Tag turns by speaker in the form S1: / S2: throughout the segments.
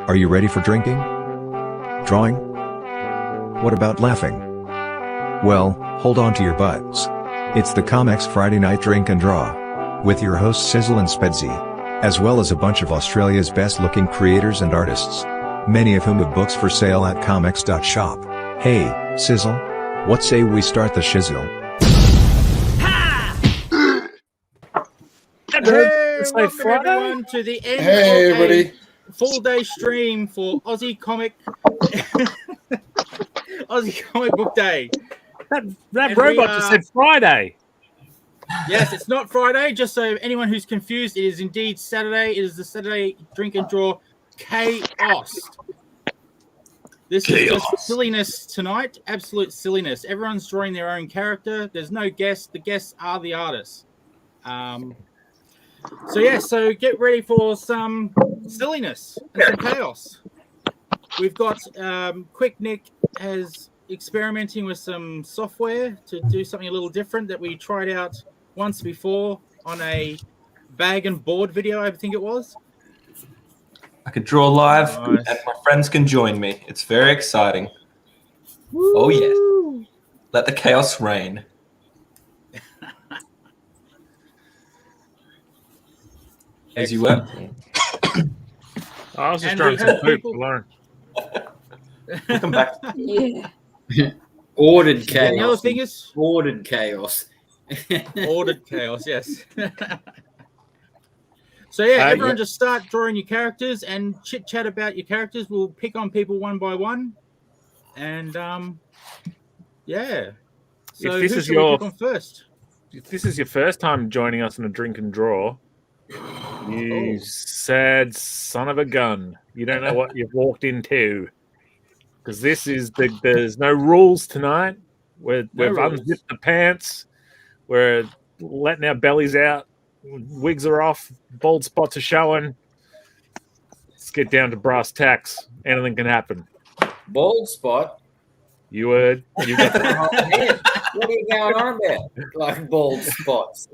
S1: Are you ready for drinking? Drawing? What about laughing? Well, hold on to your butts. It's the ComX Friday Night Drink and Draw, with your hosts Sizzle and Spedsy, as well as a bunch of Australia's best-looking creators and artists, many of whom have books for sale at comx.shop. Hey, Sizzle, what say we start the shizzle?
S2: Hey, welcome everyone to the end of a full-day stream for Aussie Comic Book Day.
S3: That robot just said Friday.
S2: Yes, it's not Friday. Just so anyone who's confused, it is indeed Saturday. It is the Saturday Drink and Draw Chaos. This is just silliness tonight. Absolute silliness. Everyone's drawing their own character. There's no guests. The guests are the artists. So get ready for some silliness and some chaos. We've got Quick Nick has experimenting with some software to do something a little different that we tried out once before on a bag and board video, I think it was.
S4: I could draw live, and my friends can join me. It's very exciting. Woo! Oh yes, let the chaos reign. As you were.
S3: I was just trying some poop for lunch.
S4: Welcome back.
S5: Yeah.
S6: Ordered chaos.
S2: The other thing is
S6: ordered chaos.
S2: Ordered chaos, yes. So everyone just start drawing your characters and chit chat about your characters. We'll pick on people one by one, and So
S3: If this
S2: who pick on first?
S3: If this is your first time joining us in a drink and draw, you sad son of a gun. You don't know what you've walked into. Because there's no rules tonight. We've unzipped the pants. We're letting our bellies out. Wigs are off. Bald spots are showing. Let's get down to brass tacks. Anything can happen.
S6: Bald spot?
S3: You heard. You got
S6: the What are you going on about? Like bald spots.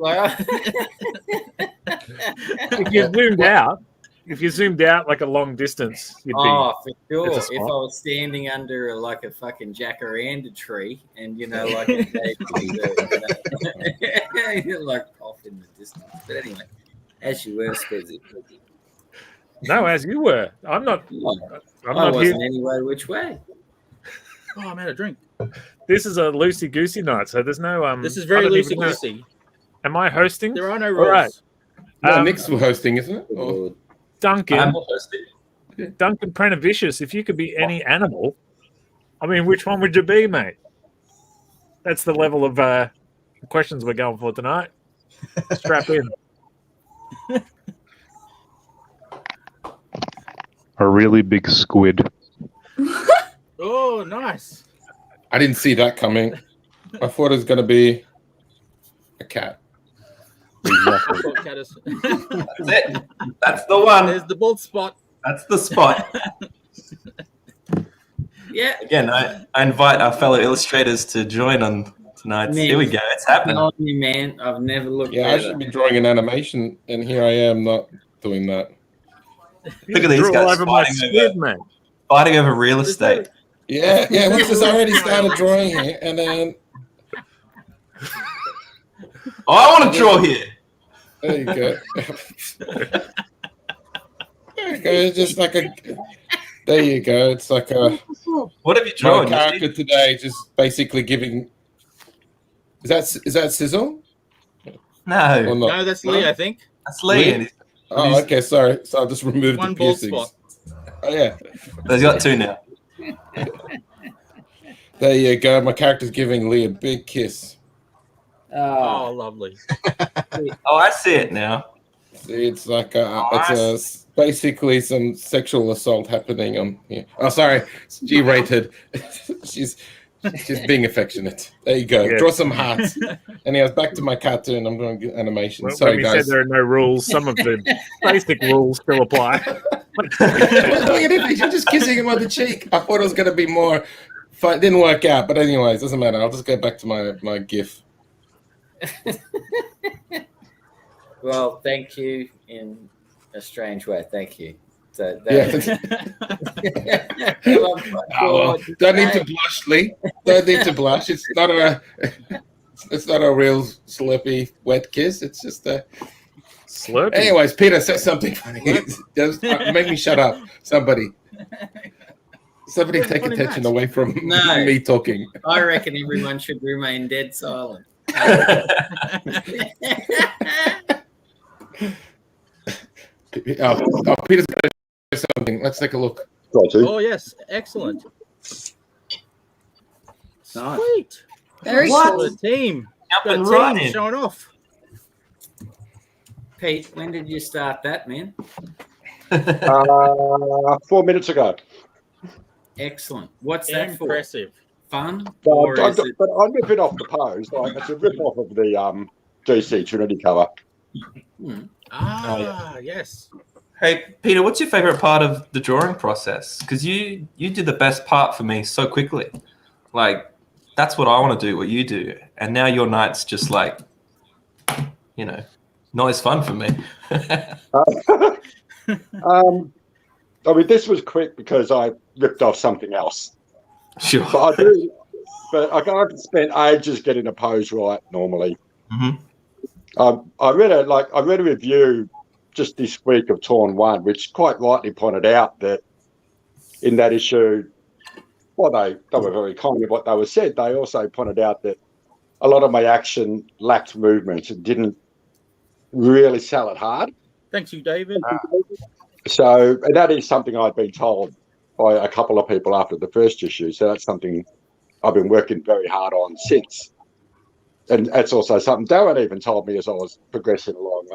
S3: If you zoomed out like a long distance, you'd be.
S6: Oh, for sure. If I was standing under like a fucking jacaranda tree and like a like off in the distance. But anyway, as you were, Spedsy.
S3: No, as you were. I'm not.
S6: I wasn't anyway. Which way?
S2: Oh, I'm out of drink.
S3: This is a loosey-goosey night, so there's no
S2: This is very loosey-goosey.
S3: Am I hosting?
S2: There are no rules.
S3: All right.
S7: No, Nick's hosting, isn't it?
S6: Oh.
S3: Duncan Prenavicius, if you could be any animal, I mean, which one would you be, mate? That's the level of questions we're going for tonight. Strap in.
S8: A really big squid.
S2: Oh, nice.
S7: I didn't see that coming. I thought it was going to be a cat.
S4: Exactly. That's it. That's the one.
S2: There's the bald spot.
S4: That's the spot.
S6: Yeah.
S4: Again, I invite our fellow illustrators to join on tonight. Here we go. It's happening.
S6: On you, man. I've never looked
S7: at it. I should be drawing an animation, and here I am not doing that.
S4: Look at these guys fighting over real estate.
S7: Yeah. Once it's already started drawing here, and then...
S4: Oh, I want to draw here.
S7: There you go. It's just like a. There you go. It's like a.
S4: What have you drawn?
S7: My character today, just basically giving. Is that Sizzle?
S4: No.
S2: No, that's Lee. I think
S4: that's Lee.
S7: Oh, okay. Sorry. So I'll just remove
S2: one
S7: the
S2: bald
S7: piercings.
S2: spot.
S7: Oh yeah.
S4: There's got two now.
S7: There you go. My character's giving Lee a big kiss.
S2: Oh, lovely.
S4: Oh, I see it now.
S7: See, it's like it's basically some sexual assault happening on here. Oh, sorry, it's G-rated. she's being affectionate. There you go. Yeah. Draw some hearts. Anyways, back to my cartoon. I'm doing animation.
S3: Well,
S7: sorry,
S3: when we
S7: guys.
S3: said there are no rules, some of the basic rules still apply.
S7: Look at it. You're just kissing him on the cheek. I thought it was going to be more fun. It didn't work out, but anyways, doesn't matter. I'll just go back to my GIF.
S6: Well, thank you in a strange way. Thank you. So
S7: don't need to blush, Lee. Don't need to blush. It's not a real slurpy wet kiss. It's just a
S3: Slurpee.
S7: Anyways, Peter, say something funny. Just make me shut up. Somebody take attention away from me talking.
S6: I reckon everyone should remain dead silent.
S7: Peter's got to say something. Let's take a look.
S2: Oh yes, excellent. Sweet.
S5: Very
S6: What?
S5: cool.
S2: The team.
S4: Up and
S2: Got
S4: running.
S2: team showing off.
S6: Pete, when did you start that, man?
S9: 4 minutes ago.
S6: Excellent. What's that for?
S2: Impressive.
S6: Fun?
S9: But
S6: Or
S9: I'm
S6: is it...
S9: ripping off the pose. Like, it's a rip off of the DC Trinity cover.
S2: Yes.
S4: Hey, Peter, what's your favorite part of the drawing process? Because you did the best part for me so quickly. Like, that's what I want to do, what you do. And now your night's just like, not as fun for me.
S9: I mean, this was quick because I ripped off something else.
S4: Sure.
S9: But I can spend ages getting a pose right normally.
S4: Mm-hmm.
S9: I read a review just this week of Torn One, which quite rightly pointed out that in that issue, they were very kind with what they were said. They also pointed out that a lot of my action lacked movement and didn't really sell it hard.
S2: Thanks you, David.
S9: So that is something I'd been told by a couple of people after the first issue. So that's something I've been working very hard on since. And that's also something Darren even told me as I was progressing along.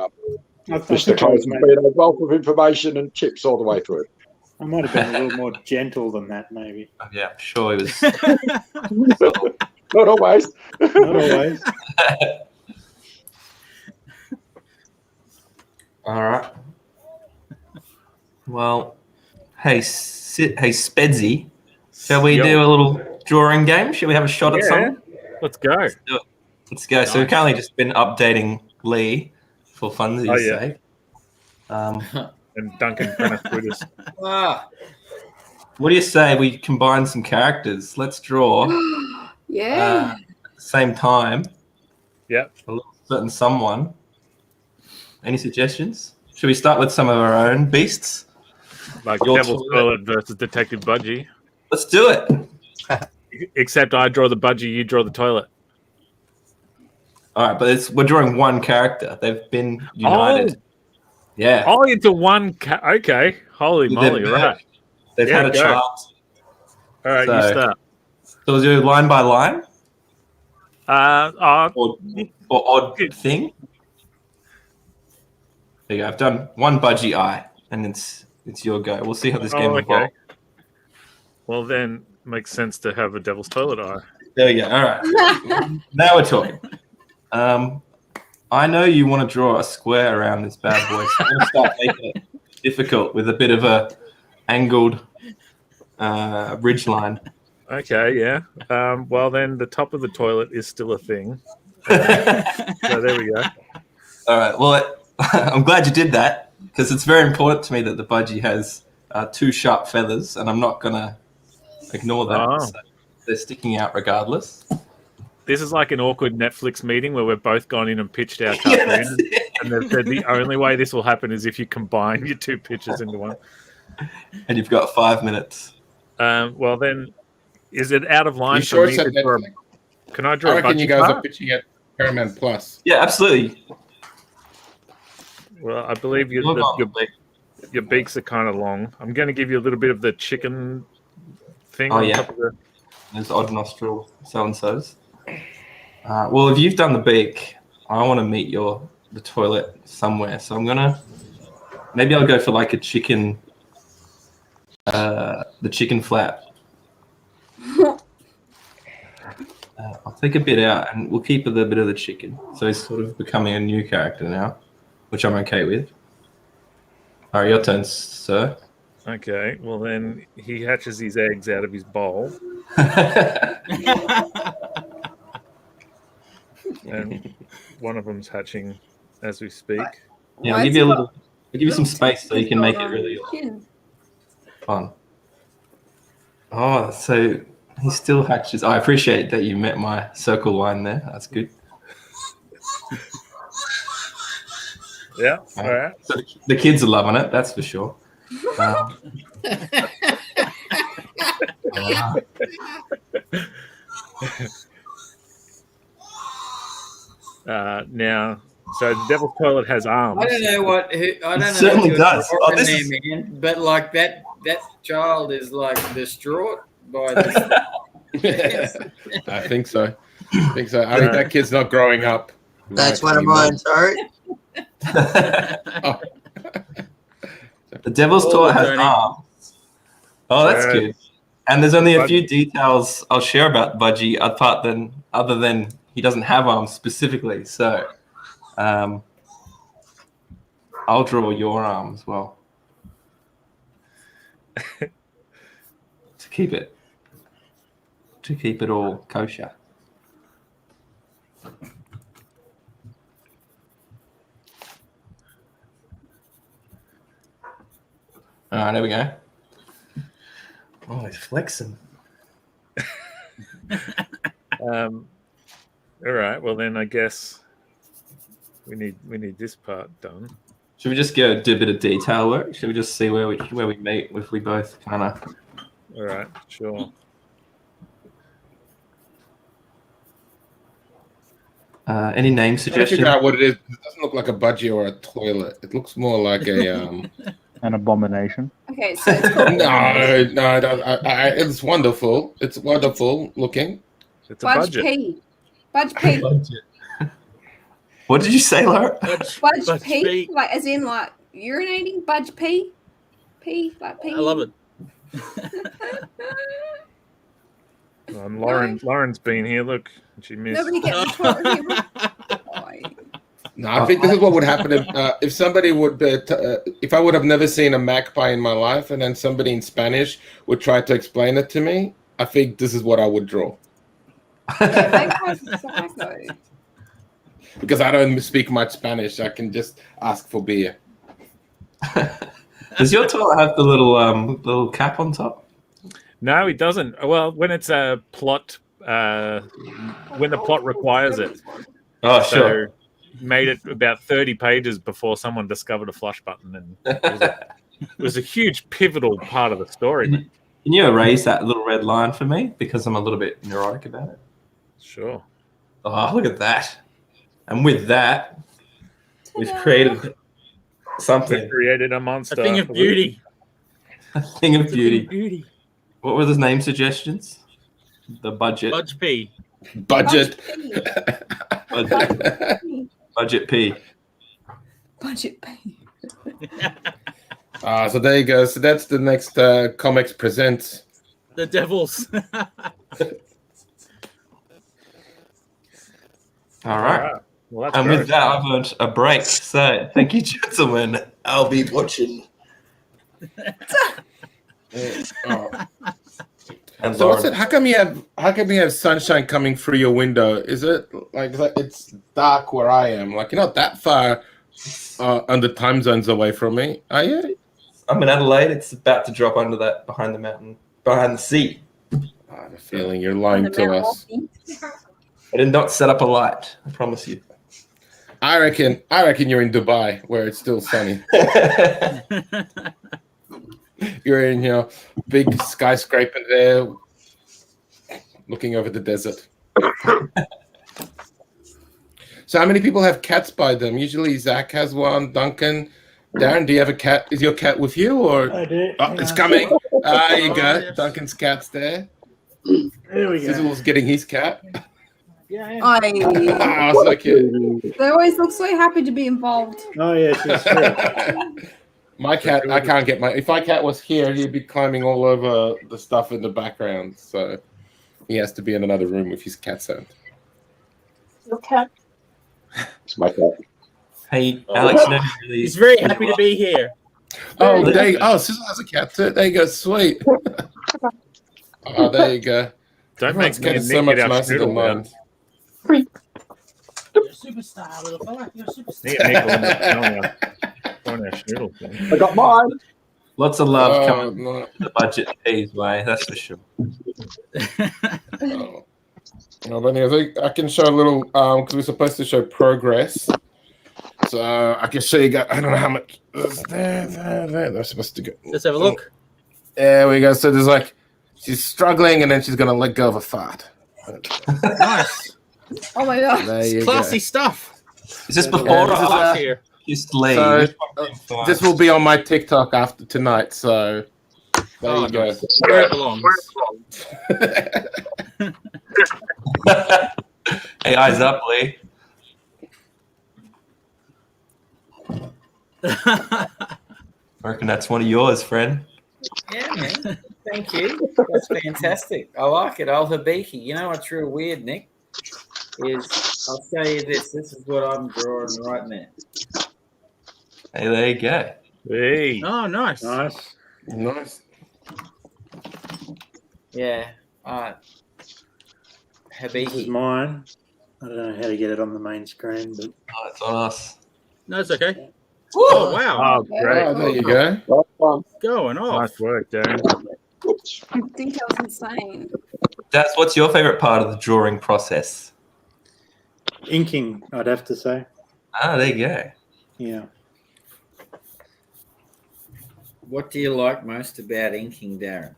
S9: Mr. Close has been a wealth of information and tips all the way through.
S10: I might have been a little more gentle than that, maybe.
S4: Yeah, sure it was.
S9: Not always.
S10: Not always.
S4: All right. Well, hey Spedsy, shall we do a little drawing game? Shall we have a shot at something?
S3: Let's go.
S4: Let's do it. Let's go. So we've currently just been updating Lee for funsies' sake.
S3: And Duncan Prentice Twitters.
S4: What do you say we combine some characters? Let's draw.
S5: Yeah.
S4: At the same time.
S3: Yep.
S4: A little certain someone. Any suggestions? Should we start with some of our own beasts?
S3: Like Devil's Toilet versus Detective Budgie.
S4: Let's do it.
S3: Except I draw the budgie, you draw the toilet.
S4: All right, but we're drawing one character. They've been united.
S3: Oh.
S4: Yeah.
S3: Oh, into one. Okay. Holy moly! Right.
S4: They've had a child.
S3: All right, you start.
S4: So we'll do line by line.
S3: Or
S4: odd thing. There you go. I've done one budgie eye, and it's your go. We'll see how this game evolves.
S3: Well, then makes sense to have a Devil's Toilet eye.
S4: There we go. All right. Now we're talking. I know you want to draw a square around this bad boy, so I'm going to start making it difficult with a bit of a angled ridge line.
S3: Okay, yeah. Well, then the top of the toilet is still a thing. So there we go.
S4: All right. Well, I'm glad you did that because it's very important to me that the budgie has two sharp feathers, and I'm not going to ignore that.
S3: Oh.
S4: So they're sticking out regardless.
S3: This is like an awkward Netflix meeting where we've both gone in and pitched our cartoon, and they've said the only way this will happen is if you combine your two pictures into one.
S4: And you've got 5 minutes.
S3: Well, then, is it out of line
S7: Sure
S3: for me to draw? Can I draw
S7: I
S3: a
S7: reckon
S3: budgie
S7: you guys
S3: part?
S7: are pitching at Paramount Plus.
S4: Yeah, absolutely.
S3: Well, I believe your beaks are kind of long. I'm going to give you a little bit of the chicken thing.
S4: Oh, yeah. There's odd nostril so-and-sos. Well, if you've done the beak, I want to meet the toilet somewhere. So I'm going to... Maybe I'll go for like a chicken... the chicken flap. I'll take a bit out and we'll keep a little bit of the chicken. So he's sort of becoming a new character now, which I'm okay with. All right, your turn, sir.
S3: Okay, well then he hatches his eggs out of his bowl. And one of them's hatching as we speak.
S4: Yeah, I'll give you a little I'll give you some space so you can make it really fun. Oh, so he still hatches. I appreciate that you met my circle line there. That's good.
S3: Yeah, all right.
S4: So the kids are loving it, that's for sure.
S3: Now, so the Devil's Toilet has arms.
S6: I don't know what
S4: certainly does.
S6: Oh, this is... man, but like that child is like distraught by this.
S7: I think so. I think that kid's not growing up.
S11: That's one of mine. Sorry.
S4: The Devil's Toilet has arms. Oh, that's good. And there's only a few details I'll share about Budgie other than he doesn't have arms specifically. So I'll draw your arm as well to keep it all kosher. All right, there we go. Oh, he's flexing.
S3: All right. Well, then I guess we need this part done.
S4: Should we just do a bit of detail work? Should we just see where we meet if we both kind of?
S3: All right. Sure.
S4: Any name suggestions?
S7: Figure out what it is. It doesn't look like a budgie or a toilet. It looks more like a
S8: an abomination.
S5: Okay, so it's called
S7: no, it's wonderful. It's wonderful looking.
S3: It's a
S5: Budge
S3: budget.
S5: P. Budge P.
S4: What did you say, Laura?
S5: Budge P. Like as in like urinating. Budge P. P like P.
S2: I love it.
S3: Lauren's been here. Look, she missed.
S5: Nobody get the toilet.
S7: No, I think this is what would happen if somebody would, if I would have never seen a magpie in my life, and then somebody in Spanish would try to explain it to me. I think this is what I would draw.
S5: Yeah, magpies are psycho.
S7: Because I don't speak much Spanish, I can just ask for beer.
S4: Does your toilet have the little cap on top?
S3: No, it doesn't. Well, when it's a plot, when the plot requires it.
S4: Oh, sure.
S3: So made it about 30 pages before someone discovered a flush button, and it was a huge pivotal part of the story.
S4: Can you erase that little red line for me? Because I'm a little bit neurotic about it.
S3: Sure.
S4: Oh, look at that. And with that, we've created something.
S3: We've created a monster.
S2: A thing of beauty.
S4: A thing of beauty.
S2: Beauty.
S4: What were the name suggestions? The budget.
S2: Budge P.
S7: Budget.
S4: Budget P.
S5: Budget P.
S7: So there you go. So that's the next ComX Presents.
S2: The Devils.
S4: All right.
S3: Well, that's
S4: and
S3: gross.
S4: with that, I've earned a break. So thank you, gentlemen. I'll be watching. And
S7: So what's it? How come you have sunshine coming through your window? Is it like it's dark where I am? Like you're not that far under time zones away from me, are you?
S4: I'm in Adelaide. It's about to drop under that behind the mountain, behind the sea.
S7: I have a feeling you're lying to us.
S4: I did not set up a light. I promise you.
S7: I reckon you're in Dubai where it's still sunny. You're in your big skyscraper there, looking over the desert. So how many people have cats by them? Usually Zach has one, Duncan. Darren, do you have a cat? Is your cat with you? Or
S10: I do.
S7: Oh, it's coming. There you go. Yes. Duncan's cat's there.
S10: There we go.
S7: Sizzle's getting his cat.
S10: Yeah.
S7: Oh, so cute.
S5: They always look so happy to be involved.
S10: Oh, yes, it's true.
S7: My cat, I can't get my... If my cat was here, he'd be climbing all over the stuff in the background. So he has to be in another room with his cat sound.
S10: Your cat.
S9: It's my cat.
S4: Hey, Alex, you know,
S2: He's very happy to be here.
S7: Oh, there you go. Oh, Sizzle has a cat too. There you go. Sweet. Oh, there you go.
S3: Don't
S7: Everyone's
S3: make me
S7: getting so much
S3: get
S7: nicer than mine.
S2: You're a superstar, little fella. You're a superstar.
S3: Nick Nickel in the corner. Find our schnoodle thing.
S9: I got mine.
S4: Lots of love coming
S7: no.
S4: the budget P's way, that's for sure.
S7: Well, then I think I can show a little because we're supposed to show progress. So I can show you guys. I don't know how much. There. They're supposed to go.
S2: Let's have a look.
S7: There we go. So there's like she's struggling, and then she's gonna let go of a fart.
S2: Nice.
S5: Oh my god.
S7: There you
S2: Classy
S7: go.
S2: stuff.
S4: Is this before
S7: Yeah,
S4: or
S7: this is,
S4: after
S2: here.
S4: Just leave?
S7: So, this will be on my TikTok after tonight. So there you go.
S2: Nice. Where it belongs.
S4: Hey, eyes up, Lee. I reckon that's one of yours, friend.
S6: Yeah, man. Thank you. That's fantastic. I like it. Old Hibiki. You know what's real weird, Nick? Is I'll tell you this. This is what I'm drawing right now.
S4: Hey, there you go.
S3: Hey.
S2: Oh, nice.
S7: Nice.
S6: Yeah.
S10: This is
S6: Hibiki.
S10: mine. I don't know how to get it on the main screen, but
S4: Oh, it's on us.
S2: No, it's okay. Oh, wow.
S3: Oh, great.
S7: Oh, there you go.
S2: Going off.
S3: Nice work, Darren.
S5: I think that was insane.
S4: That's what's your favorite part of the drawing process?
S10: inking, I'd have to say.
S4: Ah, there you go.
S10: Yeah.
S6: What do you like most about inking, Darren?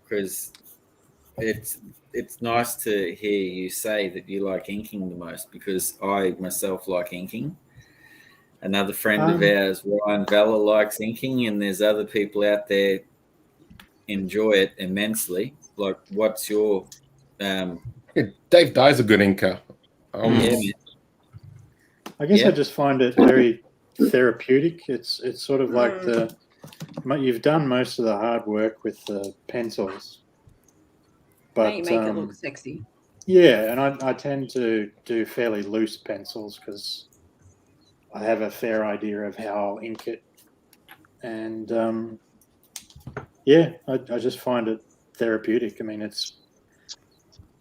S6: Because it's nice to hear you say that you like inking the most, because I myself like inking. Another friend of ours, Ryan Vella, likes inking, and there's other people out there enjoy it immensely. Like, what's your
S7: Dave Dye's a good inker.
S6: yeah, man.
S10: I guess
S6: Yeah.
S10: I just find it very therapeutic. It's sort of like you've done most of the hard work with the pencils,
S5: Now
S10: but
S5: you make it look sexy.
S10: yeah, and I tend to do fairly loose pencils because I have a fair idea of how I'll ink it, and yeah, I just find it therapeutic. I mean, it's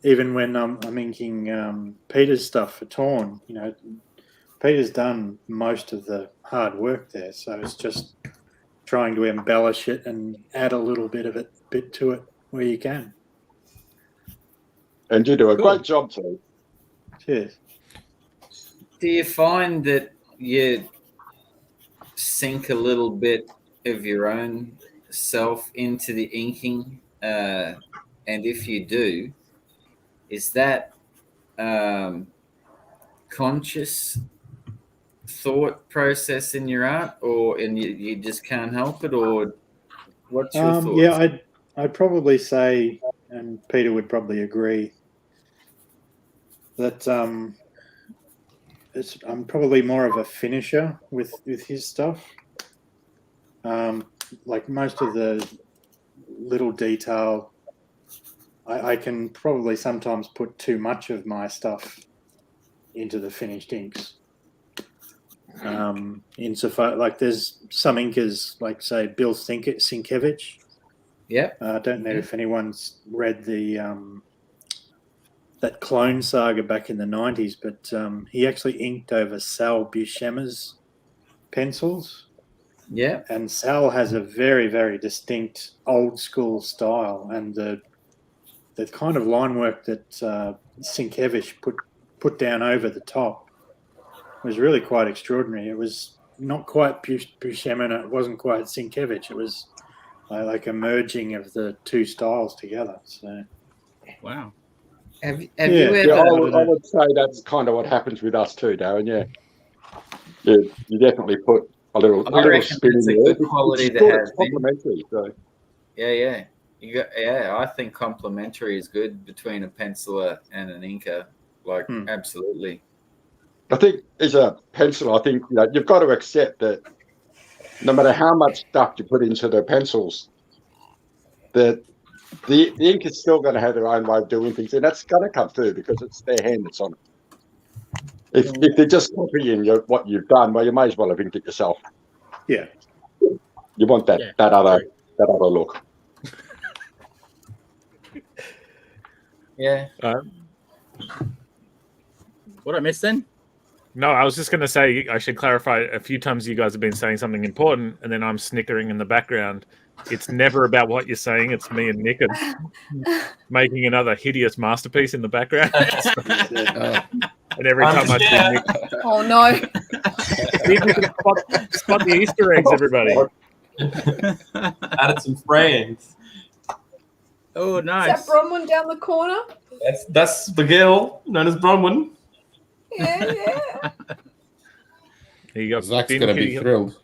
S10: even when I'm inking Peter's stuff for Torn, you know, Peter's done most of the hard work there, so it's just trying to embellish it and add a little bit to it where you can.
S9: And you do a great job, too.
S10: Cheers.
S6: Do you find that you sink a little bit of your own self into the inking? And if you do, is that conscious thought process in your art, or and you just can't help it, or what's your thoughts?
S10: Yeah, I'd probably say, and Peter would probably agree, that I'm probably more of a finisher with his stuff. Like most of the little detail, I can probably sometimes put too much of my stuff into the finished inks. Insofar, like there's some inkers, like say Bill Sienkiewicz.
S6: Yeah.
S10: I don't know if anyone's read the that Clone Saga back in the 90s, but he actually inked over Sal Buscema's pencils.
S6: Yeah.
S10: And Sal has a very, very distinct old school style, and the kind of line work that Sienkiewicz put down over the top was really quite extraordinary. It was not quite Buscema, and it wasn't quite Sienkiewicz. It was like a merging of the two styles together. So,
S2: wow.
S6: Have you
S9: Yeah,
S6: ever?
S9: I would say that's kind of what happens with us too, Darren. Yeah, you definitely put a little
S6: reckon
S9: spin
S6: it's
S9: in
S6: a
S9: there.
S6: good quality
S9: It's
S6: to have,
S9: It's complementary. So.
S6: Yeah. Yeah, I think complementary is good between a penciler and an inker. Like, absolutely.
S9: I think as a penciler, I think you've got to accept that no matter how much stuff you put into the pencils, that the ink is still going to have their own way of doing things, and that's going to come through because it's their hand that's on it. If they're just copying what you've done, well, you may as well have inked it yourself.
S10: Yeah,
S9: you want that other look.
S6: Yeah.
S2: What I missed then?
S3: No, I was just going to say I should clarify. A few times you guys have been saying something important, and then I'm snickering in the background. It's never about what you're saying. It's me and Nick making another hideous masterpiece in the background. And every time I see Nick,
S5: Oh no!
S3: see if we can spot the Easter eggs, everybody.
S4: Added some friends.
S2: Oh,
S5: Is
S2: nice.
S5: that Bronwyn down the corner?
S4: That's the girl known as Bronwyn.
S5: Yeah.
S3: There you go.
S7: Zach's
S3: Ben
S7: going to be
S3: Kitty-
S7: thrilled.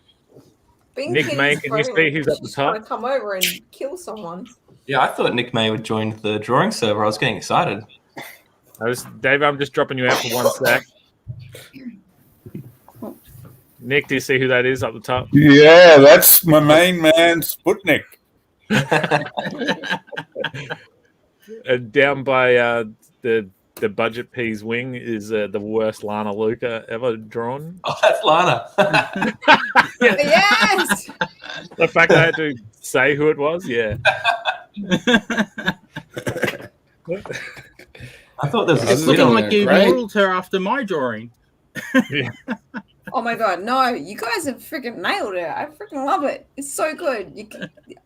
S3: Nick May, can you see who's at the top?
S5: Trying to come over and kill someone.
S4: Yeah, I thought Nick May would join the drawing server. I was getting excited.
S3: Dave, I'm just dropping you out for 1 sec. Nick, do you see who that is up the top?
S12: Yeah, that's my main man, Sputnik.
S3: And down by the budget peas wing is the worst Lana Luca ever drawn.
S4: Oh, that's Lana.
S5: Yes.
S3: The fact that I had to say who it was, yeah.
S4: I thought there was
S2: It's looking like you modeled her after my drawing.
S3: Yeah.
S5: Oh my god, no! You guys have freaking nailed it. I freaking love it. It's so good.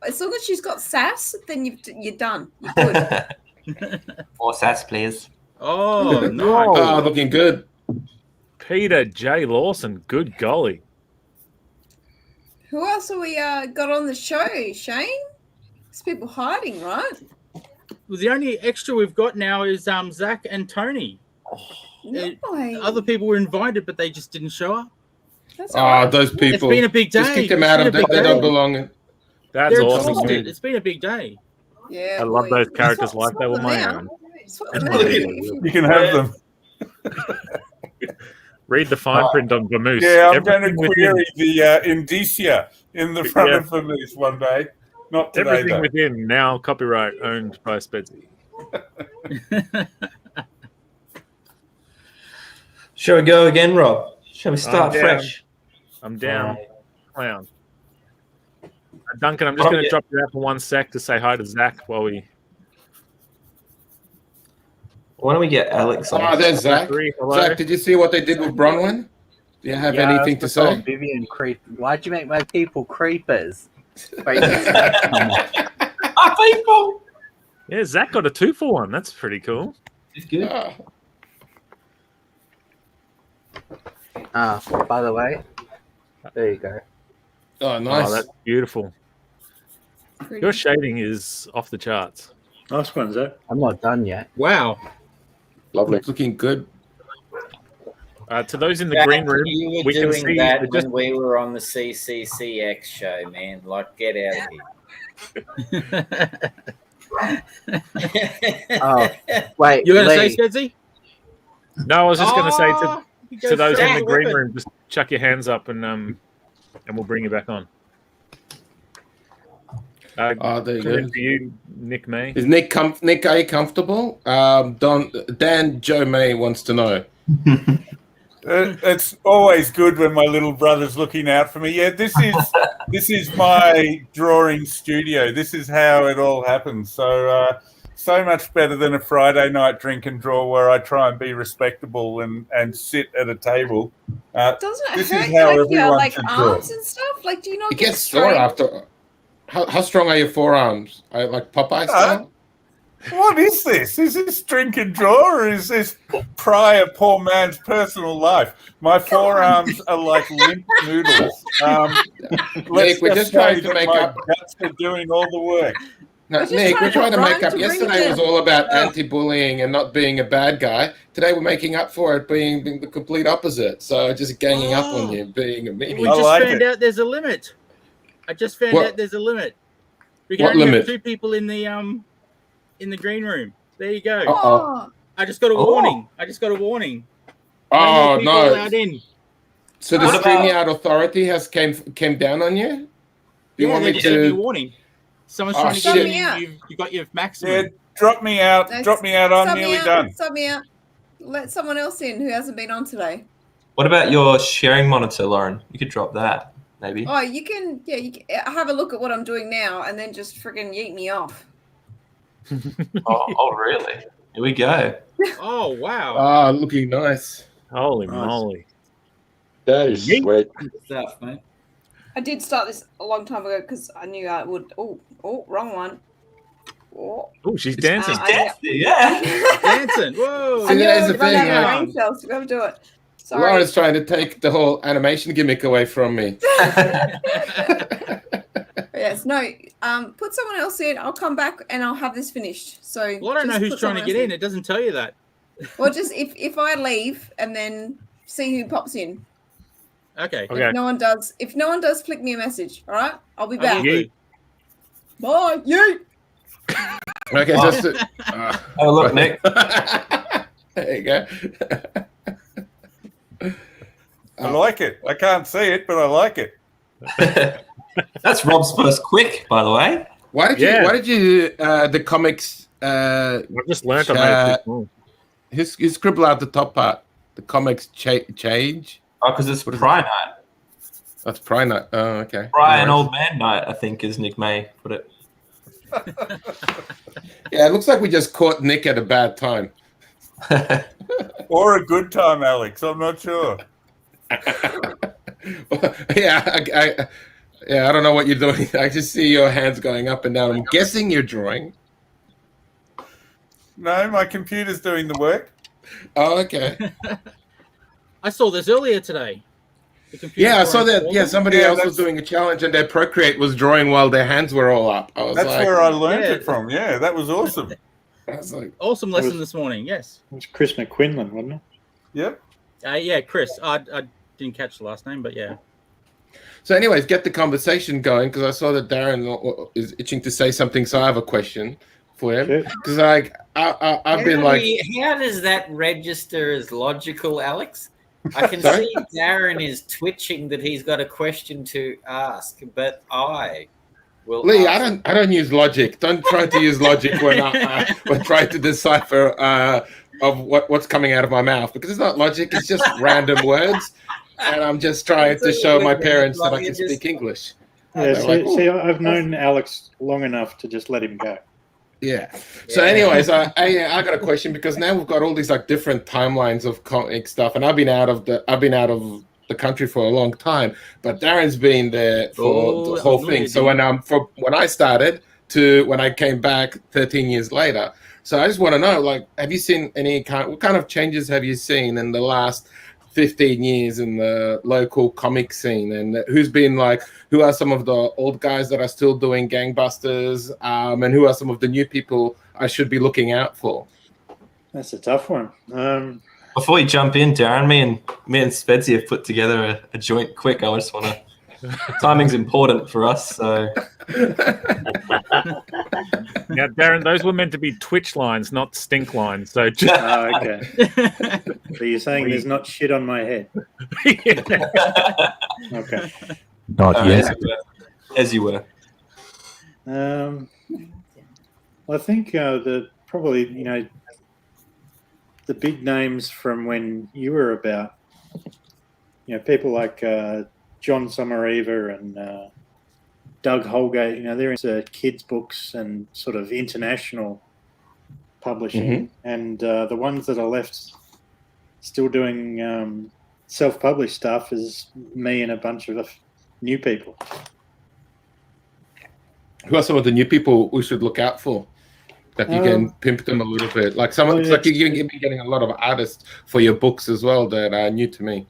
S5: As long as she's got sass, then you're done. You're good.
S4: More sass, please.
S2: Oh, nice.
S7: Oh, looking good.
S3: Peter J. Lawson, good golly.
S5: Who else have we got on the show, Shane? There's people hiding, right?
S2: Well, the only extra we've got now is Zach and Tony.
S5: Nice.
S2: Other people were invited, but they just didn't show up.
S5: That's
S7: Oh, those people.
S2: It's been a big day.
S7: Just kick them out of there. They don't belong in.
S3: That's
S2: They're
S3: awesome.
S2: exhausted.
S3: Dude.
S2: It's been a big day.
S5: Yeah,
S3: I love those characters like they were my own.
S12: You can have them.
S3: Read the fine print on Vamoose.
S12: Yeah, I'm going to
S3: Everything
S12: query the indicia in the front of Vamoose one day. Not today,
S3: everything
S12: though.
S3: within now copyright owned by Spedsy.
S4: Shall we go again, Rob? Shall we start
S3: down.
S4: fresh?
S3: I'm down. Clown. Duncan, I'm just going to drop you out for 1 sec to say hi to Zach while we.
S4: Why don't we get Alex on?
S7: Oh, there's Zach.
S3: Hello.
S7: Zach, did you see what they did with Bronwyn? Do you have anything to say?
S13: Vivian creep. Why'd you make my people creepers? Wait,
S4: Our people.
S3: Yeah, Zach got a 2-for-1. That's pretty cool.
S4: It's good.
S13: By the way, there you go.
S7: Oh, nice.
S3: Oh, that's beautiful. Your shading is off the charts.
S10: Nice one, Zach.
S13: I'm not done yet.
S2: Wow.
S9: Lovely.
S7: It's looking good.
S3: To those in the green room,
S6: You were
S3: we can
S6: doing
S3: see
S6: that
S3: just
S6: when we were on the CCCX show, man. Like, get out of here.
S13: Oh, wait.
S2: You're going to say,
S13: Lee.
S2: Spedsy?
S3: No, I was just going to say to those in the
S2: straight
S3: green
S2: weapon.
S3: room, just chuck your hands up and we'll bring you back on.
S7: There you go.
S3: For you, Nick May.
S7: Is Nick Nick, are you comfortable? Dan Joe May wants to know.
S12: It's always good when my little brother's looking out for me. Yeah, this is my drawing studio. This is how it all happens. So so much better than a Friday night drink and draw where I try and be respectable and sit at a table.
S5: Doesn't it
S12: this
S5: hurt
S12: is how
S5: like your
S12: everyone
S5: like
S12: should draw.
S5: arms and stuff? Like, do you not
S7: It
S5: get
S7: gets sore
S5: strained?
S7: after. How strong are your forearms? Like Popeye style?
S12: What is this? Is this drink and draw, or is this pry a poor man's personal life? My forearms are like limp noodles.
S7: Nick, we're just trying to make up.
S12: Guts are doing all the work.
S7: No,
S5: just
S7: Nick, we're trying to make up.
S5: to bring
S7: Yesterday
S5: it
S7: was
S5: in.
S7: all about anti-bullying and not being a bad guy. Today we're making up for it being the complete opposite. So just ganging up on you, being a
S2: We
S7: meanie.
S2: just
S12: like
S2: found
S12: it.
S2: out there's a limit. I just found
S7: What?
S2: out there's a limit. We can
S7: What
S2: only
S7: limit?
S2: have 2 people in the green room. There you go.
S5: Oh,
S2: I just got a warning. I just got a warning.
S7: Oh
S2: more people
S7: no!
S2: allowed in.
S7: So the
S4: What
S7: Streamy
S4: about-
S7: Out Authority has came down on you. Do you
S2: Yeah,
S7: want
S2: they
S7: me
S2: just gave me a
S7: to?
S2: warning. Someone's
S7: Oh,
S2: trying to
S7: shit.
S2: get
S5: Sub me out.
S2: you. You got your maximum.
S12: Yeah, drop me out.
S5: That's-
S12: Drop me out. I'm
S5: sub me
S12: nearly
S5: out,
S12: done.
S5: Sub me out. Let someone else in who hasn't been on today.
S4: What about your sharing monitor, Lauren? You could drop that, maybe.
S5: Oh, you can. Yeah, you can have a look at what I'm doing now, and then just friggin' yeet me off.
S4: Oh, really? Here we go.
S2: Oh wow.
S7: Ah, looking nice.
S3: Holy
S10: Nice.
S3: moly.
S9: That is sweet.
S6: Good stuff, mate.
S5: I did start this a long time ago because I knew I would. Oh, wrong one.
S3: Oh, she's dancing.
S4: Yeah.
S2: Dancing. Whoa.
S7: See,
S5: I knew
S7: there's
S5: I
S7: the
S5: would run
S7: thing.
S5: out of brain cells to go do it. Sorry.
S7: Laura's trying to take the whole animation gimmick away from me.
S5: Yes, no. Put someone else in. I'll come back and I'll have this finished. So
S2: Well, I don't know who's trying to get in. It doesn't tell you that.
S5: Well, just if I leave and then see who pops in.
S2: Okay.
S5: If no one does, flick me a message. All right, I'll be back.
S2: Yeet.
S5: Bye. Yeet.
S7: Okay, just
S4: oh look, Nick.
S7: There you go.
S12: I like it. I can't see it, but I like it.
S4: That's Rob's first quick, by the way.
S7: Why did you the comics
S3: I just learned about it.
S7: you scribble out the top part. The comics change.
S4: Oh, because it's Pry Night.
S7: That's Pry Night. Oh, okay.
S4: Pry and Old Man Night, I think, as Nick May put it.
S7: Yeah, it looks like we just caught Nick at a bad time.
S12: Or a good time, Alex. I'm not sure.
S7: I don't know what you're doing. I just see your hands going up and down. I'm guessing you're drawing.
S12: No, my computer's doing the work.
S7: Oh, okay.
S2: I saw this earlier today.
S7: Yeah, I saw that. Yeah, somebody else was doing a challenge and their Procreate was drawing while their hands were all up. I was
S12: That's
S7: like,
S12: where I learned it from. Yeah, that was awesome.
S7: I was like,
S2: Awesome lesson this morning. Yes.
S10: It was Chris McQuinlan, wasn't it?
S12: Yep.
S2: Yeah, Chris. I didn't catch the last name, but yeah.
S7: So, anyways, get the conversation going because I saw that Darren is itching to say something. So I have a question for him because I've been like,
S6: how does that register as logical, Alex? I can
S7: Sorry?
S6: see Darren is twitching that he's got a question to ask, but I will.
S7: Lee,
S6: ask.
S7: I don't use logic. Don't try to use logic when when trying to decipher of what's coming out of my mouth because it's not logic. It's just random words, and I'm just trying to show my parents that I can speak English.
S10: Yeah, see, I've known Alex long enough to just let him go.
S7: Yeah. So, anyways, I got a question because now we've got all these like different timelines of comic stuff, and I've been out of the country for a long time, but Darren's been there for the whole thing. So when I started to when I came back 13 years later, so I just want to know, like, have you seen what kind of changes have you seen in the last 15 years in the local comic scene, and who are some of the old guys that are still doing gangbusters, and who are some of the new people I should be looking out for?
S10: That's a tough one.
S4: Before you jump in, Darren, me and Spedsy have put together a joint quick. I just want to. Timing's important for us, so.
S3: Now, Darren, those were meant to be Twitch lines, not stink lines. So just...
S10: okay. So you're saying there's not shit on my head? Okay.
S8: Not yet.
S4: As you were.
S10: I think probably the big names from when you were about, people like John Sommeriva and Doug Holgate, they're into kids' books and sort of international publishing.
S7: Mm-hmm.
S10: And the ones that are left still doing self-published stuff is me and a bunch of new people.
S7: Who are some of the new people we should look out for? That you can pimp them a little bit. Like like you're getting a lot of artists for your books as well that are new to me.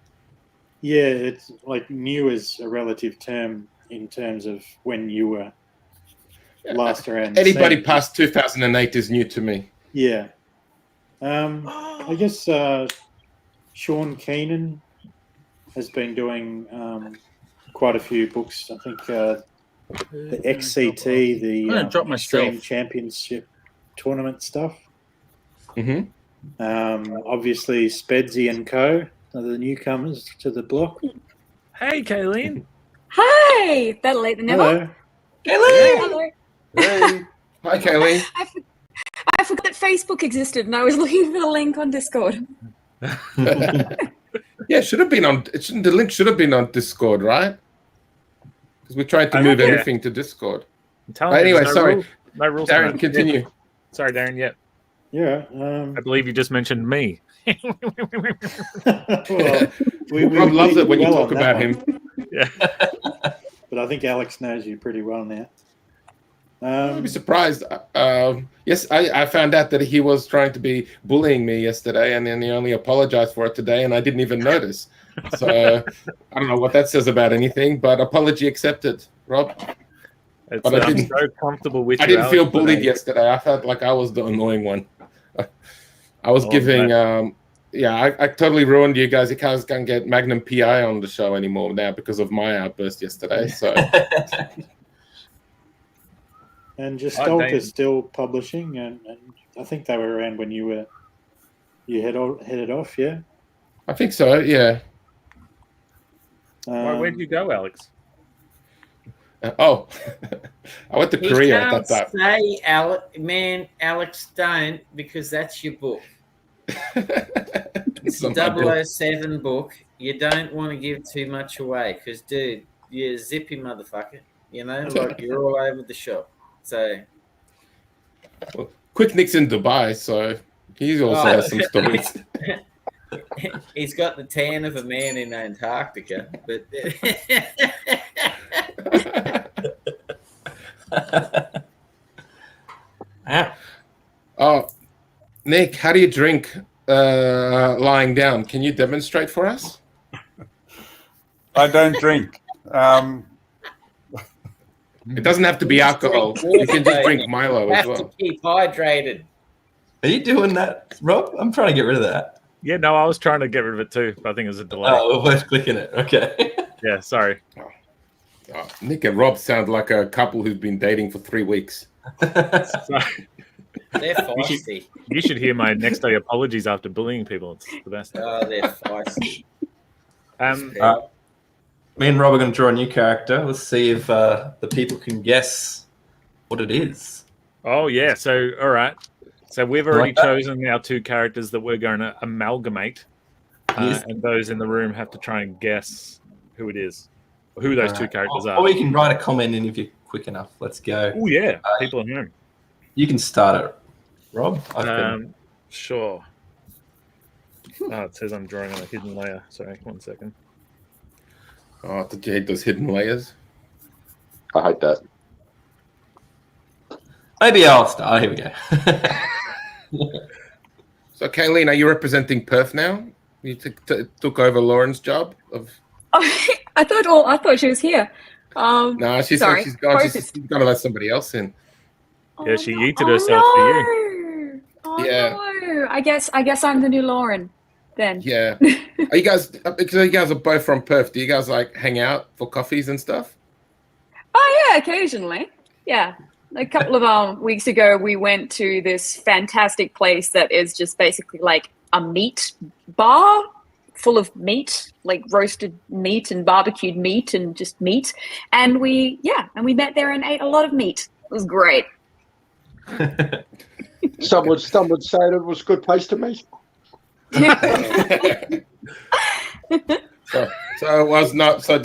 S10: Yeah, it's like new is a relative term in terms of when you were last around.
S7: Anybody past 2008 is new to me.
S10: Yeah. I guess Sean Keenan has been doing quite a few books. I think the XCT, the Extreme Championship tournament stuff.
S7: Mm-hmm.
S10: Obviously, Spedsy and Co. are the newcomers to the block.
S3: Hey, Kayleen.
S14: Hi! Better late than never.
S7: Hello.
S14: Hello.
S7: Hey. Hi, Kayleen.
S14: I forgot that Facebook existed and I was looking for the link on Discord.
S7: Yeah, the link should have been on Discord, right? Because we tried to move everything to Discord. Anyway, sorry.
S3: No rules.
S7: Darren, continue.
S3: Yeah. Sorry, Darren. Yeah.
S10: Yeah.
S3: I believe you just mentioned me.
S10: Well,
S7: Rob loves it when you
S10: well
S7: talk
S10: on
S7: about
S10: that
S7: him.
S10: one.
S3: Yeah.
S10: But I think Alex knows you pretty well now.
S7: I'd be surprised. Yes, I found out that he was trying to be bullying me yesterday, and then he only apologized for it today, and I didn't even notice. So I don't know what that says about anything, but apology accepted, Rob.
S3: It's
S7: But I didn't.
S3: so comfortable with
S7: I
S3: you,
S7: didn't feel
S3: Alex,
S7: bullied
S3: today.
S7: yesterday. I felt like I was the annoying one. I was
S3: Oh,
S7: giving.
S3: man.
S7: I totally ruined you guys. You guys can't get Magnum PI on the show anymore now because of my outburst yesterday. So.
S10: And Gestalt is still publishing, and I think they were around when you headed off, yeah.
S7: I think so. Yeah.
S3: Where'd you go, Alex?
S7: I went to
S6: He
S7: Korea at
S6: can't
S7: that time.
S6: say, Alex, don't, because that's your book. It's a 007 book. You don't want to give too much away because, dude, you're a zippy motherfucker. You know, like you're all over the shop. So,
S7: well, Quick Nick's in Dubai, so he also has some stories.
S6: He's got the tan of a man in Antarctica, but
S7: Oh, Nick, how do you drink lying down? Can you demonstrate for us?
S12: I don't drink.
S7: It doesn't have to be alcohol. You can just drink Milo as
S6: have
S7: well.
S6: to keep hydrated.
S4: Are you doing that, Rob? I'm trying to get rid of that.
S3: Yeah, no, I was trying to get rid of it too, but I think it was a delay.
S4: Oh, we're both clicking it. Okay.
S3: Yeah, sorry.
S7: Nick and Rob sound like a couple who's been dating for 3 weeks.
S3: Sorry.
S6: They're feisty.
S3: You should hear my next day apologies after bullying people. It's the best.
S6: Oh, they're feisty.
S4: Me and Rob are going to draw a new character. Let's see if the people can guess what it is.
S3: Oh, yeah. So, all right. So we've already
S4: Like that?
S3: chosen our 2 characters that we're going to amalgamate.
S4: Yes.
S3: And those in the room have to try and guess who it is. Who those 2 characters are.
S4: Or you can write a comment in if you're quick enough. Let's go.
S3: Oh, yeah. People at home.
S4: You can start it, Rob.
S3: Sure. Oh, it says I'm drawing on a hidden layer. Sorry, 1 second.
S7: Oh, did you hate those hidden layers?
S9: I hate that.
S4: Maybe I'll start. Here we go.
S7: So, Kayleen, are you representing Perth now? You took over Lauren's job of.
S14: I thought she was here.
S7: No, she's
S14: sorry.
S7: she's gone. She's going to let somebody else in.
S3: Yeah, she yeeted herself for you.
S14: No. I guess I'm the new Lauren then.
S7: Yeah. Are you guys? Because you guys are both from Perth. Do you guys like hang out for coffees and stuff?
S14: Oh yeah, occasionally. Yeah. A couple of weeks ago, we went to this fantastic place that is just basically like a meat bar full of meat, like roasted meat and barbecued meat and just meat. And we met there and ate a lot of meat. It was great.
S9: Some would say that it was a good place to meet.
S7: So it was not. So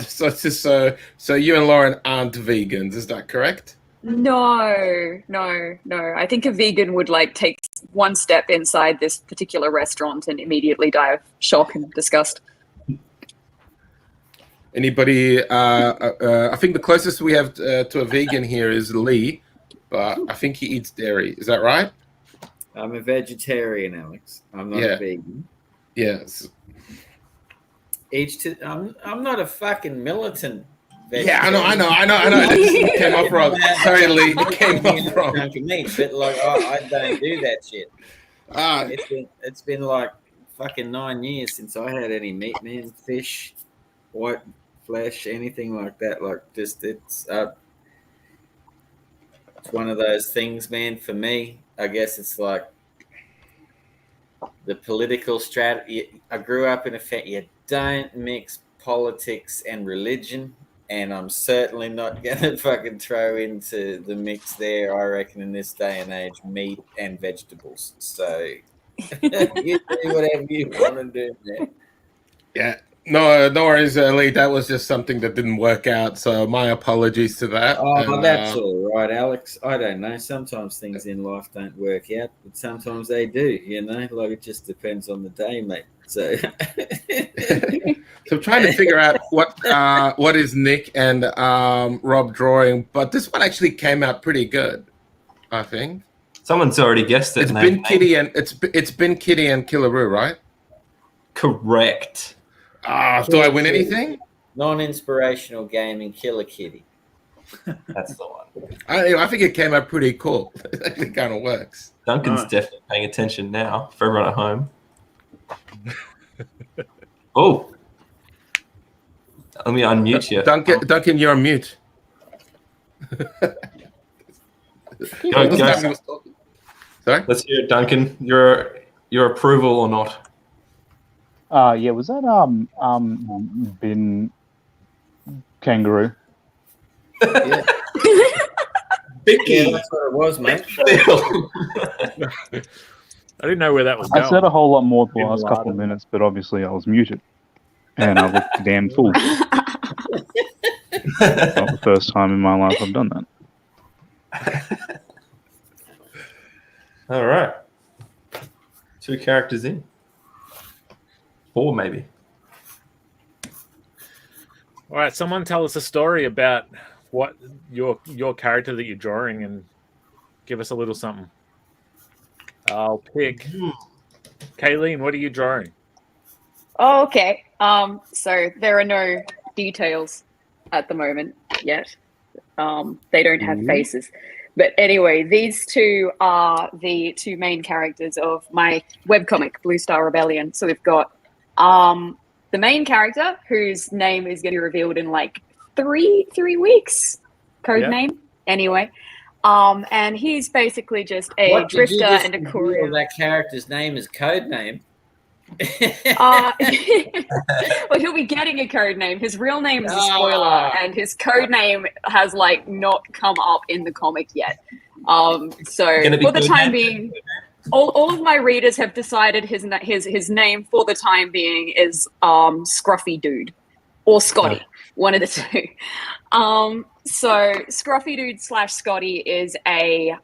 S7: you and Lauren aren't vegans. Is that correct?
S14: No. I think a vegan would like take one step inside this particular restaurant and immediately die of shock and disgust.
S7: Anybody? I think the closest we have to a vegan here is Lee, but I think he eats dairy. Is that right?
S6: I'm a vegetarian, Alex. I'm not a vegan.
S7: Yes.
S6: I'm not a fucking militant.
S7: Yeah, I know. It came off wrong. Sorry, Lee. It came off wrong.
S6: But like, I don't do that shit. It's been like fucking 9 years since I had any meat, man. Fish, white flesh, anything like that. Like, just it's one of those things, man. For me, I guess it's like the political strategy. I grew up in a you don't mix politics and religion. And I'm certainly not going to fucking throw into the mix there, I reckon, in this day and age, meat and vegetables. So you do whatever you want to do, man.
S7: Yeah. No, no worries, Lee. That was just something that didn't work out. So my apologies to that.
S6: Oh, that's all right, Alex. I don't know. Sometimes things in life don't work out, but sometimes they do. You know, like it just depends on the day, mate. So,
S7: so I'm trying to figure out what is Nick and Rob drawing, but this one actually came out pretty good, I think.
S4: Someone's already guessed it.
S7: It's been Kitty and it's been Kitty and Killaroo, right?
S4: Correct.
S7: Do I win anything?
S6: Non-inspirational gaming, Killer Kitty.
S4: That's the one.
S7: I think it came out pretty cool. It actually kind of works.
S4: Duncan's definitely paying attention now for everyone at home. Oh, let me unmute you.
S7: Duncan, you're on mute.
S4: Go.
S7: Sorry?
S4: Let's hear it, Duncan. Your approval or not?
S8: Yeah, was that bin kangaroo?
S6: Yeah.
S4: Vicky.
S6: Yeah, that's what it was, mate.
S3: I didn't know where that was going.
S8: I said a whole lot more the last couple of minutes, but obviously I was muted. And I looked damn fool. It's not the first time in my life I've done that.
S4: All right. 2 characters in. 4 maybe.
S3: All right, someone tell us a story about what your character that you're drawing and give us a little something. I'll pick. Kayleen, what are you drawing?
S14: Oh, okay. So there are no details at the moment yet. They don't have faces. But anyway, these two are the 2 main characters of my webcomic, Blue Star Rebellion. So we've got the main character, whose name is going to be revealed in like 3 weeks. Code name, anyway. And he's basically just a drifter and a courier.
S6: That character's name is code name.
S14: Well, he'll be getting a code name. His real name is a spoiler, and his code name has like not come up in the comic yet. So for the time being, all of my readers have decided his name for the time being is Scruffy Dude or Scotty, one of the 2. So Scruffy Dude / Scotty is a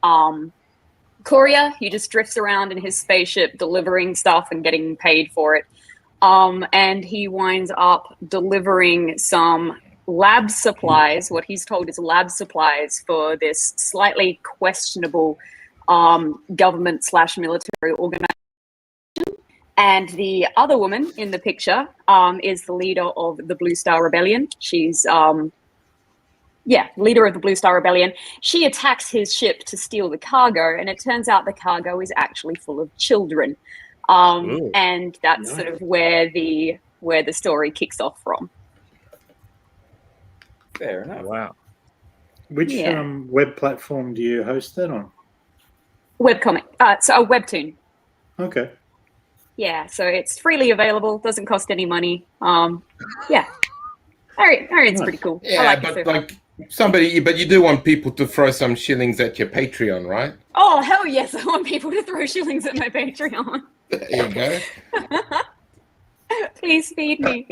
S14: courier. He just drifts around in his spaceship delivering stuff and getting paid for it. And he winds up delivering some lab supplies, what he's told is lab supplies for this slightly questionable government / military organization. And the other woman in the picture is the leader of the Blue Star Rebellion. She's leader of the Blue Star Rebellion. She attacks his ship to steal the cargo, and it turns out the cargo is actually full of children. And that's sort of where the story kicks off from.
S6: Fair enough.
S3: Wow.
S10: Which web platform do you host that on?
S14: Webcomic. So a webtoon.
S10: Okay.
S14: Yeah, so it's freely available, doesn't cost any money. Yeah. It's pretty cool.
S7: Yeah,
S14: I like
S7: but
S14: it so
S7: like but you do want people to throw some shillings at your Patreon, right?
S14: Oh, hell yes. I want people to throw shillings at my Patreon.
S7: There you go.
S14: Please feed me.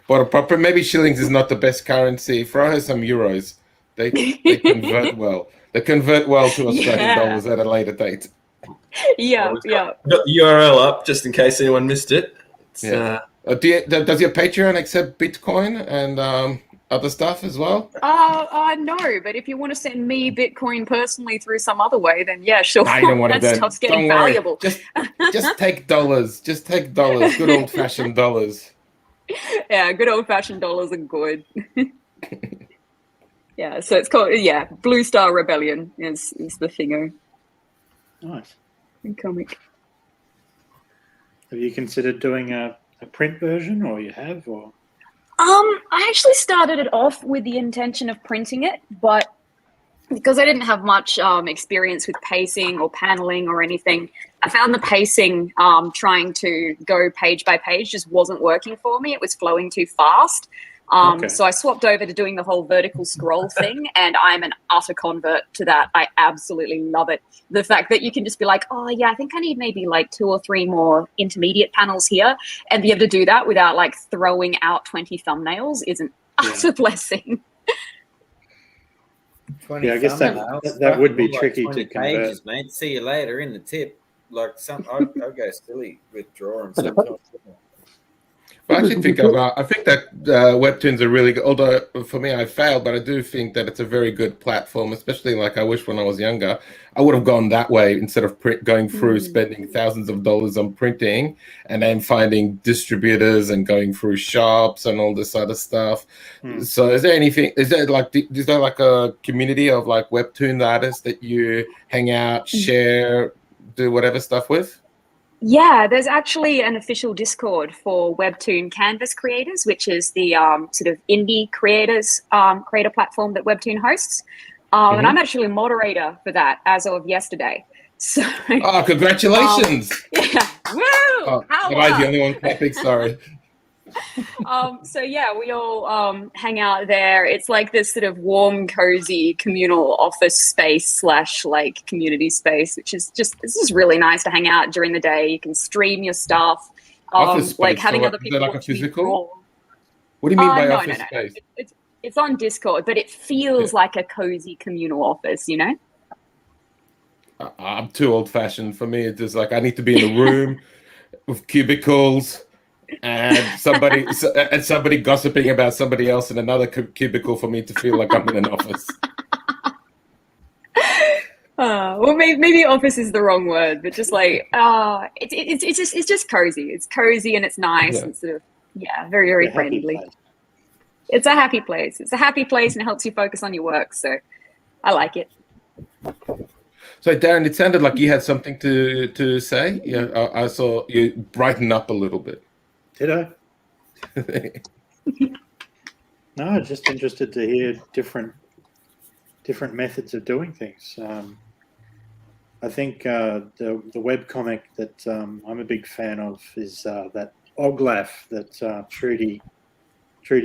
S7: But maybe shillings is not the best currency. Throw her some euros. They convert well. They convert well to Australian dollars at a later date.
S14: Yeah.
S4: Got the URL up just in case anyone missed it.
S7: Does your Patreon accept Bitcoin and other stuff as well?
S14: No, but if you want to send me Bitcoin personally through some other way, then yeah, sure.
S7: I don't want
S14: that stuff's getting valuable.
S7: Just take dollars. Just take dollars. Good old fashioned dollars.
S14: Yeah, good old fashioned dollars are good. Yeah, so it's called Blue Star Rebellion is the thingo.
S10: Nice.
S14: Comic.
S10: Have you considered doing a print version, or you have, or?
S14: I actually started it off with the intention of printing it, but because I didn't have much experience with pacing or paneling or anything, I found the pacing trying to go page by page just wasn't working for me. It was flowing too fast. So I swapped over to doing the whole vertical scroll thing, and I'm an utter convert to that. I absolutely love it. The fact that you can just be like, oh yeah, I think I need maybe like 2 or 3 more intermediate panels here, and be able to do that without like throwing out 20 thumbnails is an utter blessing.
S10: Yeah, I guess that would be tricky to convert.
S6: Pages, mate. See you later in the tip. Like I go silly with drawing sometimes.
S7: I actually think I think that webtoons are really good. Although for me, I failed, but I do think that it's a very good platform. Especially like I wish when I was younger, I would have gone that way instead of going through spending thousands of dollars on printing and then finding distributors and going through shops and all this other stuff. So, is there anything? Is there like a community of like webtoon artists that you hang out, share, do whatever stuff with?
S14: Yeah, there's actually an official Discord for Webtoon Canvas creators, which is the sort of indie creators creator platform that Webtoon hosts. And I'm actually a moderator for that as of yesterday. So,
S7: congratulations!
S14: Yeah, woo!
S7: Am I the only one clapping? Sorry.
S14: So yeah, we all hang out there. It's like this sort of warm, cozy communal office space / like community space, which is this is really nice to hang out during the day. You can stream your stuff.
S7: Office
S14: like
S7: space,
S14: having
S7: so
S14: other people.
S7: Is that like a
S14: watch me
S7: physical?
S14: draw.
S7: What do you mean by office space?
S14: It's on Discord, but it feels like a cozy communal office, you know?
S7: I'm too old-fashioned. For me, it's just like I need to be in a room with cubicles and somebody gossiping about somebody else in another cubicle for me to feel like I'm in an office.
S14: Well, maybe office is the wrong word, but just like it's just cozy. It's cozy and it's nice and sort of very, very friendly. It's a happy place. It's a happy place and it helps you focus on your work. So I like it.
S7: So Darren, it sounded like you had something to say. Yeah, I saw you brighten up a little bit.
S10: Did I? No, just interested to hear different methods of doing things. I think the webcomic that I'm a big fan of is that Oglaf that Trudy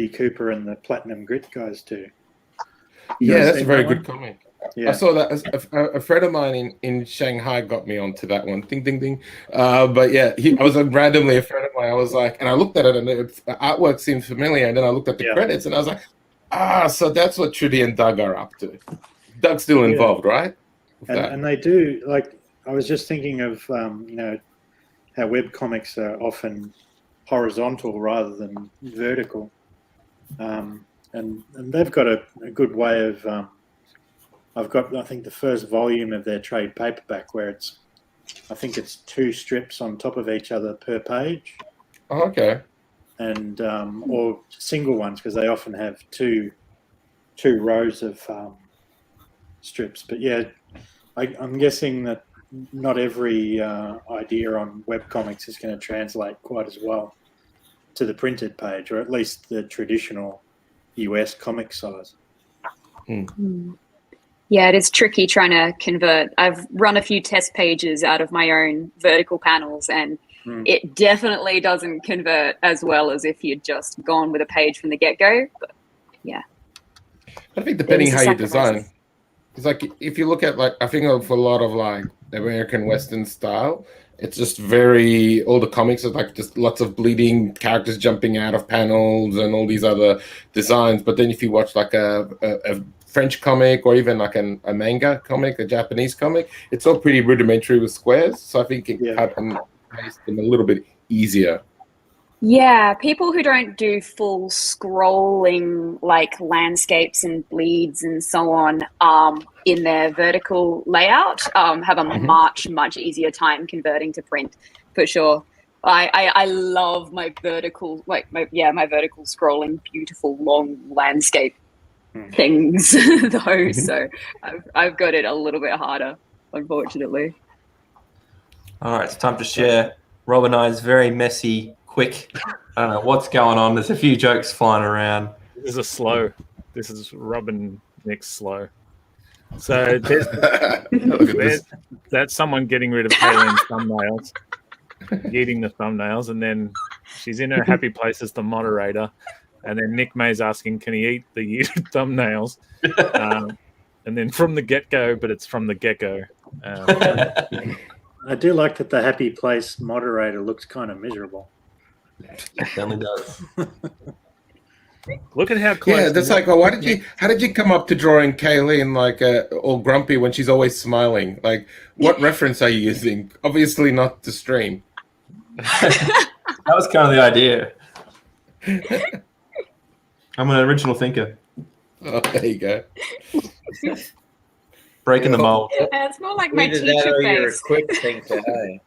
S10: Cooper and the Platinum Grit guys do.
S7: Yeah, that's a very good comic.
S10: Yeah.
S7: I saw that a friend of mine in Shanghai got me onto that one. Ding, ding, ding. But yeah, I was randomly a friend of mine. I was like, and I looked at it and the artwork seemed familiar. And then I looked at the credits and I was like, so that's what Trudy and Doug are up to. Doug's still involved, right?
S10: And they do, like, I was just thinking of, how webcomics are often horizontal rather than vertical. And they've got a good way of, I've got, I think, the first volume of their trade paperback where I think it's 2 strips on top of each other per page.
S7: Oh, okay.
S10: And, or single ones, because they often have two rows of strips. But yeah, I'm guessing that not every idea on webcomics is going to translate quite as well to the printed page, or at least the traditional US comic size.
S14: Yeah, it is tricky trying to convert. I've run a few test pages out of my own vertical panels, and it definitely doesn't convert as well as if you'd just gone with a page from the get-go. But yeah.
S7: I think depending how you design. It's like if you look at, like, I think of a lot of like American Western style, it's just all the comics are like just lots of bleeding characters jumping out of panels and all these other designs. But then if you watch like a French comic or even like a manga comic, a Japanese comic, it's all pretty rudimentary with squares. So I think it makes them a little bit easier.
S14: Yeah, people who don't do full scrolling like landscapes and bleeds and so on in their vertical layout have a much easier time converting to print, for sure. I love my vertical, like my vertical scrolling, beautiful long landscape things though. So I've got it a little bit harder, unfortunately.
S4: All right, it's time to share Rob and I's very messy, quick. I don't know what's going on. There's a few jokes flying around.
S3: This is Rob and Nick's slow. So that's someone getting rid of Kayleen's thumbnails, eating the thumbnails, and then she's in her happy place as the moderator. And then Nick May's asking, can he eat the yeeted thumbnails? And then from the get-go, but it's from the get-go.
S10: I do like that the happy place moderator looks kind of miserable.
S4: It certainly does.
S3: Look at how close.
S7: Yeah, that's like, well, how did you come up to drawing Kayleen like all grumpy when she's always smiling? Like, what reference are you using? Obviously not the stream.
S4: That was kind of the idea. I'm an original thinker.
S7: Oh, there you go.
S4: Breaking the mold.
S14: It's more like my
S6: Either that
S14: teacher
S6: or you're a
S14: face.
S6: quick thinker, hey?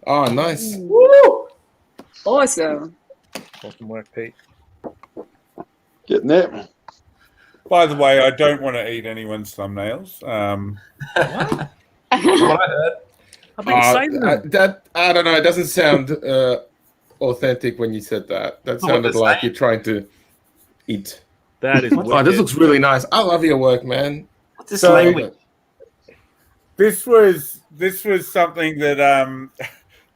S7: Oh, nice.
S14: Woo! Awesome.
S3: Awesome work, Pete.
S9: Getting there.
S12: By the way, I don't want to eat anyone's thumbnails.
S4: What I heard.
S3: I've been saying
S7: that. I don't know. It doesn't sound authentic when you said that. That sounded like you're trying to eat.
S3: That is.
S7: Oh, this looks really nice. I love your work, man.
S4: What's this
S12: So-
S4: language?
S12: This was something that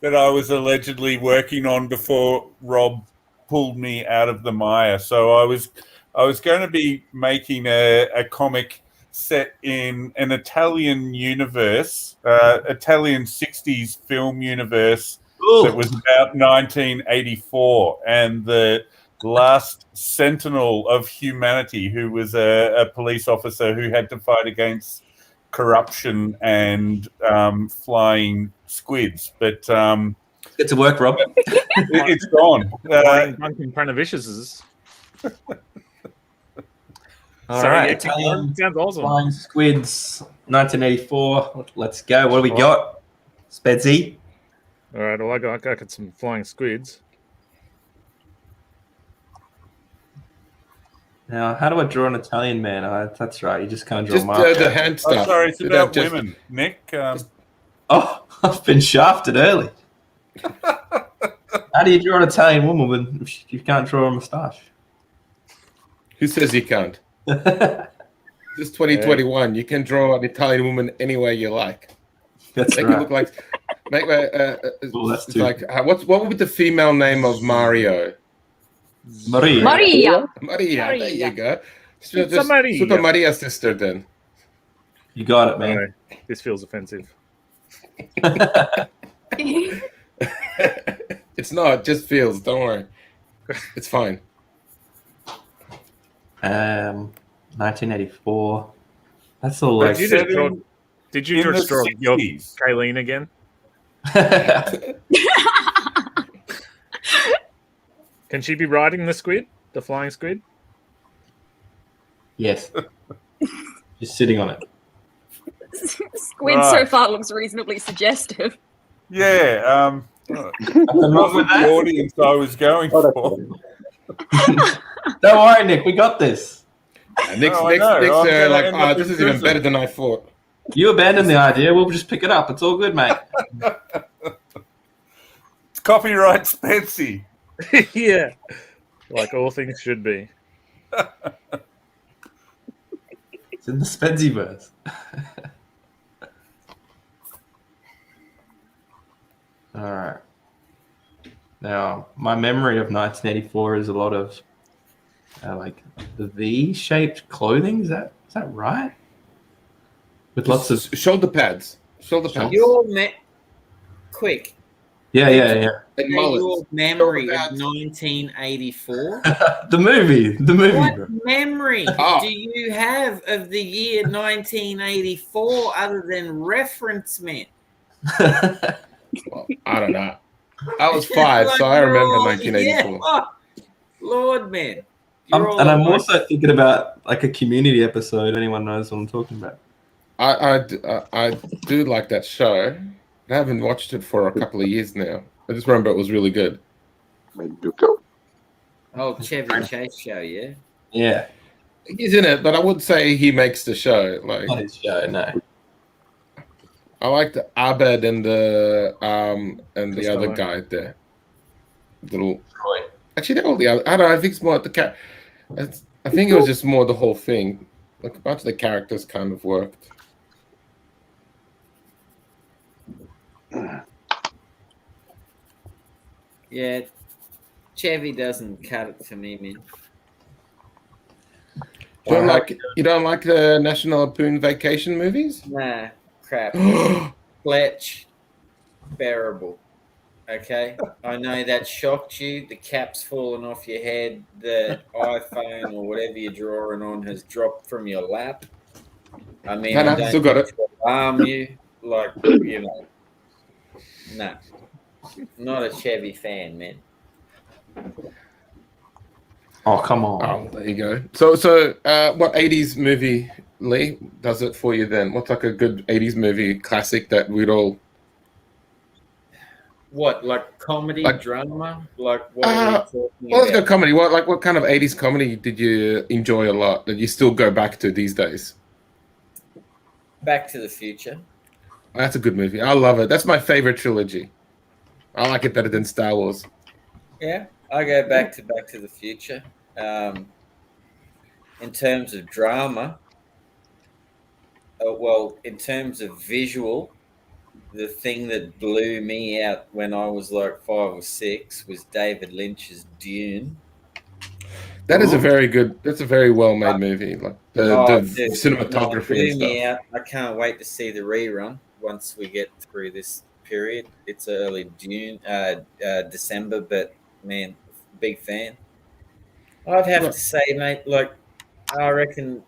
S12: that I was allegedly working on before Rob pulled me out of the mire. So I was going to be making a comic set in an Italian universe, Italian 60s film universe that was about 1984, and the last sentinel of humanity, who was a police officer who had to fight against corruption and flying squids. But
S4: Get to work, Rob.
S12: it's gone.
S3: Duncan Pranavicius's.
S4: All
S3: So,
S4: right,
S3: yeah,
S4: Italian
S3: sounds awesome.
S4: Flying Squids, 1984. Let's go. What do we got? Spedsy.
S3: All right, well, I got some flying squids.
S4: Now, how do I draw an Italian man? That's right. You just kind of draw
S7: Just
S4: marks.
S7: the hand stuff.
S12: Oh, sorry, it's
S7: You
S12: about
S7: don't just-
S12: women, Nick.
S4: Oh, I've been shafted early. How do you draw an Italian woman when you can't draw a moustache?
S7: Who says you can't? This 2021, you can draw an Italian woman any way you like.
S4: That's
S7: Make
S4: right.
S7: it look like. Make
S4: that's
S7: it's
S4: too-
S7: like what would be the female name of Mario?
S4: Maria.
S14: Maria.
S7: Maria. There you go. So
S3: It's a
S7: just
S3: Maria.
S7: Super Maria's sister then.
S4: You got it, man.
S3: All right, this feels offensive.
S7: It's not. It just feels. Don't worry. It's fine.
S4: 1984. That's all.
S3: Did
S4: Like,
S3: you just draw, did you
S12: in the
S3: just draw your
S12: 60s.
S3: Kayleen again? Can she be riding the squid, the flying squid?
S4: yes. Just sitting on it.
S14: Squid so far looks reasonably suggestive.
S12: Yeah.
S4: Nothing
S12: That
S4: wrong with
S12: wasn't the
S4: that.
S12: audience I was going for.
S4: Don't worry, Nick. We got this.
S7: Nick's
S12: I know. I'm
S7: like,
S12: gonna end up
S7: this
S12: in
S7: is even
S12: prison."
S7: better than I thought.
S4: You abandoned the idea. We'll just pick it up. It's all good, mate.
S12: It's copyright Spedsy.
S3: Yeah, like all things should be.
S4: It's in the Spedsy-verse. All right. Now, my memory of 1984 is a lot of like the V-shaped clothing. Is that right? With lots of
S7: shoulder pads. Shoulder pads.
S6: Your quick.
S4: yeah.
S7: And
S6: Your
S7: mullets.
S6: memory
S7: Shoulder
S6: of
S7: pads.
S6: 1984.
S4: the movie.
S6: What
S4: Bro.
S6: memory
S7: Oh.
S6: do you have of the year 1984 other than referencement?
S7: Well, I don't know. I was 5, so I remember 1984.
S6: Yeah. Oh, Lord, man. You're all
S4: And I'm
S6: over
S4: also thinking about like a community episode. Anyone knows what I'm talking about?
S7: I do like that show. I haven't watched it for a couple of years now. I just remember it was really good.
S6: Oh, Chevy Chase show, yeah.
S4: Yeah.
S7: He's in it, but I would say he makes the show. Like
S4: Not his show, no.
S7: I like the Abed and the other
S3: Costello.
S7: guy there. Little
S4: Troy.
S7: actually, they're all the other. I don't know. I think it's more the cat. I think it was just more the whole thing. Like a bunch of the characters kind of worked.
S6: Yeah, Chevy doesn't cut it for me, man.
S7: You don't like the National Lampoon Vacation movies?
S6: Nah, crap. Fletch, bearable. Okay, I know that shocked you. The cap's fallen off your head. The iPhone or whatever you're drawing on has dropped from your lap. I mean, I don't
S7: still got it.
S6: alarm you, like, you know. Nah, not a Chevy fan, man.
S4: Oh, come on.
S7: Oh, there you go. So, what 80s movie, Lee, does it for you then? What's like a good 80s movie classic that we'd all...
S6: What, like comedy, drama? Like what are we talking
S7: Well, let's go
S6: about?
S7: comedy. What kind of 80s comedy did you enjoy a lot that you still go back to these days?
S6: Back to the Future.
S7: That's a good movie. I love it. That's my favorite trilogy. I like it better than Star Wars.
S6: Yeah, I go back to the Future. In terms of drama, well, in terms of visual, the thing that blew me out when I was like 5 or 6 was David Lynch's Dune.
S7: That is a very good. That's a very well made movie. Like the
S6: Dude,
S7: cinematography
S6: blew
S7: and
S6: me
S7: stuff.
S6: out. I can't wait to see the rerun once we get through this period. It's early June, December, but man, big fan. I'd have to say, mate, like I reckon,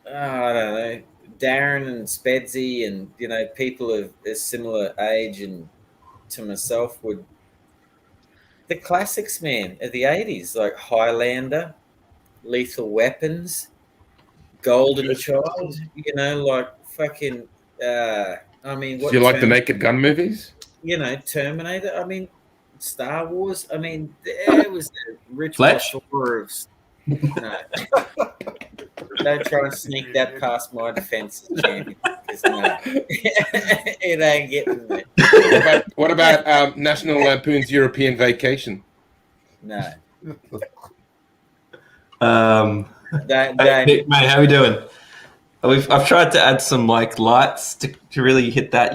S6: I don't know, Darren and Spedsy and people of a similar age and to myself would the classics, man, of the 80s, like Highlander, Lethal Weapons, Golden Child, like fucking I mean,
S7: Do you like the Naked Gun movies?
S6: Terminator, I mean, Star Wars, I mean, there was a rich plethora of no. Don't try and sneak that past my defense, champion. No, it ain't getting there.
S7: What about National Lampoon's European Vacation?
S6: No.
S4: Hey, mate, how we doing? I've tried to add some like lights to really hit that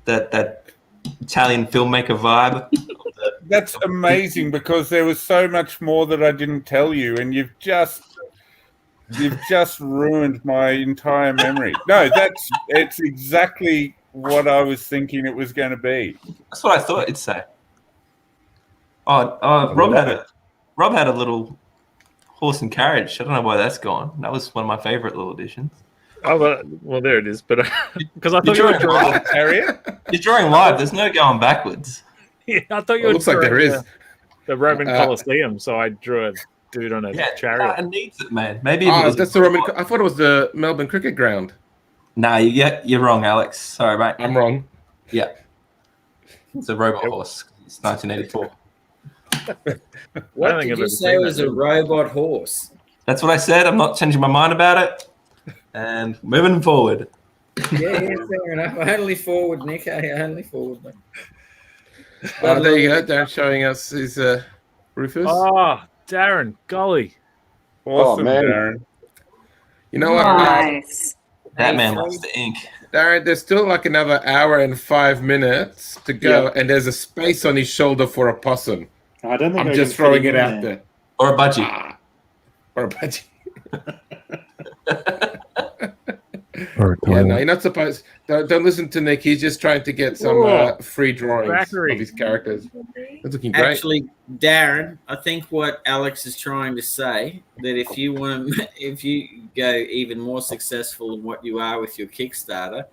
S4: that Italian filmmaker vibe.
S12: That's amazing because there was so much more that I didn't tell you, and you've just ruined my entire memory. No, it's exactly what I was thinking it was going to be.
S4: That's what I thought it'd say. Rob had a little horse and carriage. I don't know why that's gone. That was one of my favorite little additions.
S3: Oh, well, there it is. But because I thought you were drawing a chariot.
S4: You're drawing live. There's no going backwards.
S3: Yeah, I thought you were.
S7: Looks like there is
S3: the Roman Colosseum, so I drew a dude on a chariot.
S4: It needs it, man. Maybe
S7: that's the Roman. I thought it was the Melbourne Cricket Ground.
S4: Nah, you're wrong, Alex. Sorry, mate.
S7: I'm wrong.
S4: Yeah, it's a robot horse. It's 1984.
S6: What did you say was a robot horse?
S4: That's what I said. I'm not changing my mind about it. And moving forward.
S6: Yeah, fair enough. Only forward, Nick. Only forward, mate.
S7: There you go. Darren showing us his Rufus.
S3: Oh, Darren, golly.
S12: Awesome,
S9: man.
S12: Darren.
S7: You know what?
S14: Nice.
S4: That man loves the ink.
S7: Darren, there's still like another hour and 5 minutes to go, and there's a space on his shoulder for a possum.
S10: I don't think
S7: I'm
S10: I
S7: just
S10: can
S7: throwing
S10: fit
S7: it
S10: in
S7: out
S10: there.
S7: there.
S4: Or a budgie.
S7: Or a budgie.
S8: Or a
S7: Yeah,
S8: toilet.
S7: no, you're not supposed. Don't listen to Nick. He's just trying to get some free drawings
S3: Zachary.
S7: of his characters. It's looking great.
S6: Actually, Darren, I think what Alex is trying to say that if you go even more successful than what you are with your Kickstarter,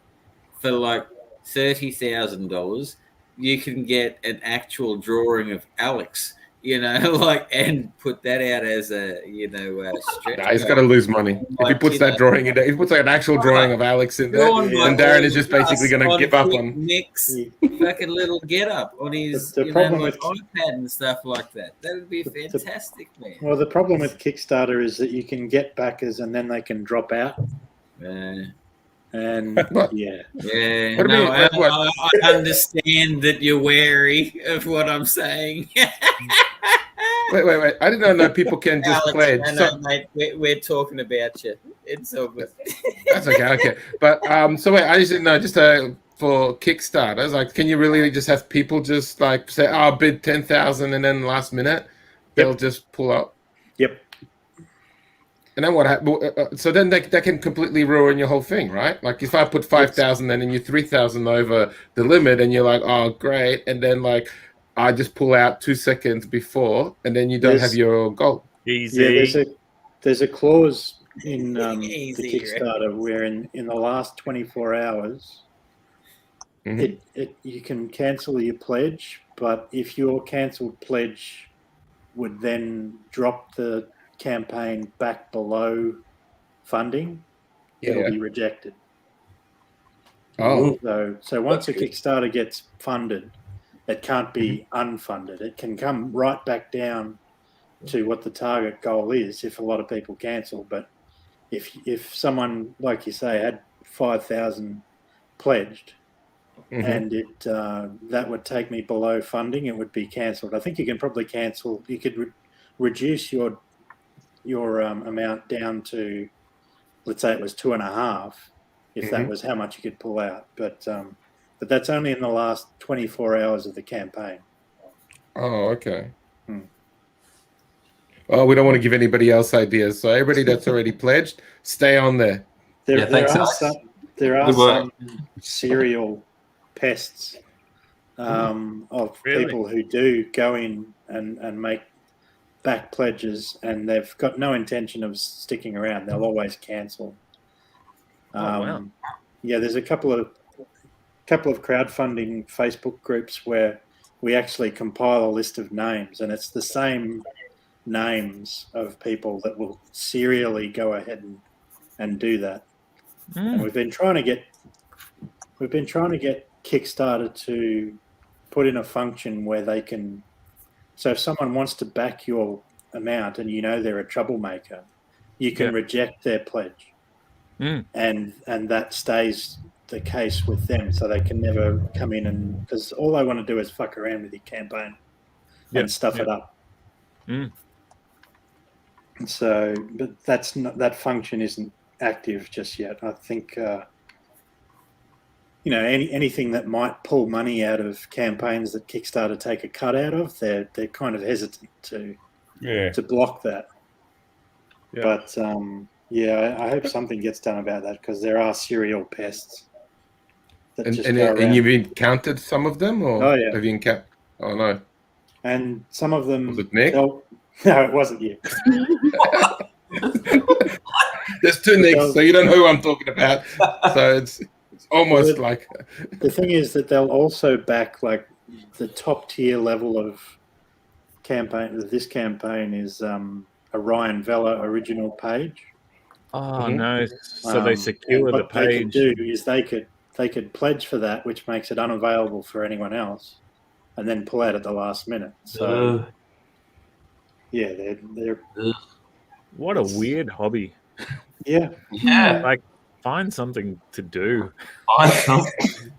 S6: for like $30,000, you can get an actual drawing of Alex. And put that out as a, stretch.
S7: Nah, he's got to lose money. If he puts that drawing in there, if he puts like an actual drawing of Alex in there, then Darren is just basically going to give up on
S6: Nick's fucking little get up on his
S10: The problem with
S6: iPad and stuff like that. That would be fantastic, man.
S10: Well, the problem with Kickstarter is that you can get backers and then they can drop out. And yeah.
S6: Yeah,
S7: What do you mean?
S6: I understand that you're wary of what I'm saying.
S7: Wait. I didn't know people can just
S6: Alex,
S7: pledge.
S6: no, mate, we're talking about you. It's all good.
S7: That's okay. But so wait, I just didn't know. Just for Kickstarters, like, can you really just have people just like say, "Oh, I'll bid 10,000," and then last minute they'll just pull up?
S10: Yep.
S7: And then what happens? So then that can completely ruin your whole thing, right? Like if I put 5,000 and then you're 3,000 over the limit, and you're like, "Oh, great," and then like I just pull out 2 seconds before, and then you don't have your goal.
S3: Easy.
S10: Yeah, there's a clause in the
S6: Easy,
S10: Kickstarter where in the last 24 hours, you can cancel your pledge, but if your cancelled pledge would then drop the campaign back below funding, it'll be rejected.
S7: Oh,
S10: so once a Kickstarter gets funded, it can't be unfunded. It can come right back down to what the target goal is if a lot of people cancel. But if someone, like you say, had 5,000 pledged, and it that would take me below funding, it would be cancelled. I think you can probably cancel. You could reduce your amount down to, let's say it was 2.5, if that was how much you could pull out. But that's only in the last 24 hours of the campaign.
S7: Oh, okay. Oh, we don't want to give anybody else ideas. So everybody that's already pledged, stay on there.
S10: There are some serial pests of people who do go in and make back pledges, and they've got no intention of sticking around. They'll always cancel. Yeah, there's a couple of crowdfunding Facebook groups where we actually compile a list of names, and it's the same names of people that will serially go ahead and do that. And we've been trying to get Kickstarter to put in a function where they can. So if someone wants to back your amount and you know they're a troublemaker, you can reject their pledge, and that stays the case with them, so they can never come in and, because all they want to do is fuck around with your campaign and stuff it up. So, but that's not, that function isn't active just yet. I think anything that might pull money out of campaigns that Kickstarter take a cut out of, they're kind of hesitant to block that. But I hope something gets done about that, because there are serial pests.
S7: And you've encountered some of them, or have you encountered? Oh no! And
S10: some of them.
S7: Was it Nick?
S10: No, it wasn't you.
S7: There's two Nicks, so you don't know who I'm talking about. So it's almost like.
S10: The thing is that they'll also back like the top tier level of campaign. This campaign is a Ryan Vella original page.
S3: Oh no! So they secure the page.
S10: What they can do is they could pledge for that, which makes it unavailable for anyone else, and then pull out at the last minute. So, they're
S3: what a weird hobby.
S10: Yeah.
S3: Like, find something to do.
S4: Find something.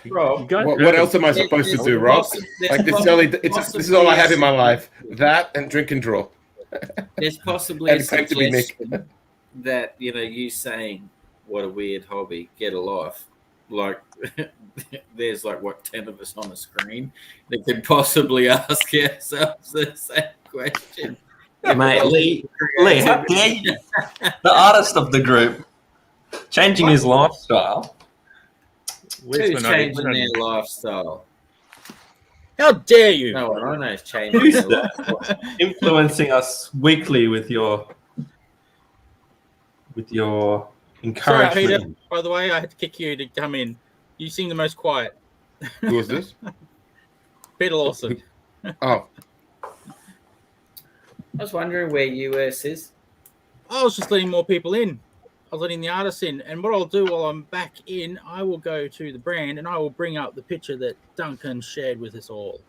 S7: Rob, what else am I supposed to do, Rob? Like this is all I have in my life. That and drink and draw.
S6: There's possibly a suggestion that you saying, what a weird hobby, get a life. Like, there's 10 of us on the screen that could possibly ask ourselves the same question.
S4: Mate, Lee, how dare you? The artist of the group, changing his lifestyle.
S6: Who's changing their lifestyle?
S2: How dare you?
S6: No one I know is changing their lifestyle.
S4: Influencing us weekly with your encouragement.
S2: Sorry, Peter, by the way, I had to kick you to come in. You seem the most quiet.
S7: Who was this?
S2: Peter Lawson.
S7: Oh.
S6: I was wondering where US is.
S2: I was just letting more people in. I was letting the artists in. And what I'll do while I'm back in, I will go to the brand and I will bring up the picture that Duncan shared with us all.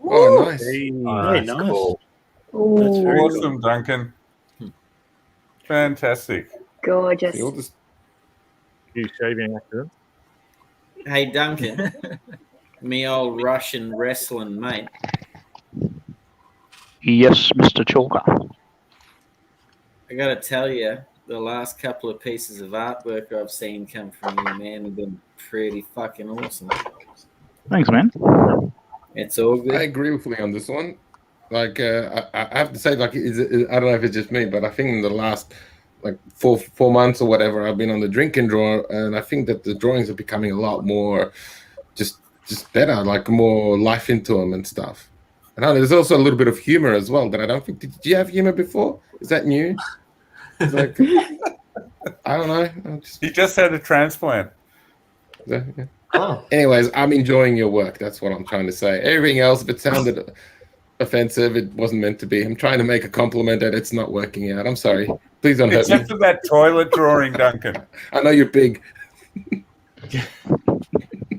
S7: Oh, nice.
S2: Very nice.
S12: Cool.
S14: That's
S12: very awesome, cool. Duncan. Fantastic.
S14: Gorgeous.
S3: You shaving accident?
S6: Hey, Duncan. me old Russian wrestling mate.
S8: Yes, Mr. Chalker.
S6: I got to tell you, the last couple of pieces of artwork I've seen come from you, man, have been pretty fucking awesome.
S8: Thanks, man.
S6: It's all good.
S7: I agree with Lee on this one. Like, I have to say, like, I don't know if it's just me, but I think in the last like four months or whatever, I've been on the drink and draw, and I think that the drawings are becoming a lot more just better, like more life into them and stuff. And there's also a little bit of humor as well that I don't think. Did you have humor before? Is that new? It's like, I don't know.
S12: He just had a transplant.
S7: Yeah. Oh. Anyways, I'm enjoying your work. That's what I'm trying to say. Everything else, if it sounded offensive, it wasn't meant to be. I'm trying to make a compliment and it's not working out. I'm sorry. Please don't hurt me.
S12: Except for that toilet drawing, Duncan.
S7: I know you're big.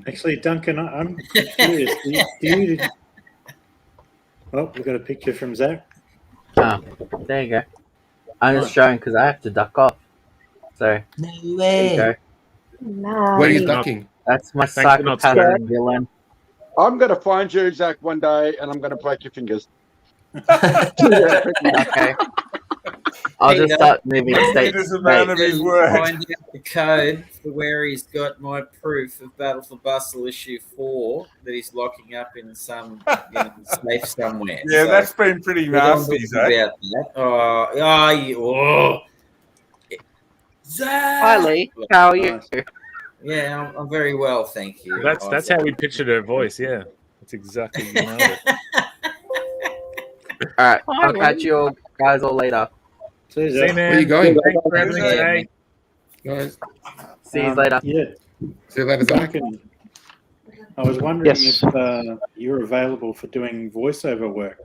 S10: Actually, Duncan, I'm curious. Do you... Oh, we got a picture from Zach.
S13: Oh, there you go. I'm just showing because I have to duck off. So,
S11: No
S13: there you go.
S14: Nice.
S7: Where are you ducking?
S13: That's my
S3: Thanks for not
S13: psychopath
S3: scaring.
S13: villain.
S9: I'm going to find you, Zach, one day, and I'm going to break your fingers.
S13: Okay. I'll just start moving states.
S12: It is a man of his word.
S6: Find out the code for where he's got my proof of Battle for Bustle issue 4 that he's locking up in some safe somewhere.
S12: Yeah,
S6: So,
S12: that's been pretty
S6: we don't
S12: nasty,
S6: talk
S12: Zach.
S6: about that. Zach!
S13: Hi, Lee. How are you?
S6: Yeah, I'm very well, thank you.
S3: That's how we pictured her voice. Yeah, that's exactly you nailed it.
S13: All right. I'll catch you all guys all later.
S10: See you,
S3: See,
S10: Zach.
S3: man.
S7: Where are you going?
S3: Thanks for everything
S6: Yeah,
S3: today.
S7: Guys,
S13: See you later.
S10: Yeah,
S7: see you later, Zach.
S10: Duncan, I was wondering
S8: Yes.
S10: if you're available for doing voiceover work,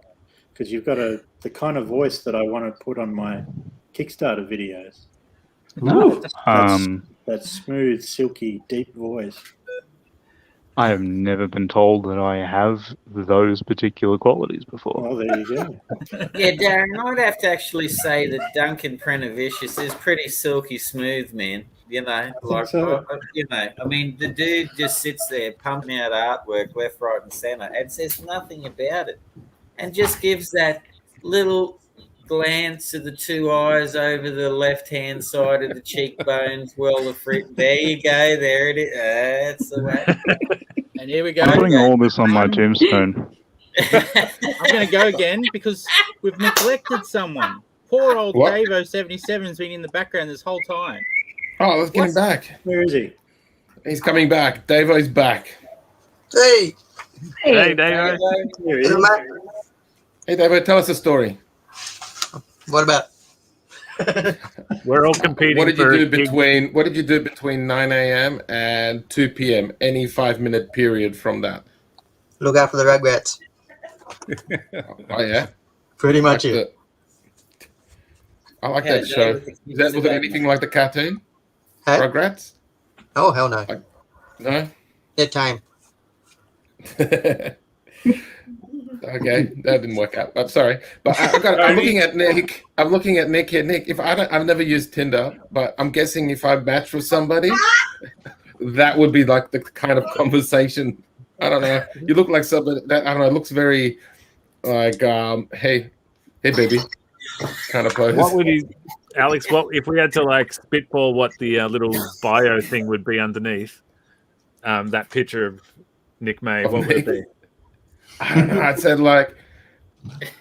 S10: because you've got the kind of voice that I want to put on my Kickstarter videos.
S8: Ooh.
S10: That smooth, silky, deep voice.
S8: I have never been told that I have those particular qualities before.
S10: Oh, there you go.
S6: Yeah, Darren, I'd have to actually say that Duncan Prenovicius is pretty silky smooth, man. You know, like,
S10: so.
S6: I mean, the dude just sits there pumping out artwork left, right, and center and says nothing about it and just gives that little glance of the two eyes over the left-hand side of the cheekbones. Well, there you go. There it is. That's the way.
S2: And here we go.
S8: I'm putting all this on my tombstone.
S2: I'm going to go again because we've neglected someone. Poor old
S7: What?
S2: Davo77 has been in the background this whole time.
S7: Oh, let's get him back.
S10: Where is he?
S7: He's coming back. Davo's back.
S11: Hey,
S3: Hey, David.
S10: Here he
S11: Hello,
S10: is.
S11: mate.
S7: Hey, Davo, tell us a story.
S11: What about?
S3: We're all competing.
S7: What did you
S3: for
S7: do between 9 a.m. and 2 p.m.? Any 5-minute period from that?
S11: Look out for the Rugrats.
S7: Oh yeah,
S11: Pretty much it.
S7: I like that show. Was it anything like the cartoon?
S11: Hey?
S7: Rugrats?
S11: Oh, hell no.
S7: No.
S11: That time.
S7: Okay, that didn't work out. I'm sorry, but I'm looking at Nick. I'm looking at Nick here. Nick, I've never used Tinder, but I'm guessing if I match with somebody, that would be like the kind of conversation. I don't know. You look like somebody that I don't know. It looks very like hey baby, kind of pose.
S3: What would you, Alex? What if we had to like spitball what the little bio thing would be underneath that picture of Nick May?
S7: Of
S3: What would it be?
S7: I don't know. I'd said like,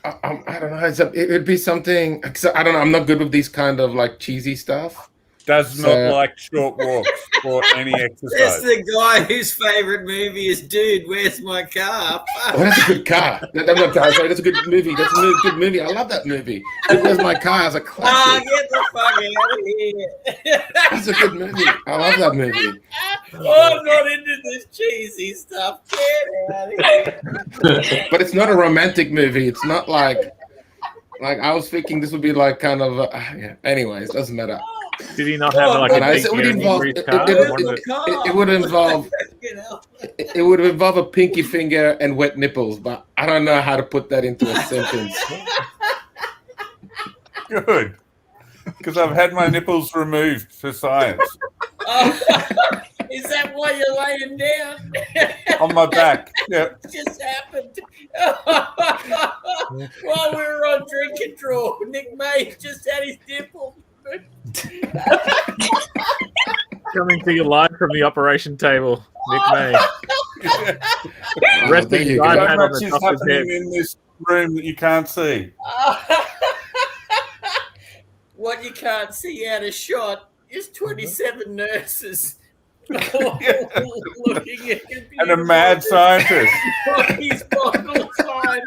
S7: I don't know. It'd be something. Cause I don't know. I'm not good with these kind of like cheesy stuff.
S12: Does not like short walks or any exercise.
S6: That's the guy whose favorite movie is Dude, Where's My Car?
S7: Oh, that's a good car. Sorry, that's a good movie. That's a good movie. I love that movie. Where's My Car? It's a classic.
S6: Get the fuck out of here.
S7: That's a good movie. I love that movie.
S6: Oh, I'm not into this cheesy stuff. Get out of here.
S7: But it's not a romantic movie. It's not like I was thinking this would be like kind of. Yeah. Anyways, doesn't matter.
S3: Did he not have like a big
S7: it would involve a pinky finger and wet nipples, but I don't know how to put that into a sentence.
S12: Good, because I've had my nipples removed for science.
S6: Is that why you're laying down?
S12: On my back. Yeah.
S6: It just happened. While we were on drink and draw, Nick May just had his dimple.
S3: Coming to you live from the operation table, Nick May.
S12: There
S3: Resting
S12: you
S3: right
S12: go.
S3: hand
S12: So
S3: on
S12: much
S3: the
S12: is
S3: top of his head.
S12: happening in this room that you can't see.
S6: What you can't see out of shot is 27 nurses looking at
S12: And a mad scientist.
S6: His vital signs.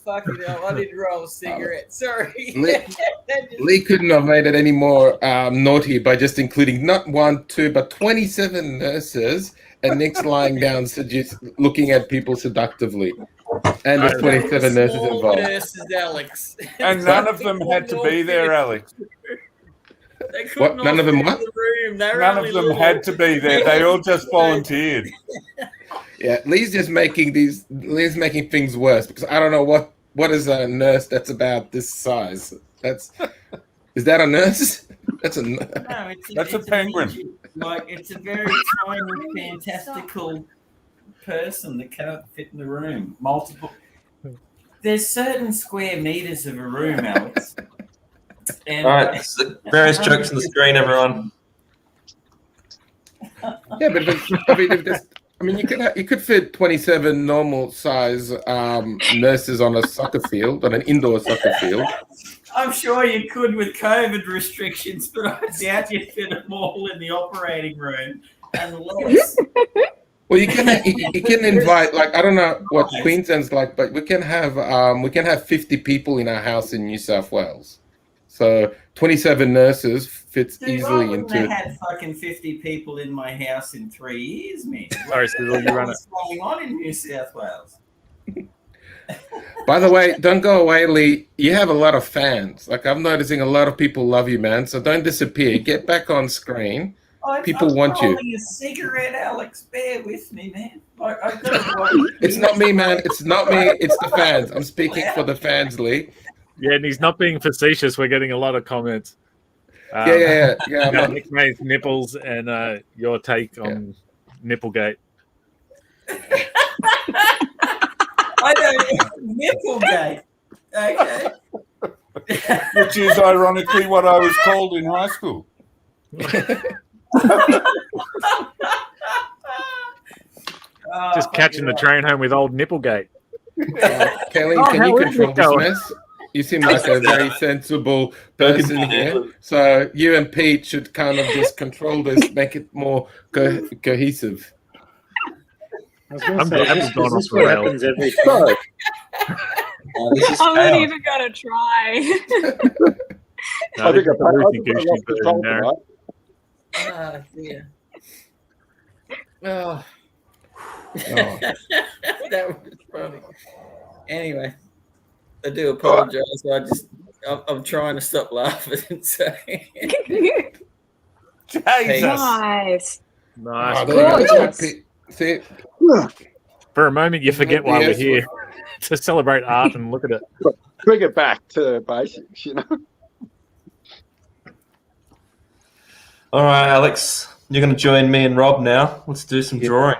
S6: Fucking hell. I didn't roll a cigarette. Sorry.
S7: Lee couldn't have made it any more naughty by just including not 1, 2, but 27 nurses, and Nick's lying down, looking at people seductively. And there's 27 nurses
S6: Small
S7: involved.
S6: nurses, Alex.
S12: And none of them had to be there, Alex.
S7: What? None of them what?
S12: None of them had to be there. They all just volunteered.
S7: Yeah, Lee's making things worse because I don't know what is a nurse that's about this size. Is that a nurse? That's a
S12: That's a penguin.
S6: Like it's a very tiny, fantastical person that can't fit in the room. Multiple. There's certain square meters of a room, Alex. And
S4: All right, various jokes on the screen, everyone.
S7: Yeah, but you could fit 27 normal size nurses on a soccer field, on an indoor soccer field.
S6: I'm sure you could with COVID restrictions, but I doubt you fit them all in the operating room unless.
S7: Well, you can invite, like, I don't know what Queensland's like, but we can have 50 people in our house in New South Wales. So 27 nurses fits easily into.
S6: I had fucking 50 people in my house in 3 years, man.
S3: Sorry, Sizzle, you run it.
S6: What's going on in New South Wales?
S7: By the way, don't go away, Lee. You have a lot of fans. Like, I'm noticing a lot of people love you, man. So don't disappear. Get back on screen. People want you.
S6: I'm rolling a cigarette, Alex. Bear with me, man.
S7: It's not me, man. It's not me. It's the fans. I'm speaking for the fans, Lee.
S3: Yeah, and he's not being facetious. We're getting a lot of comments.
S7: Yeah.
S3: About Nick May's nipples and your take on Nipplegate.
S6: I don't Nipplegate. Okay.
S12: Which is ironically what I was called in high school.
S3: Just catching the train home with old Nipplegate.
S7: Kelly, can you control this mess? You seem like a very sensible person here. So you and Pete should kind of just control this, make it more cohesive.
S10: I was going to say, is this what happens every time?
S14: I'm not even going to try.
S9: I think I lost control tonight.
S6: Oh, dear. Oh. That was funny. Anyway, I do apologize. I'm trying to stop laughing. So.
S14: Nice.
S7: See,
S3: for a moment, you forget why we're here to celebrate art and look at it.
S9: Bring it back to basics, you know.
S4: All right, Alex, you're going to join me and Rob now. Let's do some drawing.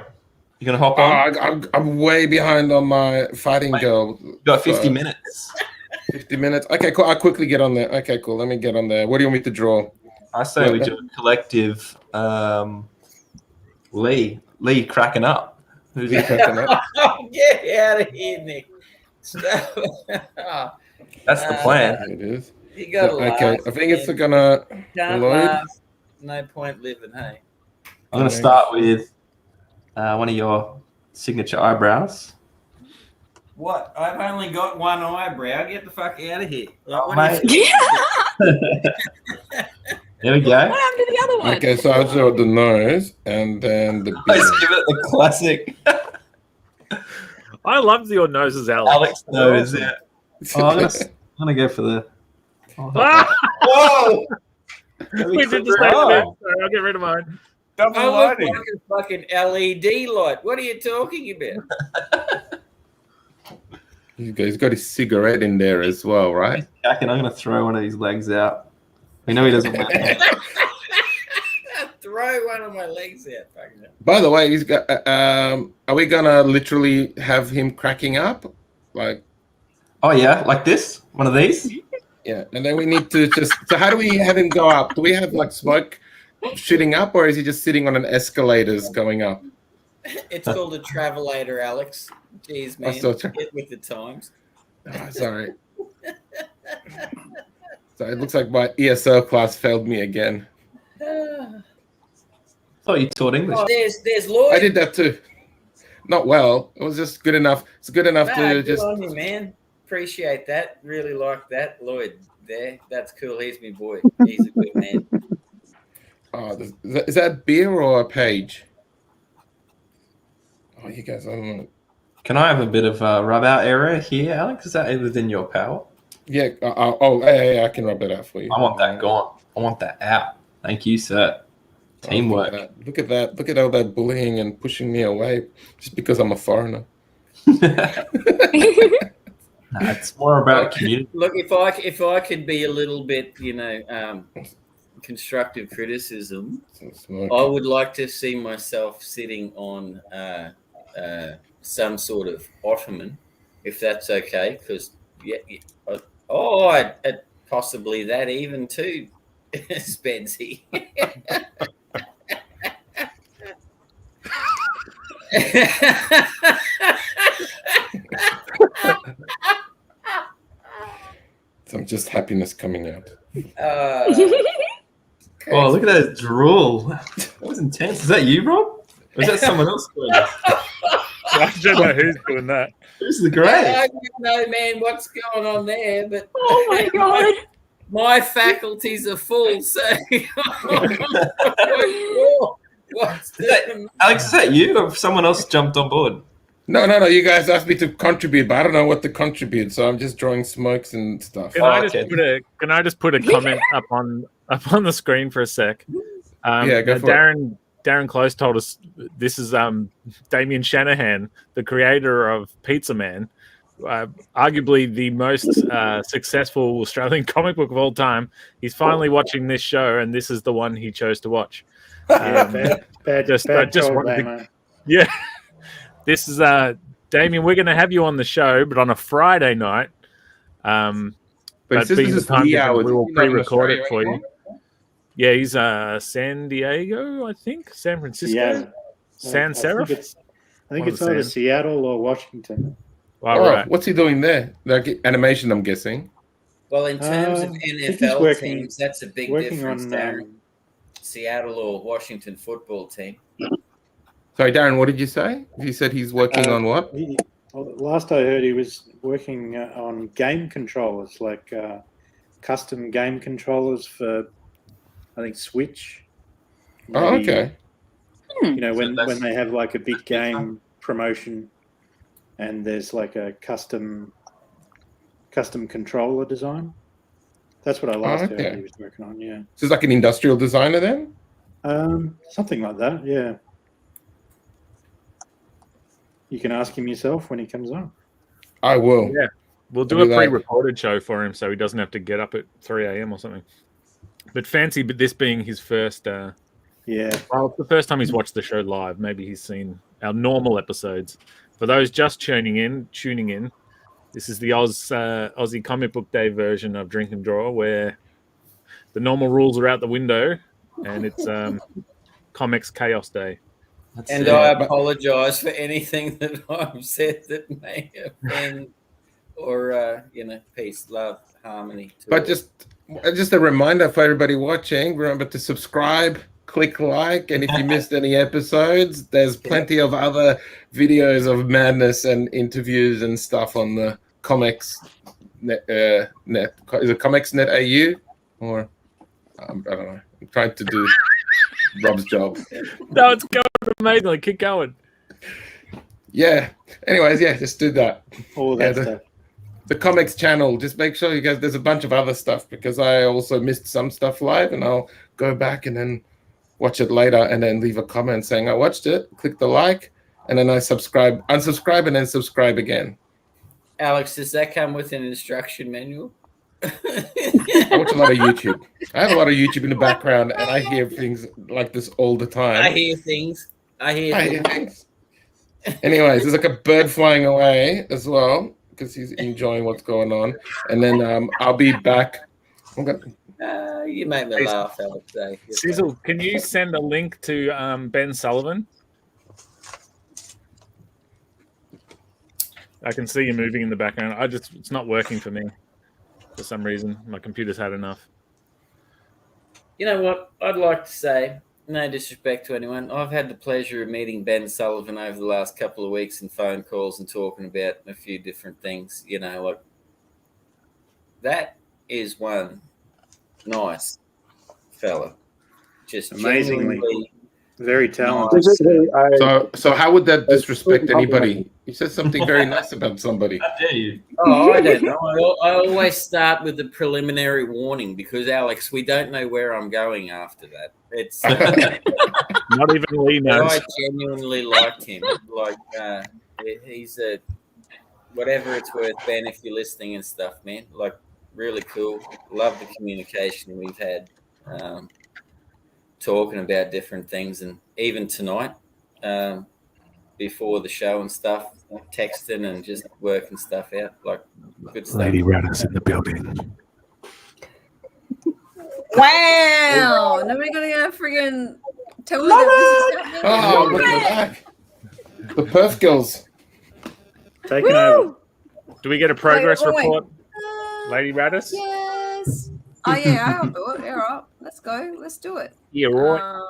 S4: You're going to hop on?
S7: I'm way behind on my fighting girl.
S4: You got 50 minutes.
S7: 50 minutes. Okay, cool. I'll quickly get on there. Okay, cool. Let me get on there. What do you want me to draw?
S4: I say we do a collective Lee cracking up.
S7: Who's he cracking up?
S6: Get out of here, Nick. Stop.
S4: That's the plan.
S7: It is.
S6: You got to
S7: Okay, I think it's going to
S6: Can't
S7: load.
S6: laugh. No point living, hey.
S4: I'm going to start with one of your signature eyebrows.
S6: What? I've only got one eyebrow. Get the fuck out of here. Like,
S4: mate. There we go.
S14: What happened to the other one?
S7: Okay, so I'll draw the nose and then the
S4: Let's
S7: beard.
S4: give it the classic
S3: I love your noses, Alex.
S4: Alex nose. Yeah. Oh, I'm gonna go for the.
S3: Whoa! We did the same thing. Sorry, I'll get rid of mine.
S12: Double
S6: I look
S12: lighting.
S6: like a fucking LED light. What are you talking about?
S7: He's got his cigarette in there as well, right?
S4: Jack, and I'm gonna throw one of these legs out. We know he doesn't win.
S6: Throw one of my legs out. Fucking hell.
S7: By the way, he's got. Are we gonna literally have him cracking up, like?
S4: Oh yeah, like this? One of these?
S7: Yeah, and then we need to just. So how do we have him go up? Do we have like smoke shooting up, or is he just sitting on an escalators going up?
S6: It's called a travelator, Alex. Jeez, man. Get with the times.
S7: Oh, sorry. So it looks like my ESL class failed me again.
S4: Oh, you taught English.
S6: Oh, there's Lloyd.
S7: I did that too. Not well. It was just good enough. It's good enough to
S6: Good
S7: just.
S6: on you, man. Appreciate that. Really like that, Lloyd. There, that's cool. He's my boy. He's a good man.
S7: Oh, is that beer or a page? Oh, you guys, I don't know.
S4: Can I have a bit of rub out area here, Alex? Is that within your power?
S7: Yeah. Yeah, I can rub it out for you.
S4: I want that gone. I want that out. Thank you, sir. Teamwork.
S7: Look at that. Look at all that bullying and pushing me away just because I'm a foreigner.
S4: It's more about community.
S6: Look, if I could be a little bit, constructive criticism, I would like to see myself sitting on some sort of ottoman, if that's okay. Because possibly that even too, Spency.
S7: Some just happiness coming out.
S4: Oh, look at that drool. That was intense. Is that you, Rob? Or is that someone else doing that?
S3: I don't know who's doing that.
S4: This is great.
S6: I don't know, man, what's going on there, but
S14: oh my god,
S6: my faculties are full. So,
S4: Alex, is that you, or someone else jumped on board?
S7: No. You guys asked me to contribute, but I don't know what to contribute, so I'm just drawing smokes and stuff.
S3: Can I just put a comment up on the screen for a sec?
S7: Yeah, go for it.
S3: Darren Close told us this is Damien Shanahan, the creator of Pizza Man, arguably the most successful Australian comic book of all time. He's finally watching this show, and this is the one he chose to watch. Yeah. This is Damien. We're going to have you on the show, but on a Friday night. But being the time difference, we will pre-record it for you. Yeah, he's San Diego, I think, San Francisco,
S10: Yeah.
S3: San Serif.
S10: I think it's either Seattle or Washington.
S3: Right.
S7: What's he doing there? Like animation, I'm guessing.
S6: Well, in terms of
S10: I think he's
S6: NFL teams, that's a big difference, Darren. Seattle or Washington football team.
S7: Sorry, Darren, what did you say? He said he's working on what?
S10: Last I heard, he was working on game controllers, like custom game controllers for, I think, Switch.
S7: Oh, okay.
S10: When they have like a big game promotion, and there's like a custom controller design. That's what I last heard he was working on. Yeah.
S7: So it's like an industrial designer then?
S10: Something like that. Yeah. You can ask him yourself when he comes on.
S7: I will.
S3: Yeah, we'll do a pre-recorded show for him, so he doesn't have to get up at 3 a.m. or something. But fancy, this being his first. Well, it's the first time he's watched the show live. Maybe he's seen our normal episodes. For those just tuning in, this is the Aussie Comic Book Day version of Drink and Draw, where the normal rules are out the window, and it's ComX Chaos Day.
S6: I apologise for anything that I've said that may have been, or peace, love, harmony.
S7: But just a reminder for everybody watching: remember to subscribe, click like, and if you missed any episodes, there's plenty of other videos of madness and interviews and stuff on the ComX net. Is it ComX net AU or I don't know. I'm trying to do Rob's job.
S3: No, it's going amazingly. Keep going.
S7: Yeah. Anyways, just do that.
S10: All that stuff.
S7: The ComX channel. Just make sure you guys. There's a bunch of other stuff because I also missed some stuff live, and I'll go back and then watch it later, and then leave a comment saying I watched it. Click the like, and then I unsubscribe, and then subscribe again.
S6: Alex, does that come with an instruction manual?
S7: I watch a lot of YouTube. I have a lot of YouTube in the background, and I hear things like this all the time.
S6: I hear things. I hear
S7: things. Anyways, there's like a bird flying away as well because he's enjoying what's going on. And then I'll be back.
S6: You make me laugh, Alex.
S3: Sizzle, can you send a link to Ben Sullivan? I can see you moving in the background. It's not working for me for some reason. My computer's had enough.
S6: You know what? I'd like to say, no disrespect to anyone, I've had the pleasure of meeting Ben Sullivan over the last couple of weeks in phone calls and talking about a few different things. You know, like that is one nice fella. Just
S10: Amazingly
S6: genuinely
S10: very talented.
S7: So how would that disrespect anybody? You said something very nice about somebody.
S6: How dare you? Oh, I don't know. I always start with the preliminary warning because, Alex, we don't know where I'm going after that. It's
S3: not even Lee knows.
S6: I genuinely liked him. Like he's a whatever it's worth, Ben. If you're listening and stuff, man, like really cool. Love the communication we've had. Talking about different things, and even tonight, before the show and stuff, texting and just working stuff out, like good stuff.
S3: Lady Radis in the building.
S5: Wow! Nobody gonna go friggin' tell me that this is happening?
S7: Oh, look at that. The Perth girls.
S10: Taking over.
S3: Do we get a progress
S5: Wait.
S3: report, Lady Radis?
S5: Yes. Oh yeah, I'll do it. All right, let's go. Let's do it.
S3: Yeah, right.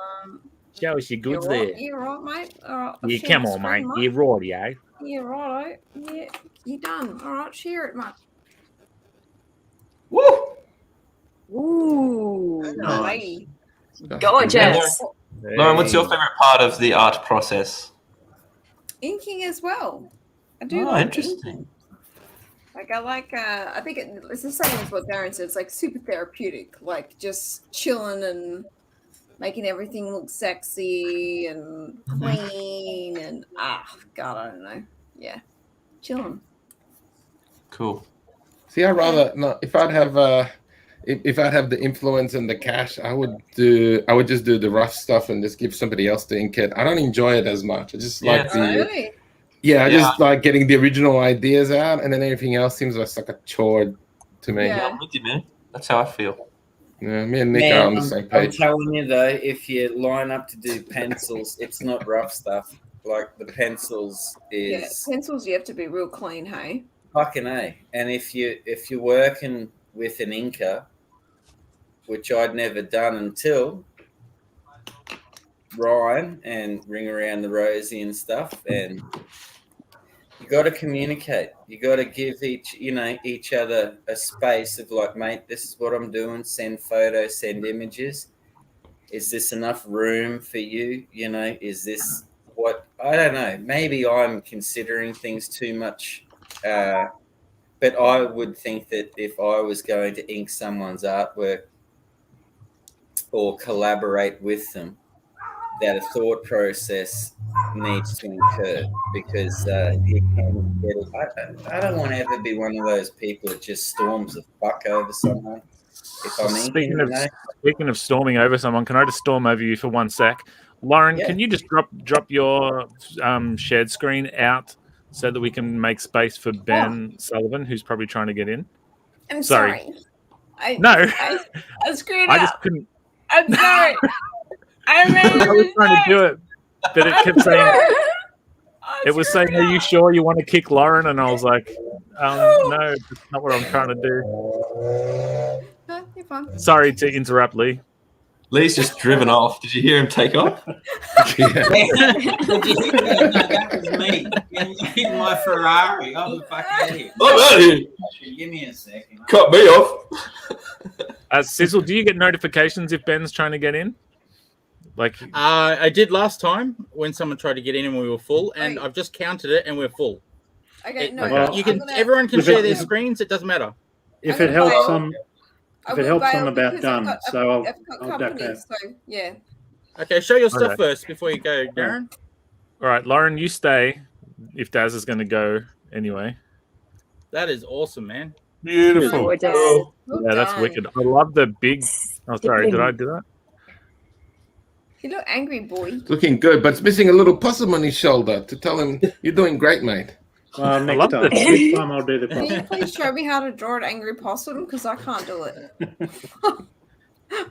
S3: Show us your goods
S5: you're
S3: there.
S5: right, you're right, mate. All right.
S3: Yeah,
S5: share
S3: come
S5: the
S3: on,
S5: screen,
S3: mate. You're right, yeah.
S5: Yeah, right. Yeah, you done. All right, share it, mate.
S6: Woo!
S5: Ooh,
S6: Nice.
S5: lady.
S14: Gorgeous.
S4: Lauren, what's your favorite part of the art process?
S5: Inking as well. I do
S4: Oh,
S5: like
S4: interesting.
S5: inking. Like I think it's the same as what Darren said. It's like super therapeutic, like just chilling and making everything look sexy and clean and God, I don't know. Yeah, chilling.
S4: Cool.
S7: See, I'd rather not. If I'd have if I'd have the influence and the cash, I would just do the rough stuff and just give somebody else the ink it. I don't enjoy it as much. I just like the I just like getting the original ideas out, and then anything else seems like a chore to me.
S4: Yeah, I'm with you, man. That's how I feel.
S7: Yeah, me and Nick are on the same
S6: I'm
S7: page.
S6: telling you though, if you line up to do pencils, it's not rough stuff. Like the pencils is
S5: pencils. You have to be real clean, hey.
S6: fucking A. And if you're working with an inker, which I'd never done until Ryan and Ring Around the Rosie and stuff, and you got to communicate. You got to give each other a space of like, mate, this is what I'm doing. Send photos, send images. Is this enough room for you? You know, is this what? I don't know. Maybe I'm considering things too much. But I would think that if I was going to ink someone's artwork or collaborate with them, that a thought process needs to occur because you can get it. I don't want to ever be one of those people that just storms the fuck over someone. If I'm inking,
S3: Speaking of storming over someone, can I just storm over you for 1 sec? Lauren, can you just drop your shared screen out so that we can make space for Ben Sullivan, who's probably trying to get in?
S5: I'm sorry.
S3: I
S5: screwed
S3: I
S5: up.
S3: just couldn't.
S5: I'm sorry.
S3: I was trying to do it, but it kept saying it was saying, "Are you sure you want to kick Lauren?" And I was like, "No, that's not what I'm trying to do."
S5: No, you're fine.
S3: Sorry to interrupt, Lee.
S4: Lee's just driven off. Did you hear him take off?
S6: Did you hear that? No, that was me. In my Ferrari. I'm fucking out of here.
S4: I'm out of here.
S6: Give me a second.
S4: Cut me off.
S3: Sizzle, do you get notifications if Ben's trying to get in? Like,
S2: I did last time when someone tried to get in and we were full, and I've just counted it and we're full.
S5: Okay,
S2: Everyone can share their screens. It doesn't matter.
S10: If it helps them, I'm about done. So I'll duck out.
S5: So, yeah.
S2: Okay, show your stuff
S3: Okay.
S2: first before you go, Darren.
S3: All right, Lauren, you stay if Daz is going to go anyway.
S2: That is awesome, man.
S12: Beautiful.
S14: Gorgeous.
S12: Cool.
S3: Yeah, that's wicked. I love the big. Oh, sorry. Did I do that?
S5: You look angry, boy.
S7: It's looking good, but it's missing a little possum on his shoulder to tell him you're doing great, mate.
S10: Next time I'll do the
S5: Can you
S10: possum.
S5: please show me how to draw an angry possum? Because I can't do it.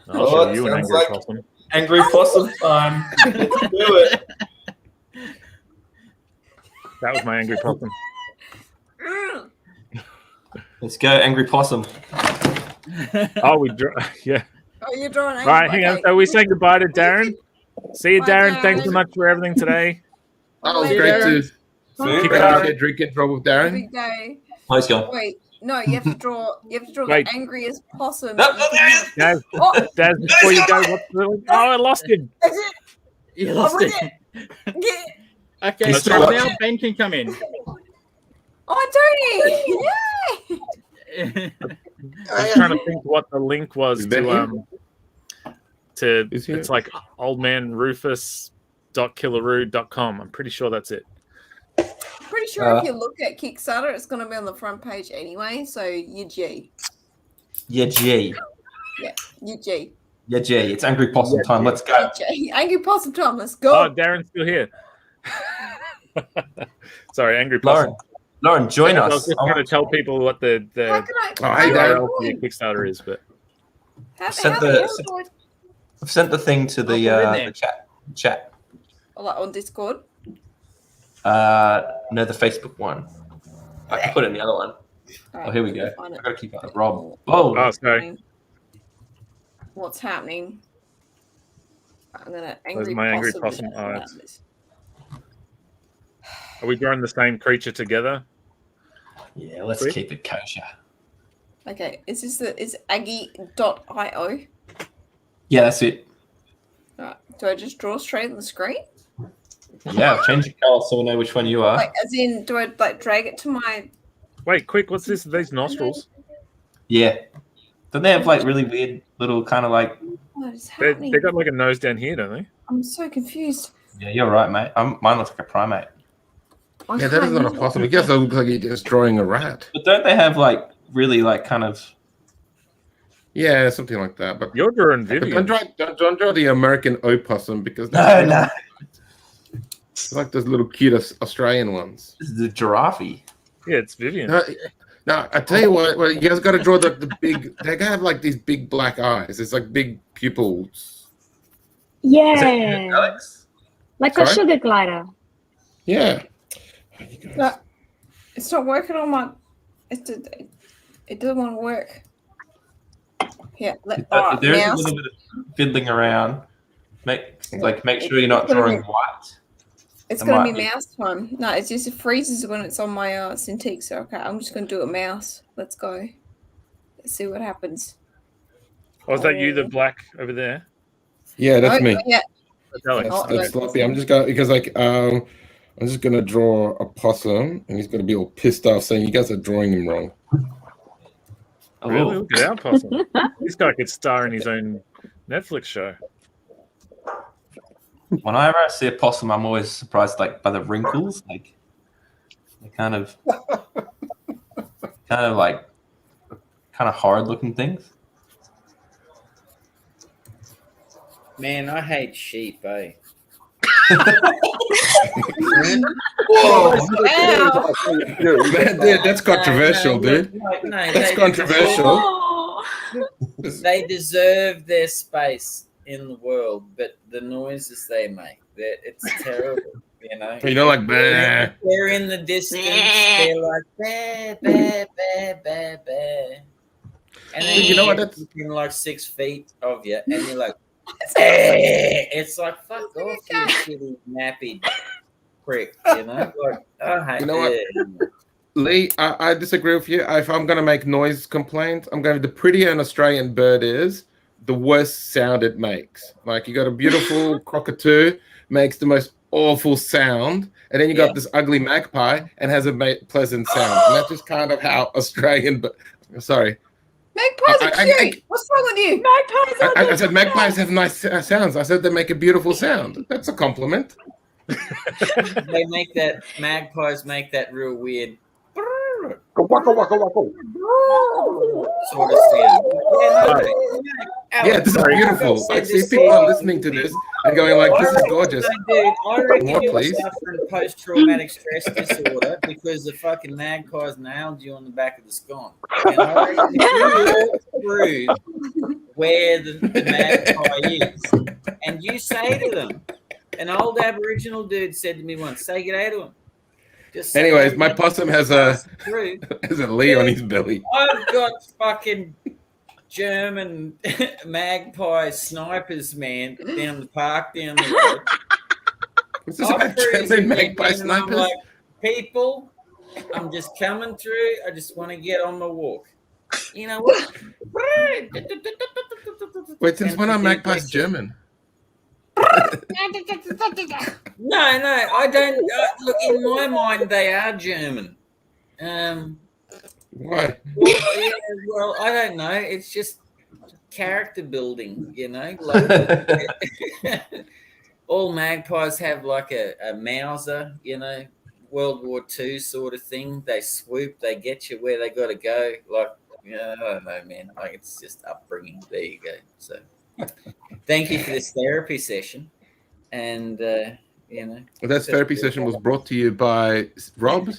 S3: I'll show you an angry possum.
S4: Angry possum time. Let's do it.
S3: That was my angry possum.
S4: Let's go, angry possum.
S3: Oh, we draw. Yeah.
S5: Oh, you're drawing
S3: All
S5: angry.
S3: right, hang on. So we saying goodbye to Darren. See you,
S5: Bye,
S3: Darren. Thanks
S5: Darren.
S3: so much for everything today.
S7: That was
S5: Bye,
S7: great
S5: Darren.
S7: to
S3: Keep it up.
S7: get drink and draw with Darren.
S5: Big day.
S4: Nice going.
S5: Wait, no, you have to draw. You have to draw
S3: Wait.
S5: the angriest possum.
S4: No, there he is.
S3: Daz,
S5: Oh,
S3: Daz, before you go, what's the... Oh, I lost him.
S5: that's it.
S2: You lost
S5: Oh,
S2: it.
S5: Yeah.
S2: Okay,
S4: He's
S2: so
S4: still
S2: now
S4: watching.
S2: Ben can come in.
S5: Oh, Tony! Yay!
S3: I was trying to think what the link was
S7: Is Ben here?
S3: to
S7: Is he
S3: it's
S7: here?
S3: like oldmanrufus.killaroo.com. I'm pretty sure that's it.
S5: Pretty sure if you look at Kickstarter, it's going to be on the front page anyway. So you G.
S4: Yeah, G.
S5: Yeah, you G.
S4: Yeah, G. It's angry possum time. Let's go.
S5: G. Angry possum time. Let's go.
S3: Oh, Darren's still here. Sorry, angry possum.
S4: Lauren, join
S3: I was
S4: us.
S3: just trying to tell people what the
S5: How can I?
S7: Oh, hey,
S3: URL
S7: Darren.
S3: for your Kickstarter is, but
S5: How the hell do I-
S4: I've sent the thing to the chat.
S5: Oh, like on Discord.
S4: No, the Facebook one. I can put it in the other one.
S5: Alright,
S4: Oh, here we go.
S5: find
S4: I
S5: it.
S4: gotta keep up. Rob. Oh,
S3: oh, sorry.
S5: What's happening? I'm gonna angry
S3: my angry
S5: possum.
S3: possum. Oh, are we drawing the same creature together?
S4: yeah. Let's
S3: Sweet.
S4: keep it kosher.
S5: Okay, is Aggie.io?
S4: Yeah, that's it.
S5: Alright, do I just draw straight on the screen?
S4: Yeah, I've changed the color so we know which one you are.
S5: Like, as in, do I like drag it to my?
S3: Wait, quick! What's this? These nostrils?
S4: Yeah. Don't they have like really weird little kind of like?
S5: What is
S3: They
S5: happening?
S3: got like a nose down here, don't they?
S5: I'm so confused.
S4: Yeah, you're right, mate. Mine looks like a primate.
S5: I
S7: Yeah, that is
S5: can't
S7: not a possum. It just looks like he's just drawing a rat.
S4: But don't they have like really like kind of?
S7: Yeah, something like that. But
S3: You're drawing Vivian.
S7: don't draw the American opossum because
S4: No.
S7: it's like those little cute Australian ones.
S4: This is the giraffe.
S3: Yeah, it's Vivian.
S7: No, I tell you what, you guys got to draw the big. They have like these big black eyes. It's like big pupils.
S14: Yeah.
S4: Alex?
S14: Like
S7: Sorry?
S14: a sugar glider.
S7: Yeah.
S5: No, it's not working on my. It doesn't want to work. Yeah,
S4: There is a
S5: mouse.
S4: little bit of fiddling around. Make sure you're not drawing white.
S5: It's
S4: It
S5: going
S4: might
S5: to be
S4: be.
S5: mouse time. No, it's just it freezes when it's on my Cintiq. So okay, I'm just going to do a mouse. Let's go. Let's see what happens.
S3: Oh, is that you, the black over there?
S7: Yeah, that's me.
S5: Yeah.
S3: That's Alex.
S7: That's sloppy. I'm just gonna because I'm just gonna draw a possum, and he's gonna be all pissed off, saying you guys are drawing him wrong.
S3: Really? Look at our possum. This guy could star in his own Netflix show.
S4: Whenever I see a possum, I'm always surprised like by the wrinkles, like they kind of horrid looking things.
S6: Man, I hate sheep, eh?
S7: Whoa! That's controversial, dude. That's controversial.
S6: They deserve their space in the world, but the noises they make, it's terrible. You know,
S7: Like, bah.
S6: they're in the distance. They're like bah, bah, bah, bah, bah. And then
S7: You know what, that's-
S6: in like 6 feet of you, and you're like, eh. It's like fuck off, you shitty nappy prick. You know, like I hate
S7: You know what? Lee, I disagree with you. If I'm going to make noise complaints, I'm going to the prettier an Australian bird is, the worse sound it makes. Like you got a beautiful cockatoo, makes the most awful sound, and then you got this ugly magpie and has a pleasant sound. And that's just kind of how Australian. Sorry,
S5: Magpies are cute. What's wrong with you?
S14: Magpies are
S7: I said magpies have nice sounds. I said they make a beautiful sound. That's a compliment.
S6: They make that magpies make that real weird
S9: Waka, waka, waka.
S6: Sort of sound.
S7: Yeah, this is beautiful. I see people are listening to this and going like, "This is gorgeous."
S6: Dude, I reckon
S7: More,
S6: you're
S7: please.
S6: suffering post-traumatic stress disorder because the fucking magpies nailed you on the back of the scone. And I reckon if you walk through where the magpie is, and you say to them, an old Aboriginal dude said to me once, "Say good day to him." Just say,
S7: Anyways, my possum has a
S6: through.
S7: Lee on his belly.
S6: I've got fucking German magpie snipers, man, down the park, down the road.
S7: This is about German magpie
S6: I'm
S7: snipers.
S6: like, people, I'm just coming through. I just want to get on my walk. You know what?
S7: Wait, since when are magpies German?
S6: No, I don't. Look, in my mind, they are German.
S7: Why?
S6: Well, I don't know. It's just character building, you know. Like, all magpies have like a Mauser, you know, World War II sort of thing. They swoop, they get you where they got to go. Like, I don't know, man. Like, it's just upbringing. There you go. So, thank you for this therapy session. And,
S7: That therapy session was brought to you by Rob,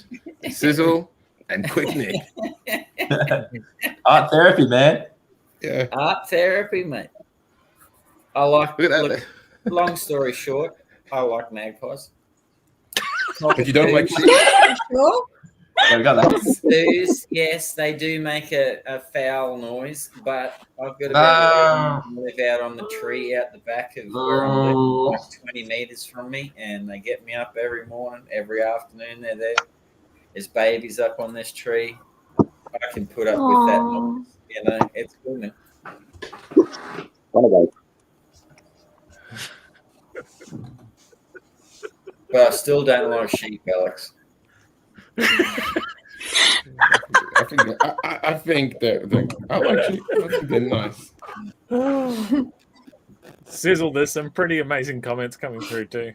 S7: Sizzle, and Quick Nick.
S4: Art therapy, man.
S7: Yeah.
S6: Art therapy, mate. I like, look, long story short, I like magpies.
S7: But you don't like sheep?
S6: Sure.
S4: Yeah, we got that.
S6: Stews, yes, they do make a foul noise, but I've got to live out on the tree out the back of where I'm living, like 20 meters from me, and they get me up every morning, every afternoon. They're there. There's babies up on this tree. I can put up with that noise. You know, it's cool, man. But I still don't like sheep, Alex.
S7: I think they're I like sheep. I think they're nice.
S3: Sizzle, there's some pretty amazing comments coming through too.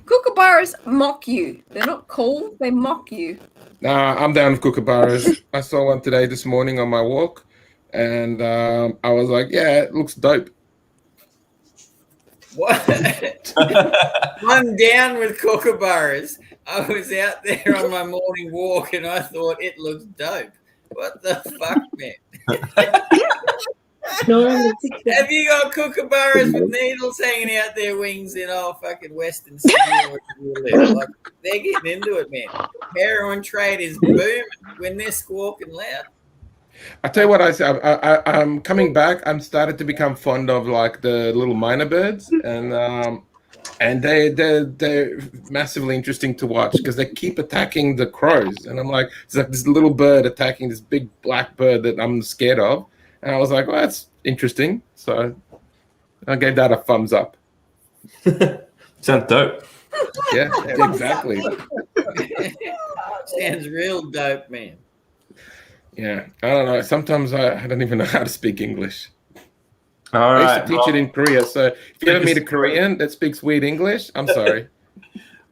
S5: Kookaburras mock you. They're not cool. They mock you.
S7: Nah, I'm down with kookaburras. I saw one today this morning on my walk, and I was like, yeah, it looks dope.
S6: What? I'm down with kookaburras. I was out there on my morning walk and I thought it looks dope. What the fuck, man? Have you got kookaburras with needles hanging out their wings in fucking Western Sydney? Like, they're getting into it, man. Heroin trade is booming when they're squawking loud.
S7: I tell you what, I'm coming back. I'm started to become fond of like the little minor birds, and they're massively interesting to watch because they keep attacking the crows, and I'm like, it's like this little bird attacking this big black bird that I'm scared of, and I was like, well, that's interesting. So I gave that a thumbs up.
S4: Sounds dope.
S7: Yeah, exactly.
S6: Sounds real dope, man.
S7: Yeah, I don't know. Sometimes I don't even know how to speak English.
S4: All
S7: I
S4: right.
S7: used to teach it in Korea, so if you ever meet a Korean that speaks weird English, I'm sorry.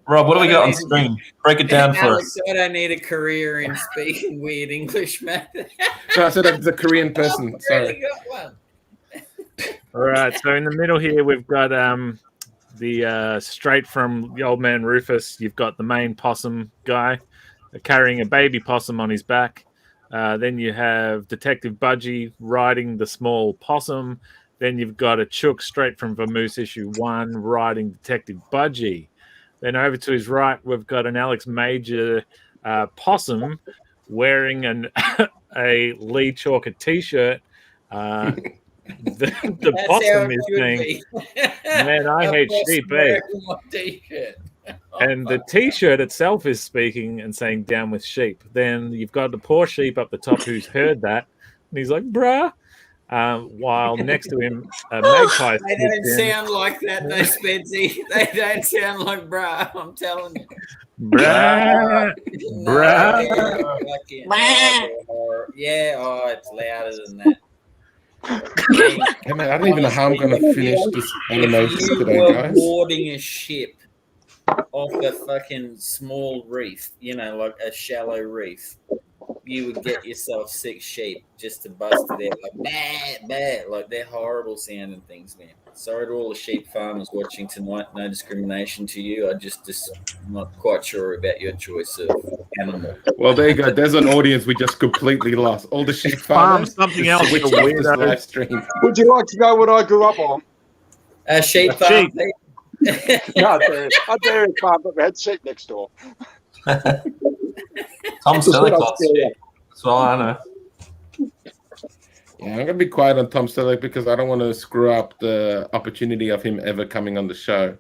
S4: Rob, what do we got on screen? Break it down for
S6: Alex,
S4: us.
S6: I don't need a career in speaking weird English, man.
S7: No, I said it's a Korean person.
S6: Really
S7: Sorry.
S6: got one.
S3: All right, so in the middle here we've got the straight from the old man Rufus. You've got the main possum guy carrying a baby possum on his back. Then you have Detective Budgie riding the small possum. Then you've got a chook straight from Vamoose issue 1 riding Detective Budgie. Then over to his right, we've got an Alex Major possum wearing a Lee Chalker t-shirt. The possum is saying, man, I hate sheep, eh? And the t-shirt itself is speaking and saying down with sheep. Then you've got the poor sheep up the top who's heard that. And he's like, bruh. While next to him, a magpie.
S6: They don't sound like that, though, Spency. They don't sound like bruh, I'm telling you.
S3: Bruh. Bruh.
S6: Yeah, it's louder than that.
S7: Hey, man, I don't even know how I'm going to finish this animation
S6: If you
S7: today,
S6: were
S7: guys.
S6: boarding a ship off a fucking small reef, like a shallow reef, you would get yourself 6 sheep just to bust it out like bah, bah. Like they're horrible sounding things, man. Sorry to all the sheep farmers watching tonight. No discrimination to you. I just not quite sure about your choice of animal.
S7: Well, there you go. There's an audience we just completely lost. All the sheep
S3: Farm
S7: farmers.
S3: something else.
S7: Which
S3: you
S7: is
S3: weirdo.
S7: live stream.
S9: Would you like to know what I grew up on?
S6: Sheep
S9: A
S6: farm.
S9: sheep. No, I dairy farm, but we had sheep next door.
S4: Tom Selleck loves sheep. That's all I know.
S7: Yeah, I'm going to be quiet on Tom Selleck because I don't want to screw up the opportunity of him ever coming on the show.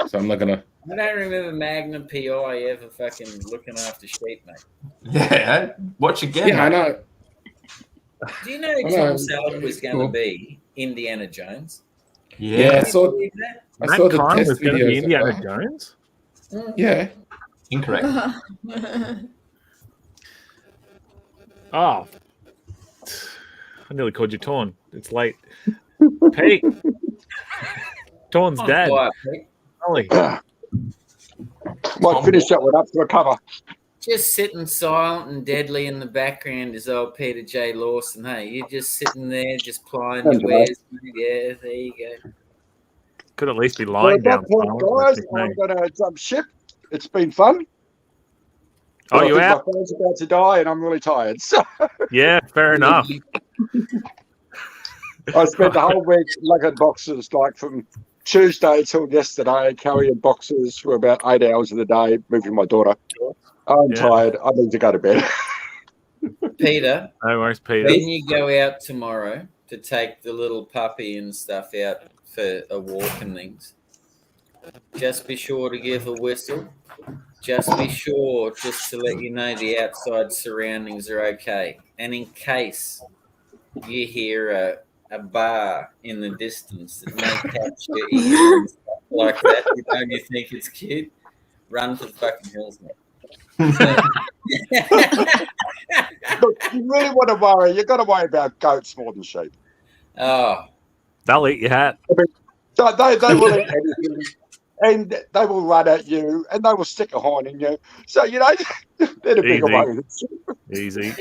S7: So I'm not going to.
S6: I don't remember Magnum PI ever fucking looking after sheep, mate.
S4: Yeah, watch again.
S7: Yeah, I know.
S6: Do you know Tom Selleck was going to be Indiana Jones?
S7: Yeah, I saw
S6: Believe that?
S7: I saw the
S3: Khan
S7: test
S3: was going to be
S7: videos of
S3: Indiana
S7: that.
S3: Jones?
S7: Yeah.
S4: Incorrect.
S3: Oh. I nearly called you Torn. It's late. Pete. Torn's
S6: Oh,
S3: dad.
S6: quiet, Pete.
S3: Ollie.
S9: Might finish that one up for a cover.
S6: Just sitting silent and deadly in the background is old Peter J. Lawson. Hey, you're just sitting there, just plying your wares. Yeah, there you go.
S3: Could at least be
S9: Well,
S3: lying
S9: at that
S3: down.
S9: point, guys, I'm going to jump ship. It's been fun.
S3: Oh,
S9: I
S3: you
S9: think
S3: out?
S9: my phone's about to die, and I'm really tired. So
S3: Yeah, fair enough.
S9: I spent the whole week lugging boxes, like from Tuesday till yesterday, carrying boxes for about 8 hours of the day, moving my daughter. I'm tired. I need to go to bed.
S6: Peter,
S3: No worries, Peter.
S6: when you go out tomorrow to take the little puppy and stuff out for a walk and things, just be sure to give a whistle. Just be sure just to let you know the outside surroundings are okay. And in case you hear a bar in the distance that may catch your ear and stuff like that, you think it's cute, run for the fucking hills, mate.
S9: Look, you really want to worry. You've got to worry about goats more than sheep.
S6: Oh.
S3: They'll eat your hat.
S9: I mean, they will eat anything, and they will run at you, and they will stick a horn in you. So, they're the bigger
S3: Easy.
S9: ones.
S3: Easy.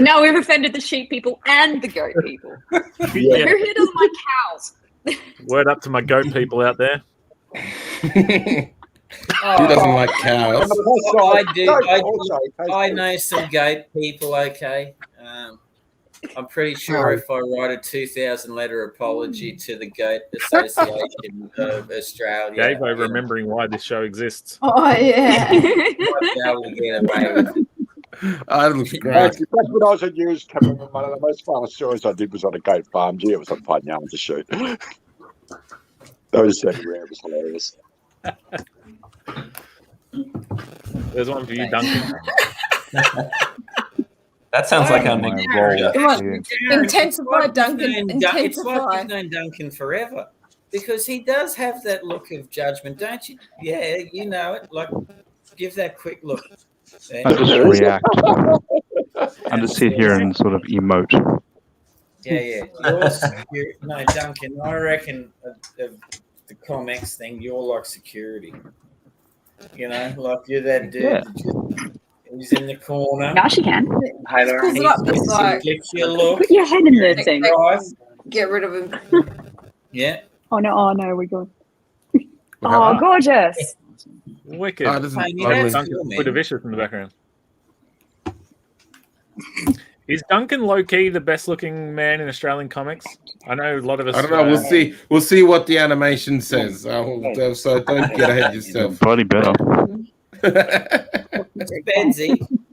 S14: Now we've offended the sheep people and the goat people.
S3: Yeah.
S14: Who here doesn't like cows?
S3: Word up to my goat people out there.
S7: Who doesn't like cows?
S6: I know some goat people, okay? I'm pretty sure if I write a 2,000 letter apology to the Goat Association of Australia,
S3: Gavo remembering why this show exists.
S5: Oh, yeah.
S6: might be able to get away with it.
S7: That looks great.
S9: Actually, back when I was at News, one of the most fun stories I did was on a goat farm. Gee, it was a fun yarn to shoot. Those everywhere. It was hilarious.
S3: There's one for you, Duncan.
S4: That sounds like our next role.
S5: Come on. Intensify, Duncan.
S6: It's like
S5: Intensify.
S6: you've known Duncan forever because he does have that look of judgment, don't you? Yeah, you know it. Like, give that quick look.
S8: I just react. I just sit here and sort of emote.
S6: Yeah. No, Duncan, I reckon the ComX thing, you're like security. Like you're that dude.
S8: Yeah.
S6: He's in the corner.
S14: Now she can.
S6: Hey, Lauren.
S5: Pulls it up, it's like-
S6: Gets your look.
S14: Put your head in the thing.
S5: Get rid of him.
S6: Yeah.
S14: Oh no, we're good. Oh, gorgeous.
S3: Wicked.
S7: Oh, this is
S6: Hey,
S7: lovely.
S6: that's
S3: Duncan
S6: cool, man.
S3: put a vicious in the background. Is Duncan low-key the best-looking man in Australian comics? I know a lot of us.
S7: I don't know. We'll see. We'll see what the animation says. So don't get ahead of yourself.
S8: Bloody better.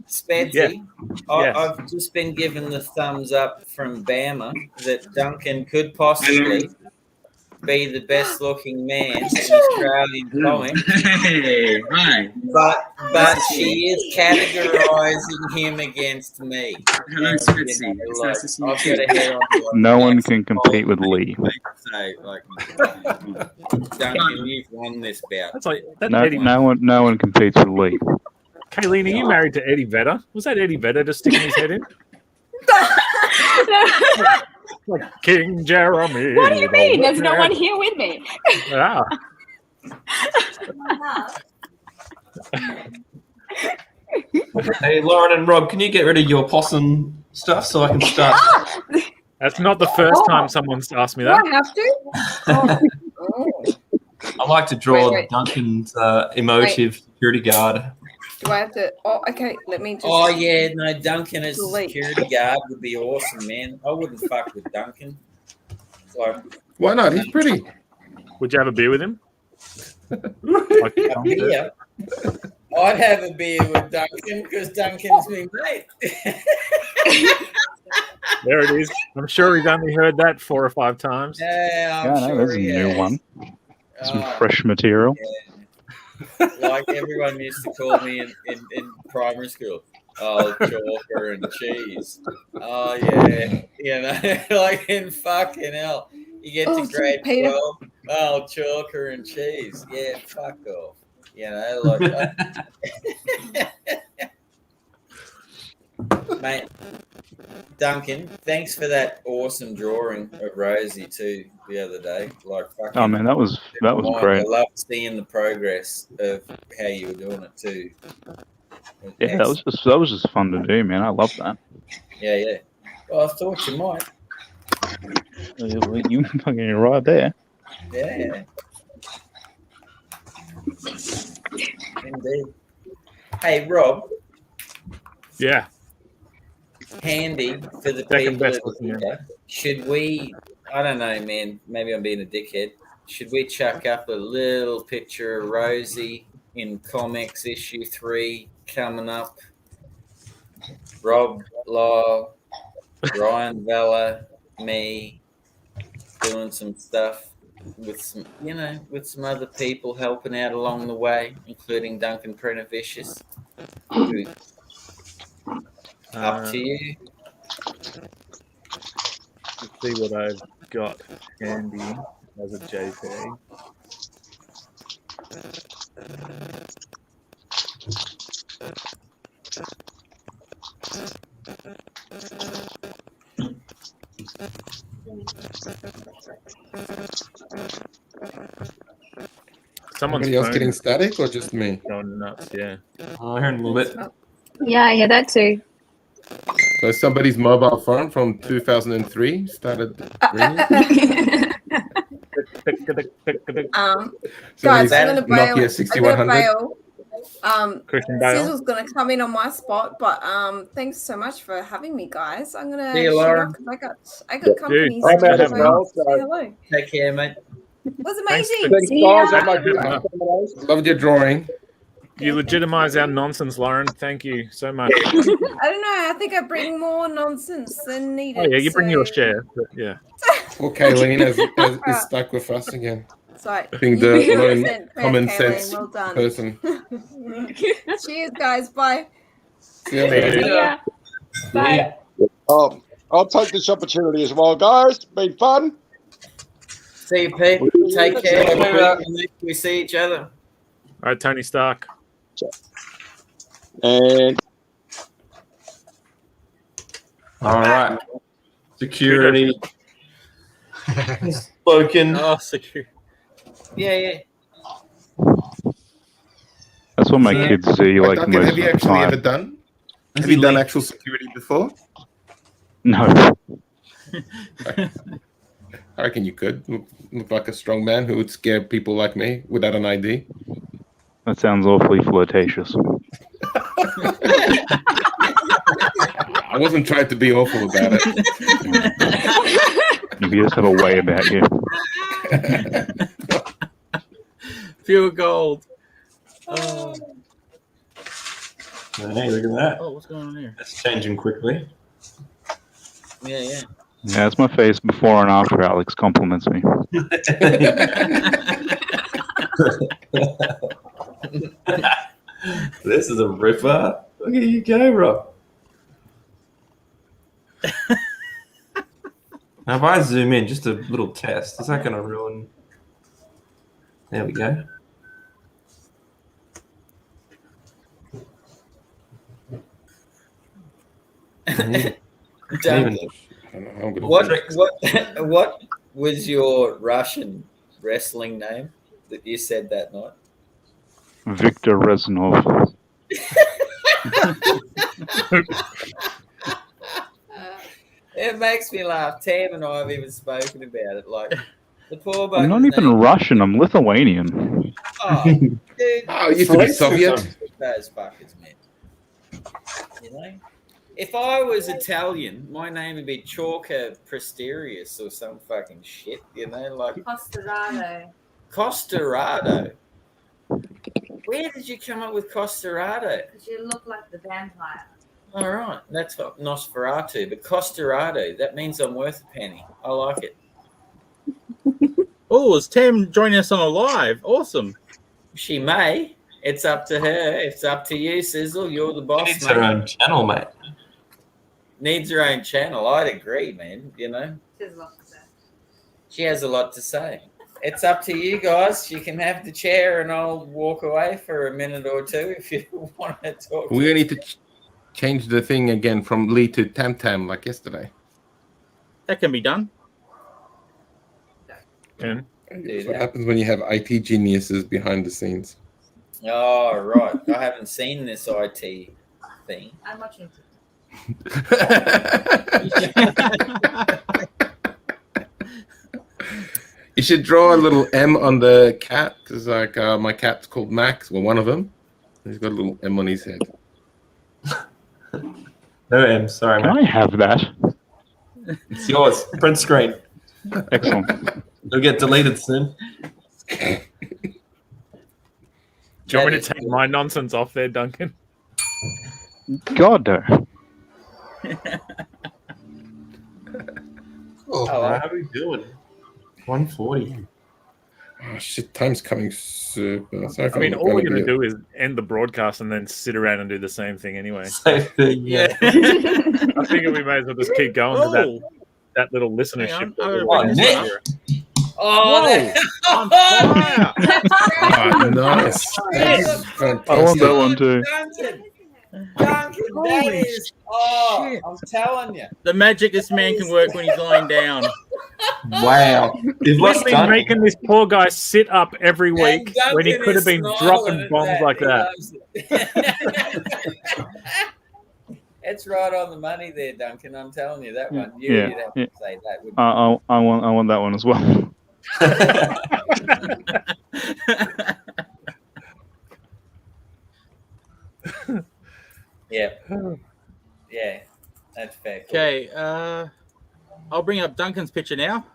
S6: Spedsy.
S3: Yeah.
S6: I've just been given the thumbs up from Bama that Duncan could possibly be the best looking man in Australian comics.
S15: Hey, right.
S6: But she is categorizing him against me.
S15: Hello, Spitzy. It's nice to see you
S6: I've
S15: too.
S6: got a head on you.
S8: No one can compete with Lee.
S6: So, Duncan, you've won this bout.
S3: That's like
S8: No one competes with Lee.
S3: Kayleen, are you married to Eddie Vedder? Was that Eddie Vedder just sticking his head in? Like King Jeremy.
S14: What do you mean? There's no one here with me.
S3: Yeah.
S4: Hey, Lauren and Rob, can you get rid of your possum stuff so I can start?
S3: That's not the first time someone's asked me
S5: Do
S3: that.
S5: I have to? Oh.
S4: I like to draw
S5: Wait.
S4: Duncan's emotive security guard.
S5: Do I have to? Oh, okay. Let me just.
S6: Oh yeah, no, Duncan as a
S5: delete.
S6: security guard would be awesome, man. I wouldn't fuck with Duncan. Like,
S7: Why not? He's pretty.
S3: Would you have a beer with him?
S6: a beer. I'd have a beer with Duncan because Duncan's my mate.
S3: There it is. I'm sure he's only heard that 4 or 5 times.
S6: Yeah,
S8: Yeah, no, there's a new one. Some fresh material.
S6: Yeah. Like everyone used to call me in primary school. Oh, chalker and cheese. Oh, yeah. You know, like in fucking hell. You get to grade 12. Oh, chalker and cheese. Yeah, fuck off. You know, like. Mate, Duncan, thanks for that awesome drawing of Rosie too the other day. Like, fucking,
S8: Oh man, that was great.
S6: I love seeing the progress of how you were doing it too.
S8: Yeah, that was just fun to do, man. I love that.
S6: Yeah. Well, I thought you might.
S8: You fucking right there.
S6: Yeah. Indeed. Hey, Rob.
S3: Yeah.
S6: Handy for the people of the future. Should we? I don't know, man. Maybe I'm being a dickhead. Should we chuck up a little picture of Rosie in ComX issue 3 coming up? Rob Law, Ryan Vella, me doing some stuff with some, with some other people helping out along the way, including Duncan Prenovicius. Up to you.
S3: Let's see what I've got handy as a JPEG.
S7: Somebody else getting static or just me?
S3: Going nuts, yeah.
S4: I heard a little bit.
S14: Yeah, I hear that too.
S7: So somebody's mobile phone from 2003 started ringing.
S5: Guys, I'm gonna bail.
S7: Nokia 6100.
S3: Christian Bale.
S5: Sizzle's gonna come in on my spot, but thanks so much for having me, guys. I'm gonna
S6: See you,
S5: shoot
S6: Lauren.
S5: off 'cause I got company.
S9: I'm out as
S5: so
S9: well,
S5: say
S9: so-
S5: hello.
S6: Take care, mate.
S5: It was amazing.
S9: Thanks,
S5: See
S9: guys.
S5: ya.
S9: I might do that.
S7: Loved your drawing.
S3: You legitimize our nonsense, Lauren. Thank you so much.
S5: I don't know. I think I bring more nonsense than needed.
S3: Oh, yeah, you bring
S5: so-
S3: your share. But yeah.
S7: Well, Kayleen is stuck with us again.
S5: Sorry.
S7: Being
S5: You
S7: the
S5: 100%
S7: lone
S5: correct,
S7: common
S5: Kayleen.
S7: sense
S5: Well done.
S7: person.
S5: Cheers, guys. Bye.
S7: See you later.
S14: Yeah. Bye.
S9: I'll take this opportunity as well, guys. Been fun.
S6: See you, Pete. Take care. We see each other.
S3: All right, Tony Stark.
S9: And
S4: All right. Security. Spoken.
S3: Oh, security.
S6: Yeah.
S8: That's what my kids see like
S7: Duncan,
S8: most
S7: have you
S8: of the
S7: actually
S8: time.
S7: ever done? Have you done actual security before?
S8: No.
S7: I reckon you could. Look like a strong man who would scare people like me without an ID.
S8: That sounds awfully flirtatious.
S7: I wasn't trying to be awful about it.
S8: You just have a way about you.
S2: Pure gold.
S4: Hey, look at that.
S2: Oh, what's going on here?
S4: That's changing quickly.
S6: Yeah.
S8: Yeah, that's my face before and after Alex compliments me.
S4: This is a ripper. Look at you go, Rob. Now, if I zoom in, just a little test, is that going to ruin? There we go.
S6: Duncan, what was your Russian wrestling name that you said that night?
S8: Victor Reznov.
S6: It makes me laugh. Tam and I have even spoken about it. Like the poor
S8: I'm not even Russian. I'm Lithuanian.
S6: Oh, dude.
S7: Oh, it used to be Soviet.
S6: Those fuckers, man. You know? If I was Italian, my name would be Chalka Presterius or some fucking shit, you know, like Costarado. Where did you come up with Costarado?
S16: Because you look like the vampire.
S6: All right, that's what Nosferatu, but Costarado, that means I'm worth a penny. I like it.
S2: Oh, is Tam joining us on a live? Awesome.
S6: She may. It's up to her. It's up to you, Sizzle. You're the boss.
S4: She needs her own channel, mate.
S6: Needs her own channel. I'd agree, man. You know,
S16: She has a lot to say.
S6: she has a lot to say. It's up to you guys. You can have the chair, and I'll walk away for a minute or two if you want to talk.
S7: We're gonna need to change the thing again from Lee to Tam Tam like yesterday.
S2: That can be done.
S7: That's what happens when you have IT geniuses behind the scenes.
S6: Oh, right. I haven't seen this IT thing.
S16: I'm watching.
S7: You should draw a little M on the cat, because like my cat's called Max, well, one of them. He's got a little M on his head.
S4: No M, sorry,
S8: Can
S4: mate.
S8: I have that?
S4: It's yours. Print screen.
S8: Excellent.
S4: It'll get deleted soon.
S3: Do you want me to take my nonsense off there, Duncan?
S8: God, no.
S4: Oh, how are we doing? 140.
S7: Oh shit, time's coming super. Sorry if
S3: I mean,
S7: I'm
S3: all we're
S7: gonna
S3: going to
S7: be
S3: do is end the broadcast and then sit around and do the same thing anyway.
S4: Same thing, yeah.
S3: I figure we may as well just keep going to that little listenership.
S2: Hang
S3: that
S2: on,
S3: we're
S2: I'm
S3: running
S2: gonna
S3: here.
S6: Oh,
S2: On fire.
S7: Oh, nice. That's fantastic.
S8: I want that one too.
S6: Duncan, that is. Oh, I'm telling you.
S2: The magic this man can work when he's lying down.
S4: Wow. You've
S3: We've
S4: lost
S3: been making this poor guy sit up every week
S6: And
S3: when he
S6: Duncan
S3: could have
S6: is
S3: been
S6: smiling
S3: dropping
S6: at
S3: bombs like
S6: He
S3: that.
S6: loves it. It's right on the money there, Duncan. I'm telling you that one. You'd have to say that. Wouldn't you?
S8: I want that one as well.
S6: Yeah. Yeah. That's fair.
S2: Okay, I'll bring up Duncan's picture now.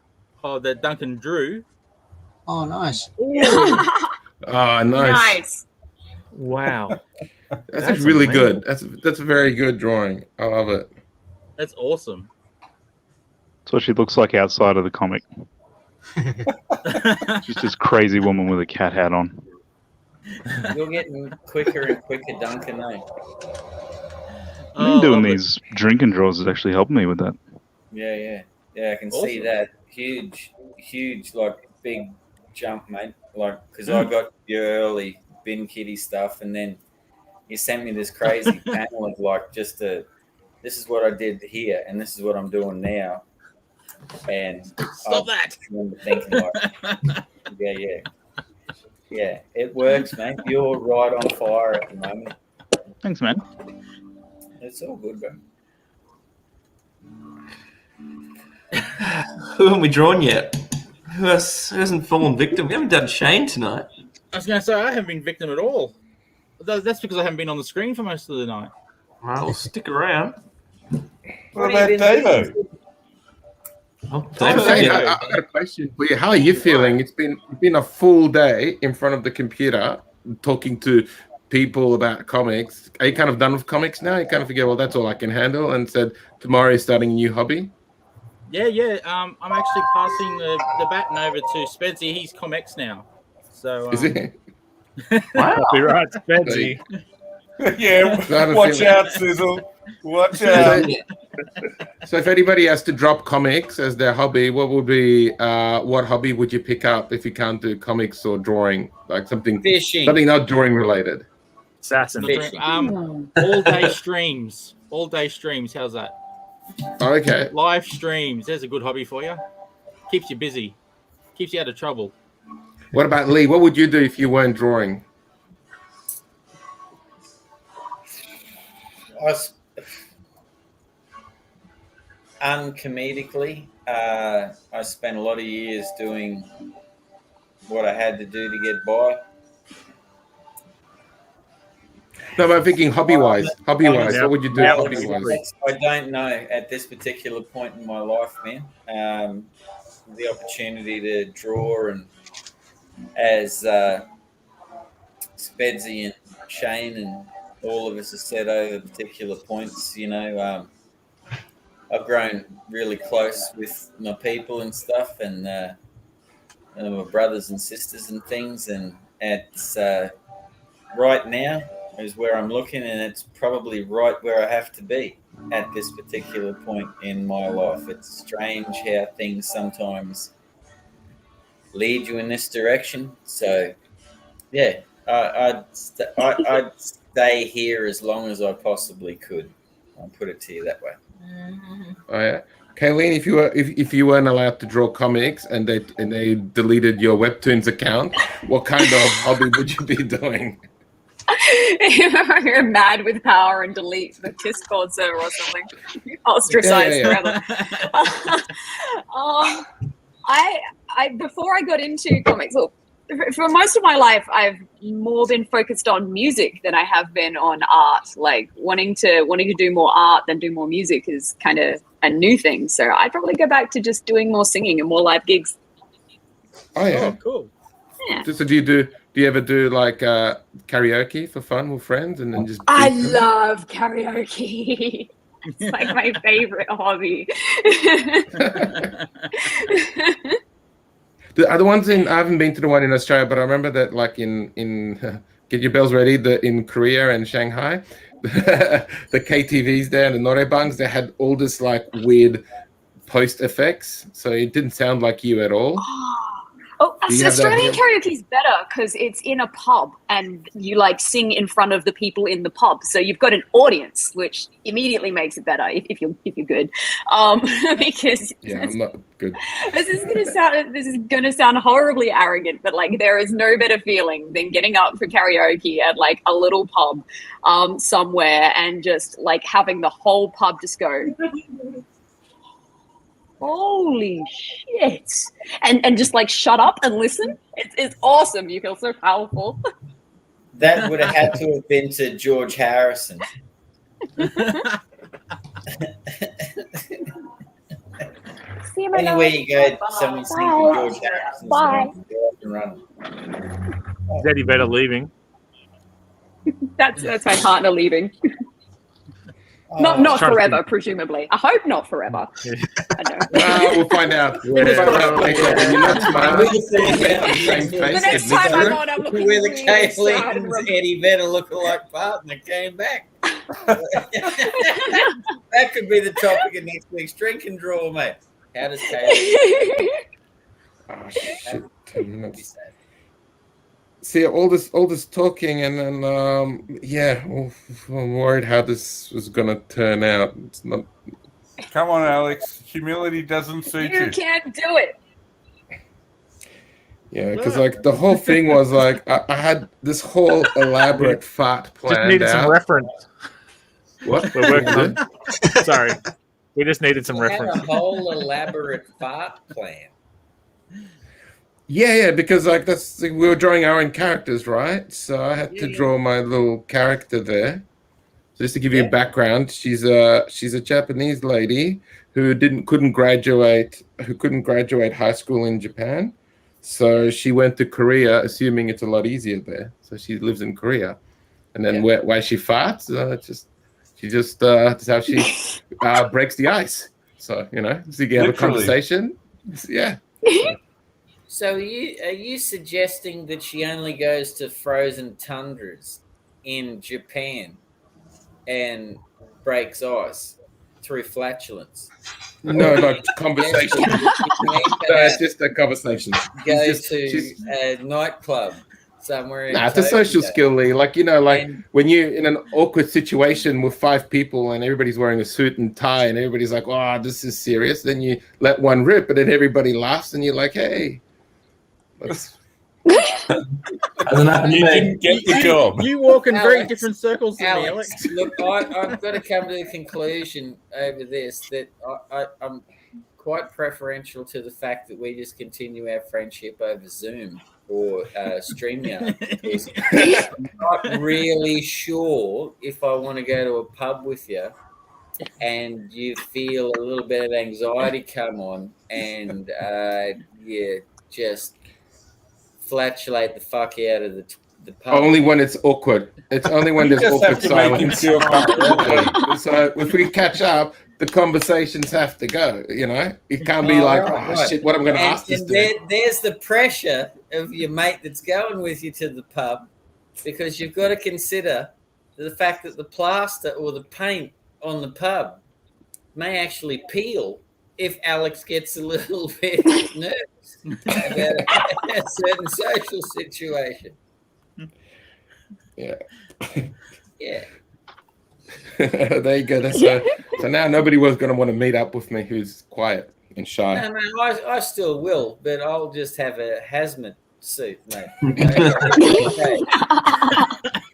S2: Oh, that Duncan drew.
S11: Oh, nice.
S7: Oh, nice.
S14: Nice.
S3: Wow.
S7: That's really good. That's a very good drawing. I love it.
S2: That's awesome.
S8: That's what she looks like outside of the comic. Just this crazy woman with a cat hat on.
S6: You're getting quicker and quicker, Duncan. Eh?
S8: Doing these drinking draws is actually helping me with that.
S6: Yeah. I can see that huge, like big jump, mate. Like because I got your early bin kitty stuff, and then you sent me this crazy panel of like this is what I did here, and this is what I'm doing now. And
S2: Stop that!
S6: I remember thinking like, yeah, it works, mate. You're right on fire at the moment.
S8: Thanks, man.
S6: It's all good, bro.
S4: Who haven't we drawn yet? Who hasn't fallen victim? We haven't done Shane tonight.
S2: I was going to say, I haven't been victim at all. That's because I haven't been on the screen for most of the night.
S4: Well, stick around.
S12: What about Davo?
S4: Oh,
S7: I got a question for you. How are you feeling? It's been a full day in front of the computer talking to people about comics. Are you kind of done with comics now? You kind of figure, well, that's all I can handle, and said tomorrow you're starting a new hobby?
S2: Yeah. I'm actually passing the baton over to Spencer. He's ComX now. So
S7: Is it?
S4: Wow.
S3: Copyright Spency.
S12: Yeah, watch out, Sizzle. Watch out.
S7: So if anybody has to drop comics as their hobby, what would be what hobby would you pick up if you can't do comics or drawing, like something
S6: Fishing.
S7: something not drawing related?
S3: Assassin.
S2: All day streams. All day streams. How's that?
S7: Okay.
S2: Live streams. There's a good hobby for you. Keeps you busy. Keeps you out of trouble.
S7: What about Lee? What would you do if you weren't drawing?
S6: Uncomedically, I spent a lot of years doing what I had to do to get by.
S7: No, but I'm thinking hobby-wise. Hobby-wise, what would you do hobby-wise?
S6: I don't know at this particular point in my life, man. The opportunity to draw, and as Spedsy and Shane and all of us have said over particular points, you know, I've grown really close with my people and stuff, and my brothers and sisters and things, and it's right now is where I'm looking, and it's probably right where I have to be at this particular point in my life. It's strange how things sometimes lead you in this direction. So, yeah, I'd stay here as long as I possibly could. I'll put it to you that way.
S7: Oh yeah, Kayleen, if you weren't allowed to draw comics and they deleted your Webtoons account, what kind of hobby would you be doing?
S14: You're mad with power and delete the Discord server or something. Ostracized forever. I before I got into comics, look, for most of my life, I've more been focused on music than I have been on art. Like wanting to do more art than do more music is kind of a new thing. So I'd probably go back to just doing more singing and more live gigs.
S7: Oh yeah,
S2: cool.
S7: Yeah. So do you ever do like karaoke for fun with friends and then just?
S14: I love karaoke. It's like my favorite hobby.
S7: The other ones I haven't been to the one in Australia, but I remember that like in Get Your Bells Ready, in Korea and Shanghai, the KTVs there and the Norebangs, they had all this like weird post effects, so it didn't sound like you at all.
S14: Oh, Australian karaoke is better because it's in a pub and you like sing in front of the people in the pub, so you've got an audience, which immediately makes it better if you're good. Because
S7: I'm not good.
S14: This is gonna sound horribly arrogant, but like there is no better feeling than getting up for karaoke at like a little pub somewhere and just like having the whole pub just go. Holy shit. And just like shut up and listen. It's awesome. You feel so powerful.
S6: That would have had to have been to George Harrison. Anywhere you go, someone singing George Harrison.
S14: Bye.
S3: Is Eddie Vedder leaving?
S14: That's my partner leaving. Not forever, presumably. I hope not forever. I know.
S7: We'll find out. The
S14: next time I'm on, I'm looking
S6: with a
S14: really
S6: Kayleen Eddie Vedder lookalike partner came back. That could be the topic of next week's drink and draw, mate. How does Kayleen?
S7: Oh shit! 10 minutes. See all this talking, and then I'm worried how this was gonna turn out. It's not.
S12: Come on, Alex. Humility doesn't suit you.
S14: You can't do it.
S7: Yeah, because like the whole thing was like I had this whole elaborate fart planned
S3: Just needed some reference.
S7: What?
S3: We're working on. Sorry, we just needed some reference.
S6: Had a whole elaborate fart plan.
S7: Yeah, because like we were drawing our own characters, right? So I had to draw my little character there. So just to give you a background, she's a Japanese lady who couldn't graduate high school in Japan. So she went to Korea, assuming it's a lot easier there. So she lives in Korea, and then why she farts? That's how she breaks the ice. So so you can have a conversation. Yeah.
S6: So are you suggesting that she only goes to frozen tundras in Japan and breaks ice through flatulence?
S7: No, like conversation. No, it's just a conversation.
S6: Go to a nightclub somewhere.
S7: Nah, it's a social skill, Lee. Like, when you're in an awkward situation with 5 people and everybody's wearing a suit and tie and everybody's like, oh, this is serious. Then you let one rip and then everybody laughs and you're like, hey.
S4: Hasn't happened to me.
S12: Didn't get the job.
S2: You walk in very
S6: Alex,
S2: different circles than me, Alex.
S6: Look, I've got to come to the conclusion over this that I'm quite preferential to the fact that we just continue our friendship over Zoom or StreamYard. Because I'm not really sure if I want to go to a pub with you and you feel a little bit of anxiety come on and you just flatulate the fuck out of the pub.
S7: Only when it's awkward. It's only when there's awkward silence. So if we catch up, the conversations have to go. It can't be shit, what I'm going to ask this dude.
S6: There's the pressure of your mate that's going with you to the pub, because you've got to consider the fact that the plaster or the paint on the pub may actually peel if Alex gets a little bit nervous about a certain social situation.
S7: Yeah.
S6: Yeah.
S7: There you go. So now nobody was going to want to meet up with me who's quiet and shy.
S6: No, I still will, but I'll just have a hazmat suit, mate.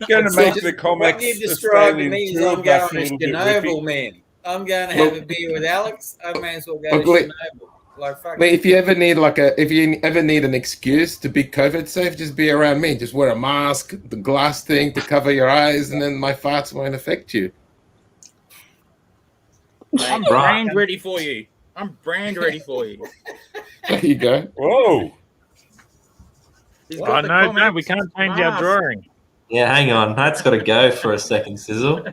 S12: Going to make the ComX
S6: What you described to
S12: Australian
S6: me is
S12: tour
S6: I'm
S12: bus
S6: going
S12: a
S6: to
S12: little bit
S6: Chernobyl,
S12: rippy.
S6: man. I'm going to have a beer with Alex. I may as well go to
S7: Look,
S6: Chernobyl. Like, fuck
S7: Mate, if you ever need an excuse to be COVID safe, just be around me. Just wear a mask, the glass thing to cover your eyes, and then my farts won't affect you.
S2: I'm brand ready for you.
S7: There you go.
S12: Whoa.
S3: Oh, no, we can't change our drawing.
S4: Yeah, hang on. That's got to go for a second, Sizzle.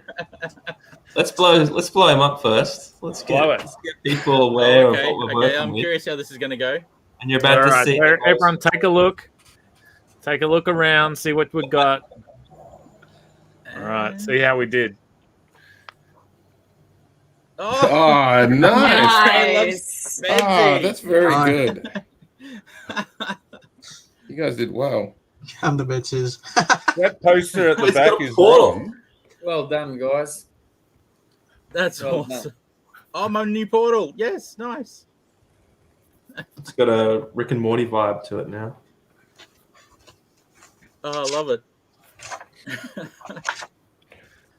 S4: Let's blow him up first. Let's get people aware of what we're working
S2: I'm
S4: with.
S2: curious how this is going to go.
S4: And you're about to see.
S3: Everyone, take a look. Take a look around. See what we've got. All right. See how we did.
S7: Oh, nice.
S2: Nice.
S7: Oh, that's very good. You guys did well.
S11: Come to bitches.
S12: That poster at the
S4: It's
S12: back
S4: got a
S12: is
S4: portal.
S12: wrong.
S6: Well done, guys.
S2: That's
S6: Well
S2: awesome. Oh, my new portal. Yes, nice.
S4: It's got a Rick and Morty vibe to it now.
S2: Oh, I love it.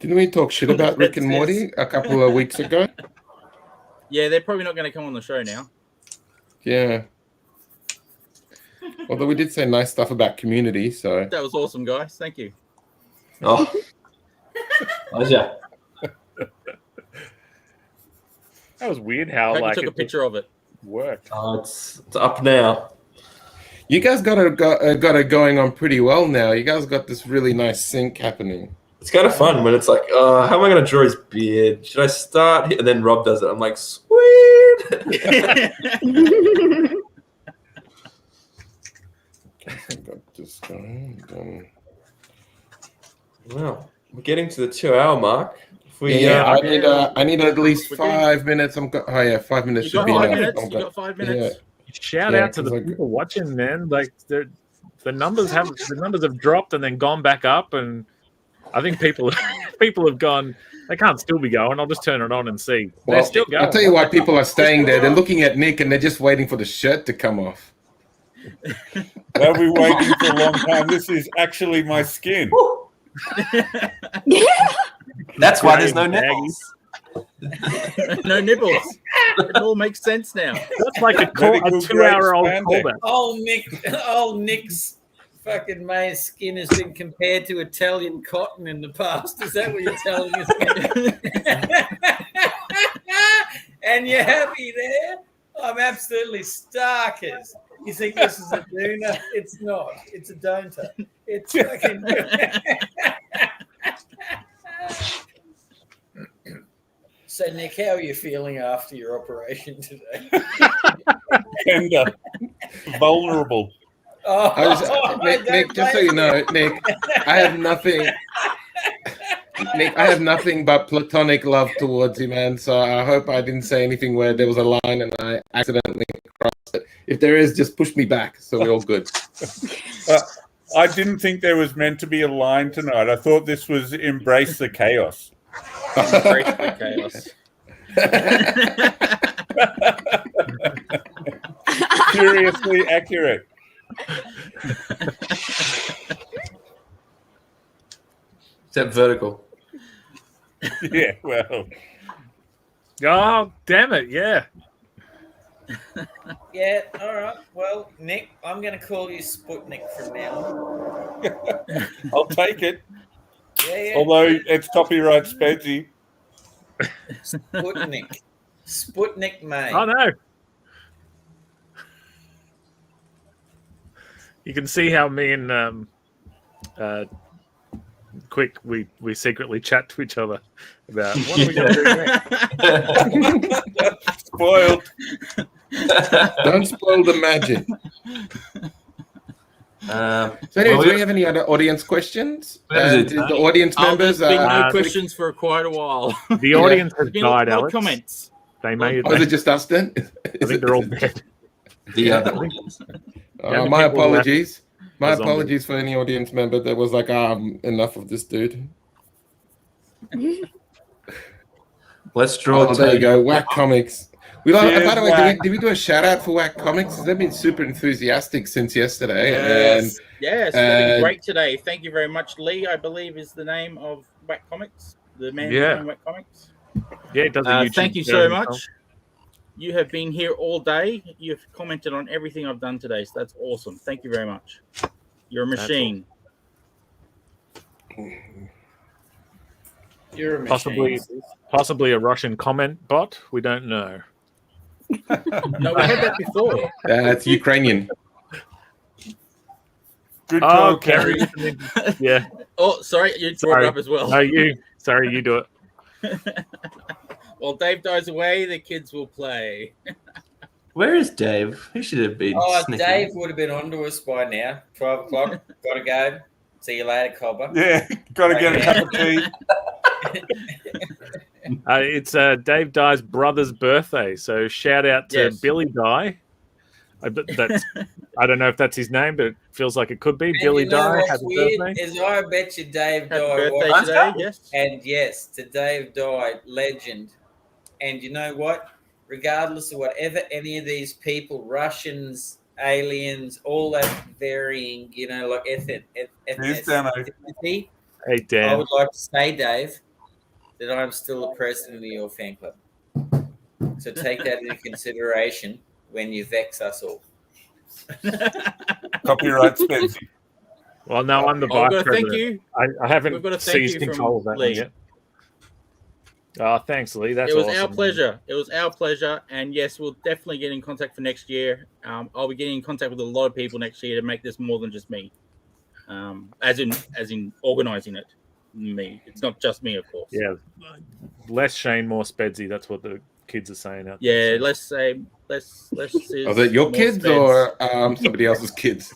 S7: Didn't we talk shit about Rick and Morty a couple of weeks ago?
S2: Yeah, they're probably not going to come on the show now.
S7: Yeah. Although we did say nice stuff about Community, so.
S2: That was awesome, guys. Thank you.
S4: Oh. Pleasure.
S3: That was weird how
S2: You took a picture of it.
S3: Worked.
S4: Oh, it's up now.
S7: You guys got it going on pretty well now. You guys got this really nice sync happening.
S4: It's kind of fun when it's like, how am I going to draw his beard? Should I start here? And then Rob does it. I'm like, sweet.
S7: Got this going.
S4: Well, we're getting to the 2-hour mark. If we,
S7: I need at least 5 minutes. 5 minutes should be enough.
S2: You got 5 minutes.
S3: Shout out to the people watching, man. Like the numbers have dropped and then gone back up, and I think people have gone. They can't still be going. I'll just turn it on and see. They're still going.
S7: I'll tell you why people are staying there. They're looking at Nick and they're just waiting for the shirt to come off.
S12: They'll be waiting for a long time. This is actually my skin.
S4: That's why there's no nipples.
S2: No nibbles. It all makes sense now.
S3: That's like a 2-hour-old callback.
S6: Old Nick's fucking May's skin has been compared to Italian cotton in the past. Is that what you're telling us? And you're happy there? I'm absolutely starkers. You think this is a doona? It's not. It's a don'ter. It's fucking. So, Nick, how are you feeling after your operation today?
S12: Tender, vulnerable.
S7: Nick, just so you know, Nick, I have nothing. Nick, I have nothing but platonic love towards you, man. So I hope I didn't say anything where there was a line and I accidentally crossed it. If there is, just push me back, so we're all good.
S12: I didn't think there was meant to be a line tonight. I thought this was embrace the chaos.
S2: Embrace the chaos.
S12: Curiously accurate.
S4: Except vertical.
S12: Yeah, well.
S3: Oh, damn it! Yeah.
S6: Yeah, all right. Well, Nick, I'm going to call you Sputnik from now on.
S12: I'll take it.
S6: Yeah.
S12: Although it's copyright Spedsy.
S6: Sputnik. Sputnik, mate.
S3: Oh no. You can see how me and Quick we secretly chat to each other about what are we going to do next.
S12: Spoiled.
S7: Don't spoil the magic. So anyway, do we have any other audience questions? Did the audience members?
S2: There's been no questions for quite a while.
S3: The audience has
S2: Been
S3: died,
S2: no
S3: Alex.
S2: comments.
S3: They may.
S7: Was it just us then?
S3: I think they're all dead.
S4: The other
S7: my apologies. My
S3: a zombie.
S7: apologies for any audience member that was like, enough of this dude.
S4: Let's draw.
S7: Oh, there you go. Whack Comics. We like,
S12: Cheers,
S7: by the way,
S12: Whack.
S7: did we do a shout out for Whack Comics? They've been super enthusiastic since yesterday.
S2: Yes,
S7: And
S2: yes, they've been great today. Thank you very much, Lee. I believe is the name of Whack Comics, the man behind Whack Comics.
S3: Yeah, it does. A YouTube
S2: Thank you so
S3: channel
S2: much.
S3: himself.
S2: You have been here all day. You've commented on everything I've done today, so that's awesome. Thank you very much. You're a machine.
S6: You're a machine.
S3: Possibly a Russian comment bot. We don't know.
S2: No, we had that before.
S7: it's Ukrainian.
S12: Good
S3: Oh,
S12: call,
S3: Kerry.
S12: Kerry.
S3: Yeah.
S2: Oh, sorry, you brought it up as well.
S3: No, you. Sorry, you do it.
S2: While Dave dies away, the kids will play.
S4: Where is Dave? He should have been.
S6: Oh,
S4: sneaking.
S6: Dave would have been onto us by now. 12 o'clock. Got to go. See you later, Cobber.
S12: Yeah, got to get a cup of tea.
S3: It's Dave Dye's brother's birthday, so shout out to
S2: Yes.
S3: Billy Dye. I don't know if that's his name, but it feels like it could be.
S6: And
S3: Billy
S6: you know
S3: Dye.
S6: what's
S3: Happy
S6: weird
S3: birthday.
S6: is I bet you Dave
S2: Happy
S6: Dye
S2: birthday
S6: watched
S2: today,
S6: it.
S2: yes.
S6: And yes, to Dave Dye, legend. And you know what? Regardless of whatever any of these people, Russians, aliens, all that varying, like ethnicity,
S3: Hey, Dan.
S6: I would like to say, Dave, that I'm still the president of your fan club. So take that into consideration when you vex us all.
S12: Copyright Spedsy.
S3: Well, no, I'm the
S2: Oh, we've
S3: vice
S2: got to thank
S3: president.
S2: you.
S3: I haven't
S2: We've got to thank
S3: seized
S2: you
S3: control of
S2: from
S3: that one
S2: Lee.
S3: yet. Oh, thanks, Lee. That's
S2: It was
S3: awesome.
S2: our pleasure. It was our pleasure, and yes, we'll definitely get in contact for next year. I'll be getting in contact with a lot of people next year to make this more than just me. As in organizing it, me. It's not just me, of course.
S3: Yeah, less Shane, more Spedsy. That's what the kids are saying out
S2: Yeah,
S3: there.
S2: let's say less.
S7: Are they your
S2: more
S7: kids
S2: speds.
S7: or somebody else's kids?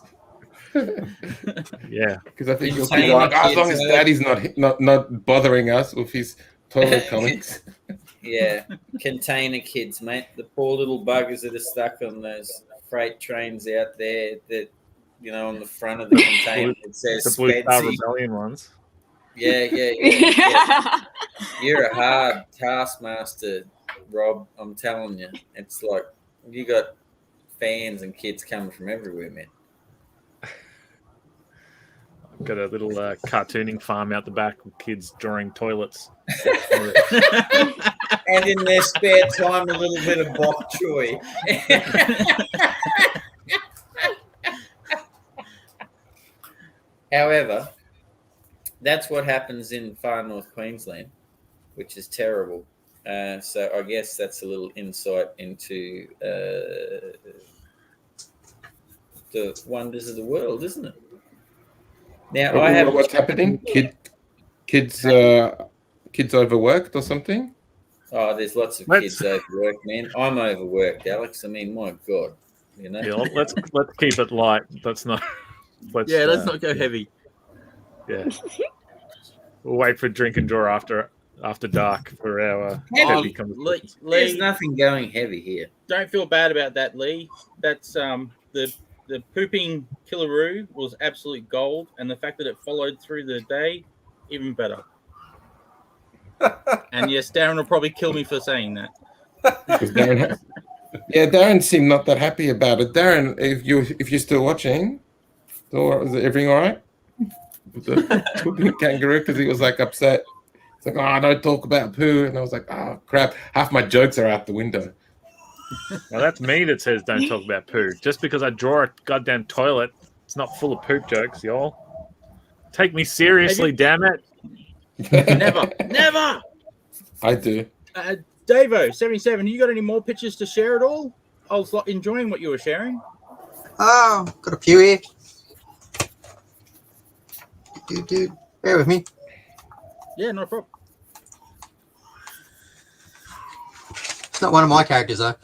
S3: Yeah,
S7: because I think your kids
S6: Insane
S7: are like, as long
S6: kids,
S7: as daddy's not bothering us with his toilet comics.
S6: Yeah, container kids, mate. The poor little buggers that are stuck on those freight trains out there that, on the front of the container it says
S3: the Blue Star
S6: Spedsy.
S3: Rebellion ones.
S6: Yeah. You're a hard taskmaster, Rob. I'm telling you. It's like you got fans and kids coming from everywhere, man.
S3: I've got a little cartooning farm out the back with kids drawing toilets.
S6: And in their spare time, a little bit of bok choy. However, that's what happens in far north Queensland, which is terrible. So I guess that's a little insight into the wonders of the world, isn't it? Now I have
S7: what's happening? Kids overworked or something?
S6: Oh, there's lots of kids overworked, man. I'm overworked, Alex. I mean, my God,
S3: Yeah, let's keep it light. Let's not not
S2: go heavy.
S3: Yeah, we'll wait for drink and draw after dark for our
S2: Oh,
S3: heavy conversations.
S6: There's nothing going heavy here.
S2: Don't feel bad about that, Lee. That's the the pooping killaroo was absolute gold, and the fact that it followed through the day, even better. And yes, Darren will probably kill me for saying that.
S7: Darren seemed not that happy about it. Darren, if you're still watching, is everything all right with the pooping kangaroo? Because he was like upset. It's like, oh, don't talk about poo, and I was like, oh crap, half my jokes are out the window.
S3: Now that's me that says don't talk about poo. Just because I draw a goddamn toilet, it's not full of poop jokes, y'all. Take me seriously, damn it.
S2: Never.
S7: I do.
S2: Davo77, you got any more pictures to share at all? I was enjoying what you were sharing.
S11: Oh, got a few here. Bear with me.
S2: Yeah, no problem.
S11: It's not one of my characters though.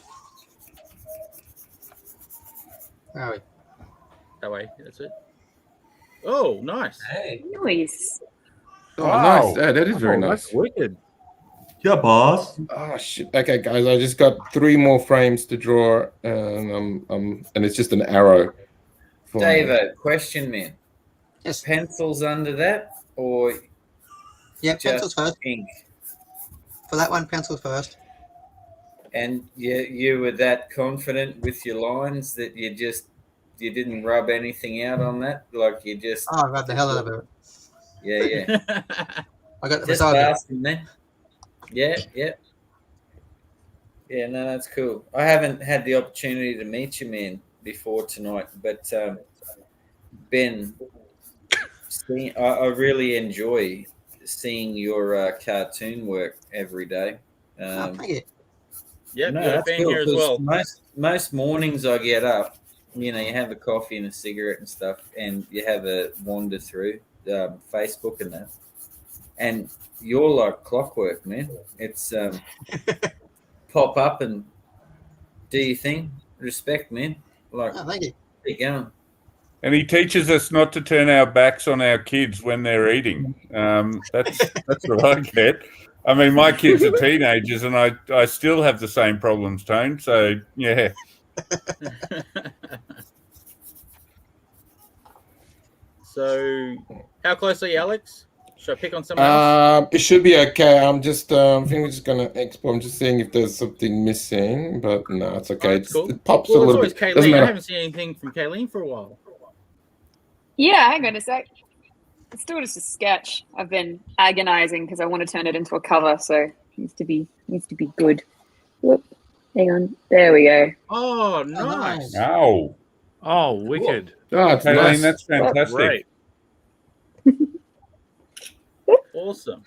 S11: Where are we?
S2: That way, that's it. Oh, nice.
S5: Hey.
S14: Nice.
S7: Oh, nice. Yeah, that is very nice.
S3: That's wicked.
S4: Yeah, boss.
S7: Oh shit. Okay, guys, I just got 3 more frames to draw, and it's just an arrow.
S6: David, question, man.
S11: Yes.
S6: Pencils under that, or
S11: yeah, pencils first.
S6: Ink?
S11: For that one, pencils first.
S6: And you were that confident with your lines that you didn't rub anything out on that, like you just.
S11: Oh, I rubbed the hell out of it.
S6: Yeah.
S11: I got the
S6: just
S11: facade.
S6: asking, man. Yeah. No, that's cool. I haven't had the opportunity to meet you, man, before tonight, but Ben, I really enjoy seeing your cartoon work every day.
S11: Thank you.
S2: Yeah,
S6: no,
S2: you're a
S6: that's
S2: fan
S6: cool,
S2: here as well.
S6: Most mornings I get up, you have a coffee and a cigarette and stuff, and you have a wander through Facebook and that, and you're like clockwork, man. It's pop up and do your thing. Respect, man. Like,
S11: thank you.
S6: Keep going.
S12: And he teaches us not to turn our backs on our kids when they're eating. That's what I get. I mean, my kids are teenagers, and I still have the same problems, Tone. So yeah.
S2: So, how close are you, Alex? Should I pick on someone else?
S7: It should be okay. I'm just, I think we're just gonna export. I'm just seeing if there's something missing, but no, it's okay.
S2: Cool.
S7: It pops
S2: Well,
S7: a little
S2: it's
S7: bit.
S2: always
S7: Doesn't
S2: Kayleen. I
S7: matter.
S2: haven't seen anything from Kayleen for a while.
S14: Yeah, hang on a sec. It's still just a sketch. I've been agonizing because I want to turn it into a cover, so it needs to be good. Whoop. Hang on. There we go.
S2: Oh, nice.
S12: Oh.
S3: Oh, wicked.
S7: Oh, it's
S12: Kayleen,
S7: nice.
S12: that's fantastic.
S3: Great.
S2: Awesome.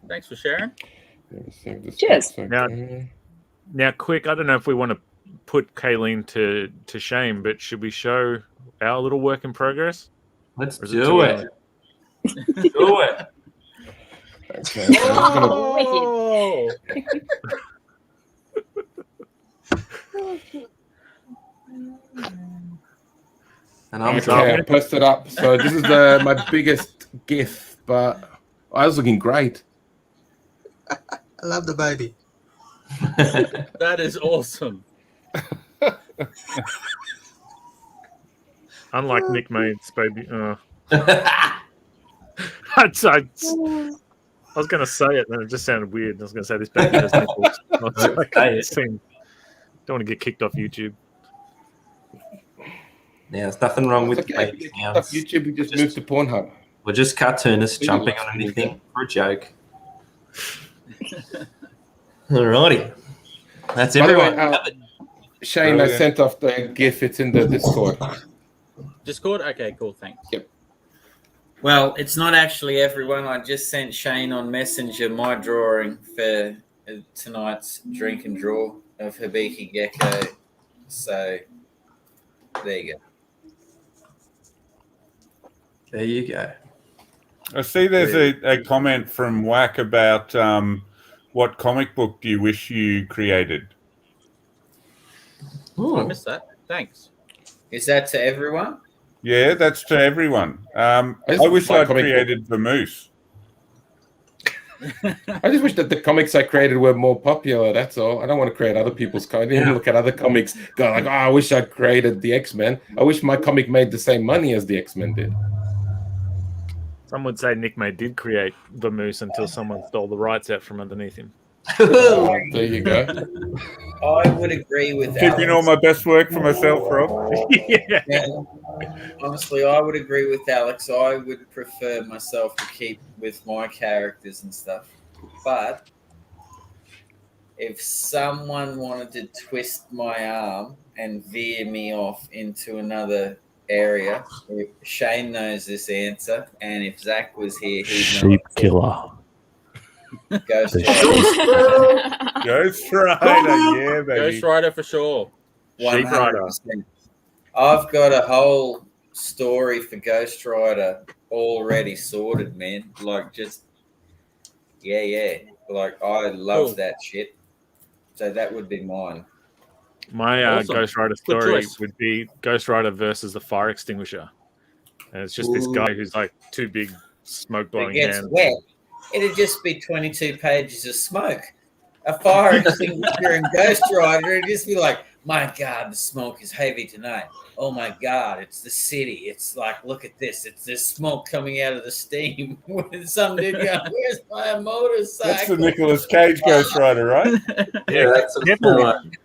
S2: Thanks for sharing.
S14: Cheers.
S3: Now, quick. I don't know if we want to put Kayleen to shame, but should we show our little work in progress?
S4: Let's
S3: Or is
S4: do
S3: too
S4: it.
S3: early?
S4: Do it.
S7: Okay, so I'm gonna-
S2: Oh,
S4: And I'm
S7: Okay, I posted up. So this is my biggest GIF, but I was looking great.
S11: I love the baby.
S2: that is awesome.
S3: Unlike Nick Maid's baby. I was going to say it, and it just sounded weird. I was going to say this baby has nipples. I don't want to get kicked off YouTube.
S4: Yeah, there's nothing wrong with
S7: Okay,
S4: baby sounds.
S7: off YouTube, we just moved to Pornhub.
S4: We're just cartoonists jumping on anything for a joke. Alrighty. That's
S7: By the way,
S4: everyone.
S7: Shane, I sent off the GIF. It's in the Discord.
S2: Discord? Okay, cool. Thanks.
S7: Yep.
S6: Well, it's not actually everyone. I just sent Shane on Messenger my drawing for tonight's drink and draw of Hibiki Gecko. So there you go.
S4: There you go.
S12: I see there's a comment from Whack about what comic book do you wish you created?
S2: Oh, I missed that. Thanks.
S6: Is that to everyone?
S12: Yeah, that's to everyone. I wish I'd created the moose.
S7: I just wish that the comics I created were more popular. That's all. I don't want to create other people's comics.
S3: Yeah.
S7: Look at other comics, go like, oh, I wish I created the X-Men. I wish my comic made the same money as the X-Men did.
S3: Some would say Nick May did create the Moose until someone stole the rights out from underneath him.
S7: There you go.
S6: I would agree with
S12: Keeping all my best work for myself, Rob.
S3: Yeah.
S6: Honestly, I would agree with Alex. I would prefer myself to keep with my characters and stuff. But if someone wanted to twist my arm and veer me off into another area, Shane knows this answer, and if Zach was here, he'd know.
S3: Sheep killer.
S6: Ghost
S12: Rider. Ghost Rider, yeah, baby.
S2: Ghost Rider for sure.
S6: 100%. I've got a whole story for Ghost Rider already sorted, man. Like, just yeah. Like, I love that shit. So that would be mine.
S3: My
S2: Awesome.
S3: Ghost Rider
S2: Good
S3: story
S2: choice.
S3: would be Ghost Rider versus the fire extinguisher. And it's just this
S6: Ooh.
S3: guy who's like two big smoke
S6: It
S3: blowing
S6: gets
S3: hands.
S6: wet. It'd just be 22 pages of smoke. A fire extinguisher and Ghost Rider, it'd just be like, my God, the smoke is heavy tonight. Oh my God, it's the city. It's like, look at this. It's this smoke coming out of the steam. With some dude going, where's my motorcycle?
S12: That's the Nicolas Cage Ghost Rider, right?
S3: Yeah,
S6: that's what
S3: careful,
S6: it's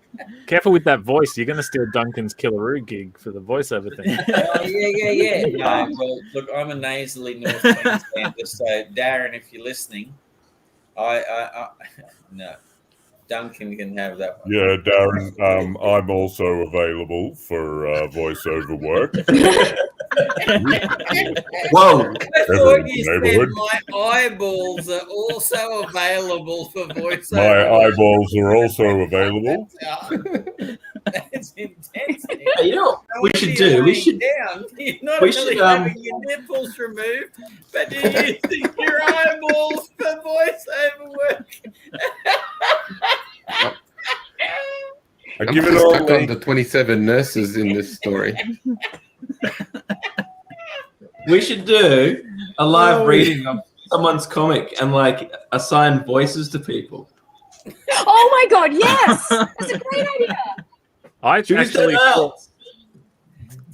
S3: careful with that voice. You're going to steal Duncan's Killaroo gig for the voiceover thing.
S6: Oh, yeah. No, well, look, I'm a nasally North Queenslander, so Darren, if you're listening, I no, Duncan can have that one.
S12: Yeah, Darren, I'm also available for voiceover work.
S6: Whoa! I thought you said
S12: Neighborhood.
S6: my eyeballs are also available for voiceover.
S12: My eyeballs are also available.
S6: That's intense.
S4: Hey, you know what we should
S6: You're
S4: do? We
S6: laying
S4: should.
S6: down. You're not
S4: we
S6: really
S4: should,
S6: having your nipples removed, but you're using your eyeballs for voiceover work.
S12: I
S7: I'm
S12: give it
S7: just
S12: all
S7: stuck
S12: away.
S7: on the 27 nurses in this story.
S4: We should do a live
S2: Oh,
S4: reading of someone's comic and like assign voices to people.
S14: Oh my God, yes! That's a great idea.
S3: I
S4: Should we
S3: actually
S4: set
S3: thought,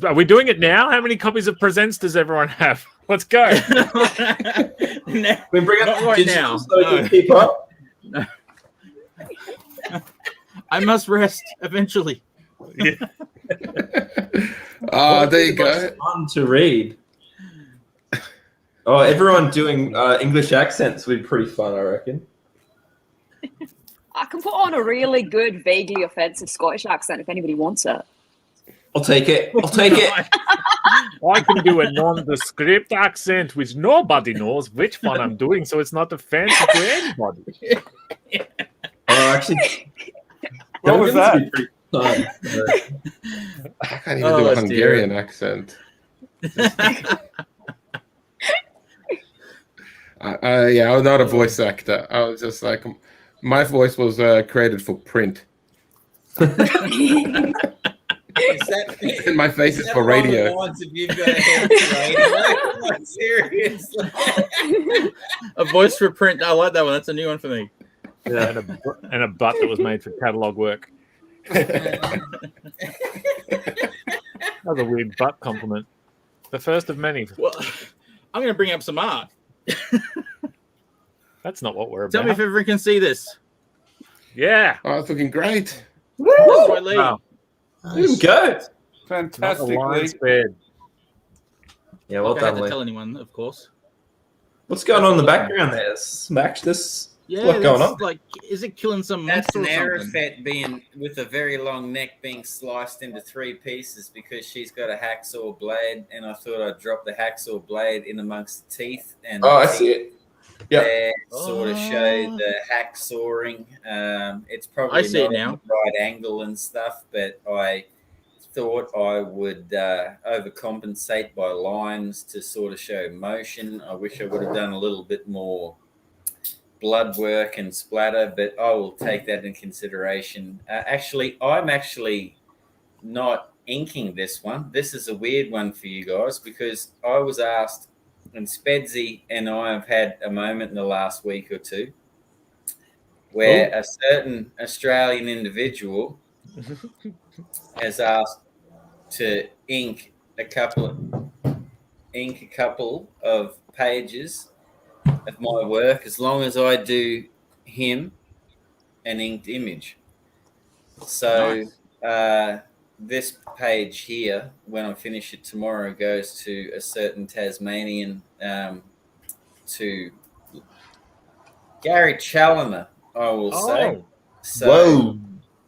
S3: are we doing it now? How many copies of Presents does everyone have? Let's go.
S4: We bring up
S2: Not
S4: the
S2: right
S4: digital
S2: now.
S4: so we can keep up.
S2: I must rest eventually.
S3: Yeah.
S7: There you go.
S4: Fun to read. Oh, everyone doing English accents would be pretty fun, I reckon.
S14: I can put on a really good, vaguely offensive Scottish accent if anybody wants it.
S4: I'll take it. I'll take it.
S3: I can do a nondescript accent, which nobody knows which one I'm doing, so it's not offensive to anybody.
S4: Oh, actually,
S12: What was that?
S4: would be pretty fun.
S7: I can't even do a Hungarian accent. Yeah, I'm not a voice actor. I was just like, my voice was created for print. And my face is for radio.
S6: Seriously.
S2: A voice for print. I like that one. That's a new one for me.
S3: Yeah, and a butt that was made for catalogue work. That was a weird butt compliment. The first of many.
S2: Well, I'm going to bring up some art.
S3: That's not what we're about.
S2: Tell me if everyone can see this.
S3: Yeah.
S7: Oh, it's looking great.
S2: That's my lead.
S3: Wow.
S4: There we go.
S12: Fantastically.
S3: Not a line spared.
S4: Yeah, well
S2: I don't have
S4: done,
S2: to
S4: Lee.
S2: tell anyone, of course.
S4: What's going on in the background there? Smash this.
S2: Yeah,
S4: What's going
S2: that's
S4: on?
S2: like, is it killing some
S6: That's
S2: monster
S6: an
S2: or something?
S6: Arafat being with a very long neck being sliced into 3 pieces because she's got a hacksaw blade, and I thought I'd drop the hacksaw blade in amongst the teeth. And
S4: Oh, I
S6: the
S4: see
S6: teeth
S4: it. Yeah.
S6: there sort of show the hacksawing. It's probably
S2: I see it
S6: not
S2: now.
S6: on the right angle and stuff, but I thought I would overcompensate by lines to sort of show motion. I wish I would have done a little bit more blood work and splatter, but I will take that in consideration. I'm actually not inking this one. This is a weird one for you guys because I was asked And Spedsy and I have had a moment in the last week or two where a certain Australian individual has asked to ink a couple of pages of my work as long as I do him an inked image. So this page here, when I finish it tomorrow, goes to a certain Tasmanian, to Gary Challoner, I will say. So,
S3: whoa!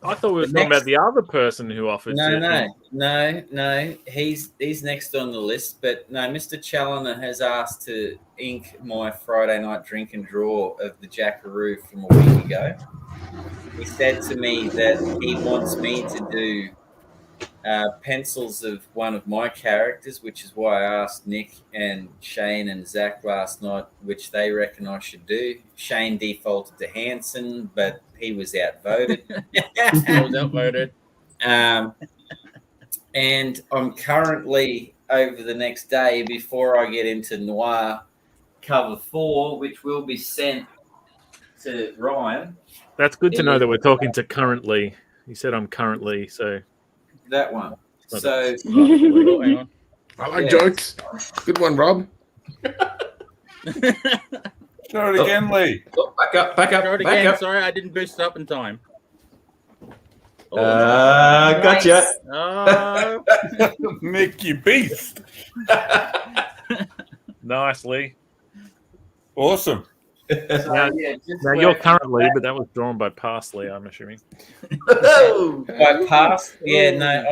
S3: I thought we were talking about the other person who offered.
S6: No. He's next on the list, but no, Mr. Challoner has asked to ink my Friday night drink and draw of the Jackaroo from a week ago. He said to me that he wants me to do pencils of one of my characters, which is why I asked Nick and Shane and Zach last night which they reckon I should do. Shane defaulted to Hanson, but he was outvoted.
S2: I was outvoted.
S6: And I'm currently, over the next day, before I get into Noir cover 4, which will be sent to Ryan.
S3: That's good to know that we're talking to currently. You said I'm currently, so
S6: that one. So
S3: hang on.
S7: I like jokes. Good one, Rob.
S12: Show it again, Lee.
S4: Back up.
S2: Show it again. Sorry, I didn't boost it up in time.
S4: Gotcha.
S12: Nick, you beast.
S3: Nice, Lee.
S12: Awesome.
S3: Now you're currently, but that was drawn by Parsley, I'm assuming.
S6: By past, yeah, no,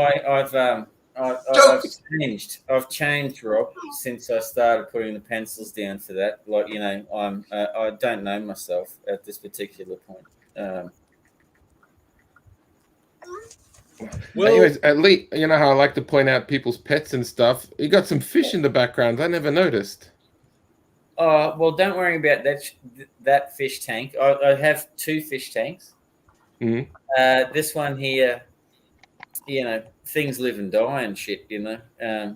S6: I've changed, Rob, since I started putting the pencils down for that. Like, you know, I don't know myself at this particular point.
S7: Well, anyways, at least you know how I like to point out people's pets and stuff. You got some fish in the background. I never noticed.
S6: Well, don't worry about that fish tank. I have 2 fish tanks.
S7: Mm-hmm.
S6: This one here, you know, things live and die and shit, you know. I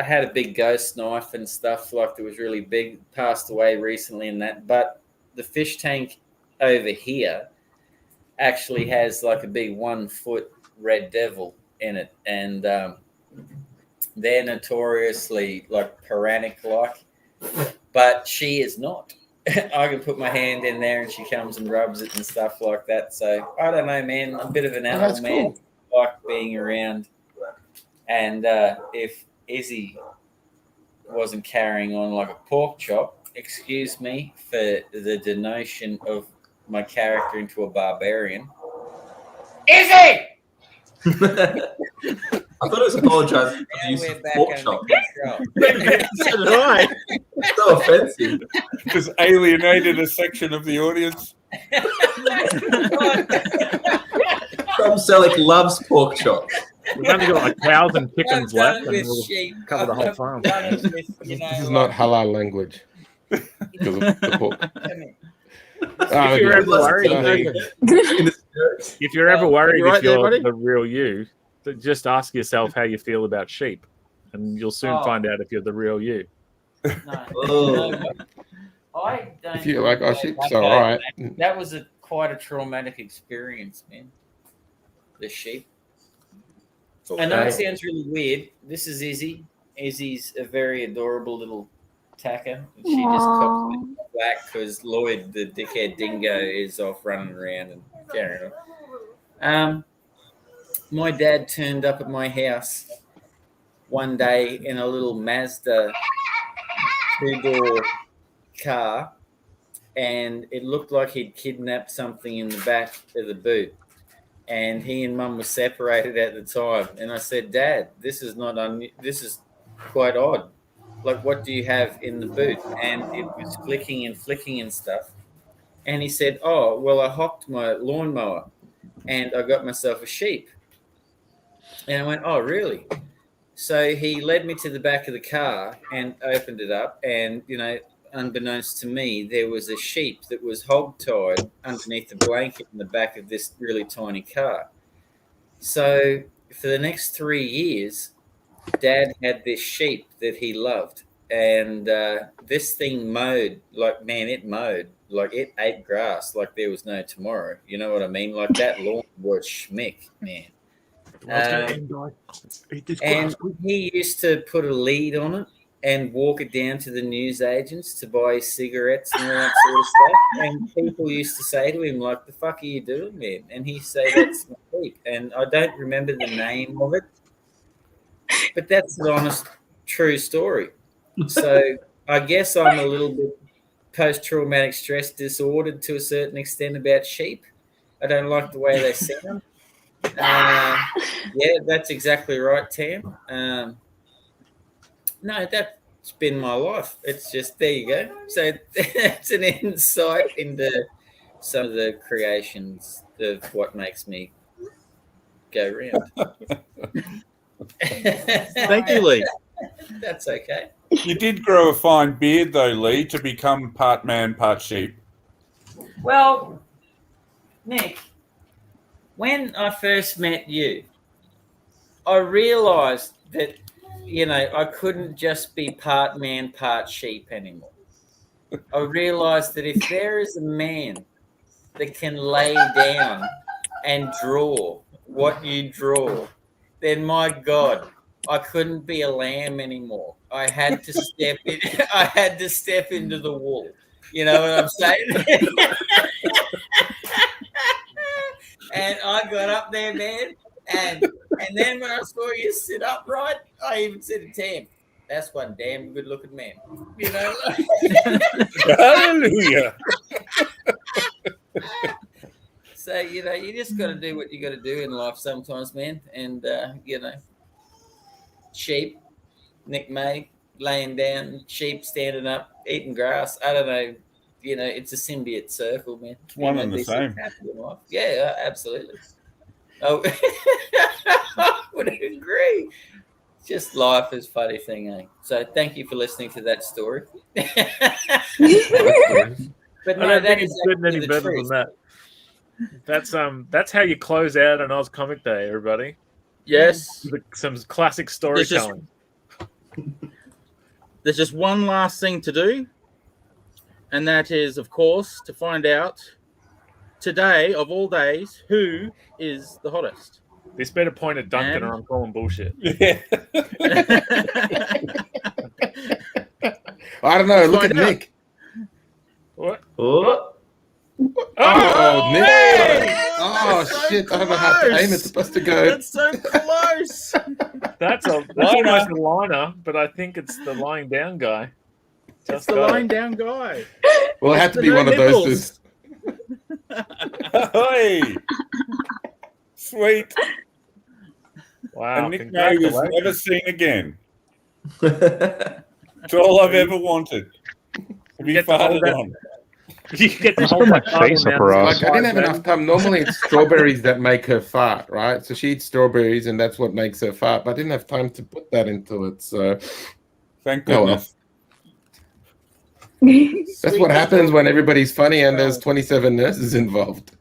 S6: had a big ghost knife and stuff, like, that was really big, passed away recently and that. But the fish tank over here actually has like a big 1-foot red devil in it. And they're notoriously like piranha-like. But she is not. I can put my hand in there and she comes and rubs it and stuff like that. So I don't know, man. I'm a bit of an animal man. Cool. I like being around. And if Izzy wasn't carrying on like a pork chop, excuse me for the denotion of my character into a barbarian. Izzy!
S4: I thought it was apologising for the use of pork chop.
S2: So did I.
S4: So offensive.
S12: Just alienated a section of the audience.
S4: Tom Selleck loves pork chop.
S3: We've only got like cows and chickens left, and we'll cover the whole farm.
S7: This is not halal language because of the pork.
S3: If you're ever worried if you're the real you, just ask yourself how you feel about sheep, and you'll soon find out if you're the real you.
S6: No. I don't.
S7: If you're like, sheep's all right.
S6: That was quite a traumatic experience, man. The sheep. I know it sounds really weird. This is Izzy. Izzy's a very adorable little tacker. She just cops me back because Lloyd, the dickhead dingo, is off running around and carrying on. My dad turned up at my house one day in a little Mazda 2-door car, and it looked like he'd kidnapped something in the back of the boot. And he and Mum were separated at the time. And I said, Dad, this is this is quite odd. Like, what do you have in the boot? And it was flicking and stuff. And he said, oh, well, I hocked my lawnmower and I got myself a sheep. And I went, oh, really? So he led me to the back of the car and opened it up. And, you know, unbeknownst to me, there was a sheep that was hog-tied underneath the blanket in the back of this really tiny car. So for the next 3 years, Dad had this sheep that he loved. and this thing mowed like, man, it mowed like it ate grass like there was no tomorrow. You know what I mean? Like that lawn was schmick, man. And he used to put a lead on it and walk it down to the newsagents to buy cigarettes and all that sort of stuff. And people used to say to him, like, the fuck are you doing, man? And he'd say, that's my sheep. And I don't remember the name of it, but that's an honest, true story. So I guess I'm a little bit post-traumatic stress disordered to a certain extent about sheep. I don't like the way they sound. Yeah, that's exactly right, Tam. No, that's been my life. It's just, there you go. So that's an insight into some of the creations of what makes me go round.
S2: Thank you, Lee.
S6: That's okay.
S12: You did grow a fine beard, though, Lee, to become part man, part sheep.
S6: Well, Nick, when I first met you, I realised that, you know, I couldn't just be part man, part sheep anymore. I realised that if there is a man that can lay down and draw what you draw, then my God, I couldn't be a lamb anymore. I had to step in. I had to step into the wool. You know what I'm saying? And I got up there, man. And then when I saw you sit upright, I even said to Tam, that's one damn good looking man. You know?
S12: Hallelujah.
S6: So, you know, you just got to do what you got to do in life sometimes, man. And, you know, sheep, Nick May, laying down, sheep standing up, eating grass. I don't know. You know, it's a symbiote circle, man.
S12: It's one and the same.
S6: Yeah, absolutely. Oh, I would agree. Just life is a funny thing, eh? So thank you for listening to that story. But no,
S3: I don't
S6: that
S3: think
S6: is
S3: it's getting any
S6: the
S3: better
S6: truth.
S3: than that. That's how you close out an Oz Comic Day, everybody.
S2: Yes.
S3: Some classic storytelling.
S2: There's just one last thing to do, and that is, of course, to find out today, of all days, who is the hottest.
S3: This better point at Duncan or I'm calling bullshit.
S12: Yeah.
S7: I don't know.
S2: Let's
S7: Look at
S2: find out.
S7: Nick.
S3: What?
S7: Oh, Nick.
S2: Hey!
S7: Oh,
S2: That's so
S7: shit. I don't know how to aim. It's supposed to go.
S2: That's so close.
S3: That's almost a liner, but I think it's the lying down guy.
S2: It's the lying down guy.
S7: Well, it had to be one of those.
S12: Hey! Sweet.
S3: Wow.
S12: And Nick May was
S3: congratulations.
S12: never seen again. It's all I've ever wanted. To be
S3: get to hold
S12: farted
S3: that-
S12: on.
S3: You get to
S8: Just
S3: hold
S8: put my
S3: that bottle
S8: face up
S3: down
S8: her
S3: the
S8: ass.
S7: Like, I didn't have
S3: side,
S7: enough time. Normally, it's strawberries that make her fart, right? So she eats strawberries, and that's what makes her fart. But I didn't have time to put that into it. So,
S12: Thank
S7: oh well.
S12: goodness.
S7: That's what happens when everybody's funny and there's 27 nurses involved.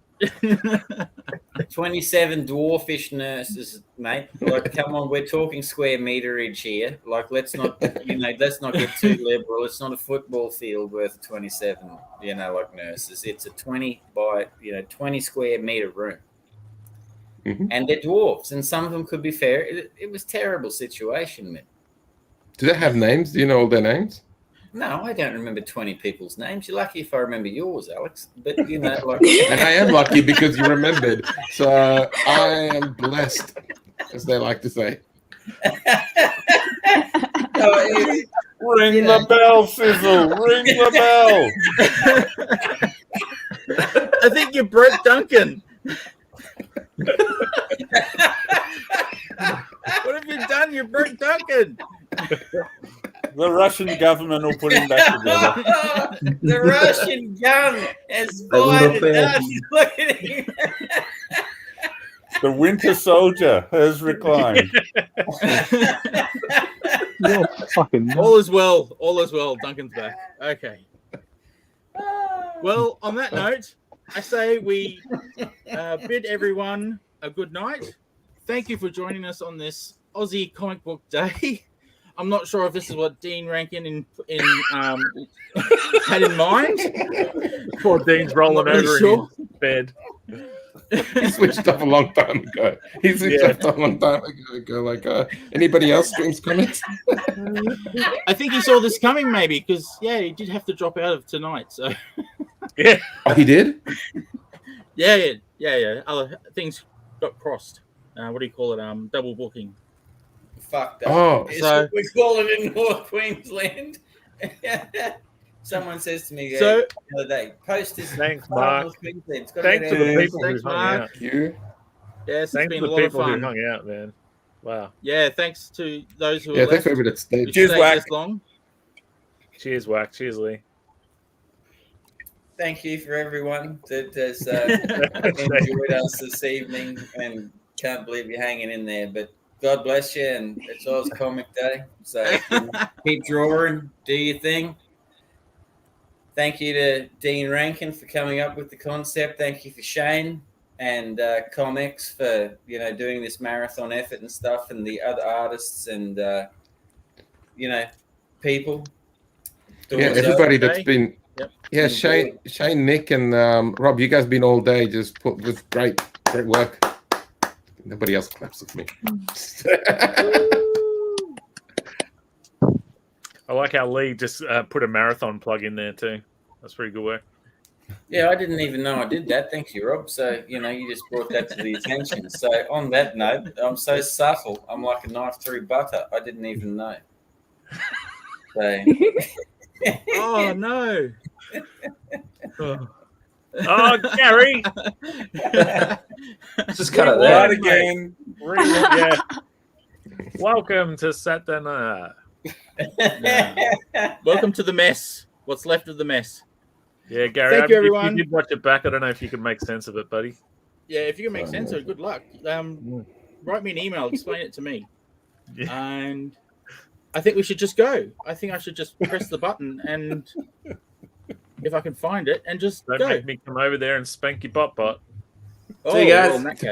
S6: 27 dwarfish nurses, mate. Like, come on, we're talking square meterage here. Like, let's not, let's not get too liberal. It's not a football field worth 27, like nurses. It's a 20 by, 20 square meter room.
S7: Mm-hmm.
S6: And they're dwarfs, and some of them could be fair. It was a terrible situation, man.
S7: Do they have names? Do you know all their names?
S6: No, I don't remember 20 people's names. You're lucky if I remember yours, Alex. But,
S7: And I am lucky because you remembered. So I am blessed, as they like to say.
S12: Ring the bell, Sizzle. Ring the bell.
S2: I think you broke Duncan. What have you done? You broke Duncan.
S12: The Russian government will put him back together.
S6: The Russian gun has fired it down. Look at him.
S12: The Winter Soldier has reclined.
S8: You're fucking
S2: All is well. All is well. Duncan's back. Okay. Well, on that note, I say we bid everyone a good night. Thank you for joining us on this Aussie Comic Book Day. I'm not sure if this is what Dean Rankin had in mind.
S3: Poor Dean's rolling
S2: I'm not
S3: over
S2: really
S3: in his bed.
S7: He switched off a long time ago. He switched off a long time ago. Like, anybody else streams comics?
S2: I think he saw this coming, maybe, because he did have to drop out of tonight. So
S3: yeah,
S7: oh, he did.
S2: Yeah. Other things got crossed. What do you call it? Double booking.
S6: Fuck that.
S7: Oh,
S6: so we call it in North Queensland. Someone says to me the other day, post this.
S3: Thanks, Mark.
S6: North Queensland.
S3: Thanks to the people
S2: Thanks,
S3: who hung
S2: Mark.
S3: out.
S7: You.
S2: Yes,
S3: Thanks
S2: it's been
S3: to
S2: a
S3: the
S2: lot of
S3: people who
S2: fun.
S3: hung out, man. Wow.
S2: Yeah, thanks to those who
S7: Yeah,
S2: left.
S7: thanks for everybody that stayed.
S2: who
S7: Cheers,
S2: stayed
S7: Wack.
S2: this long.
S3: Cheers, Wack. Cheers, Lee.
S6: Thank you for everyone that has enjoyed us this evening, and can't believe you're hanging in there. But God bless you, and it's Oz Comic Day, so keep drawing, do your thing. Thank you to Dean Rankin for coming up with the concept. Thank you for Shane and ComX for doing this marathon effort and stuff, and the other artists and people.
S7: Yeah, everybody that's been.
S2: Yep.
S7: Yeah, Shane, Nick, and Rob, you guys been all day just put with great work. Nobody else claps with me.
S3: I like how Lee just put a marathon plug in there too. That's pretty good work.
S6: Yeah, I didn't even know I did that. Thank you, Rob. So, you just brought that to the attention. So, on that note, I'm so subtle. I'm like a knife through butter. I didn't even know. So.
S2: Oh, no.
S3: Oh, Gary.
S4: Just cut it there.
S12: Right again.
S3: Yeah. Welcome to Saturday Night.
S2: Welcome to the mess. What's left of the mess.
S3: Yeah, Gary.
S2: Thank you,
S3: if
S2: everyone.
S3: you did watch it back, I don't know if you can make sense of it, buddy.
S2: Yeah, if you can make sense of it, good luck. Write me an email, explain it to me.
S3: Yeah.
S2: And I think we should just go. I think I should just press the button and if I can find it and just
S3: Don't
S2: go.
S3: make me come over there and spank your bot.
S2: Oh,
S4: See you guys.
S2: well, in that case.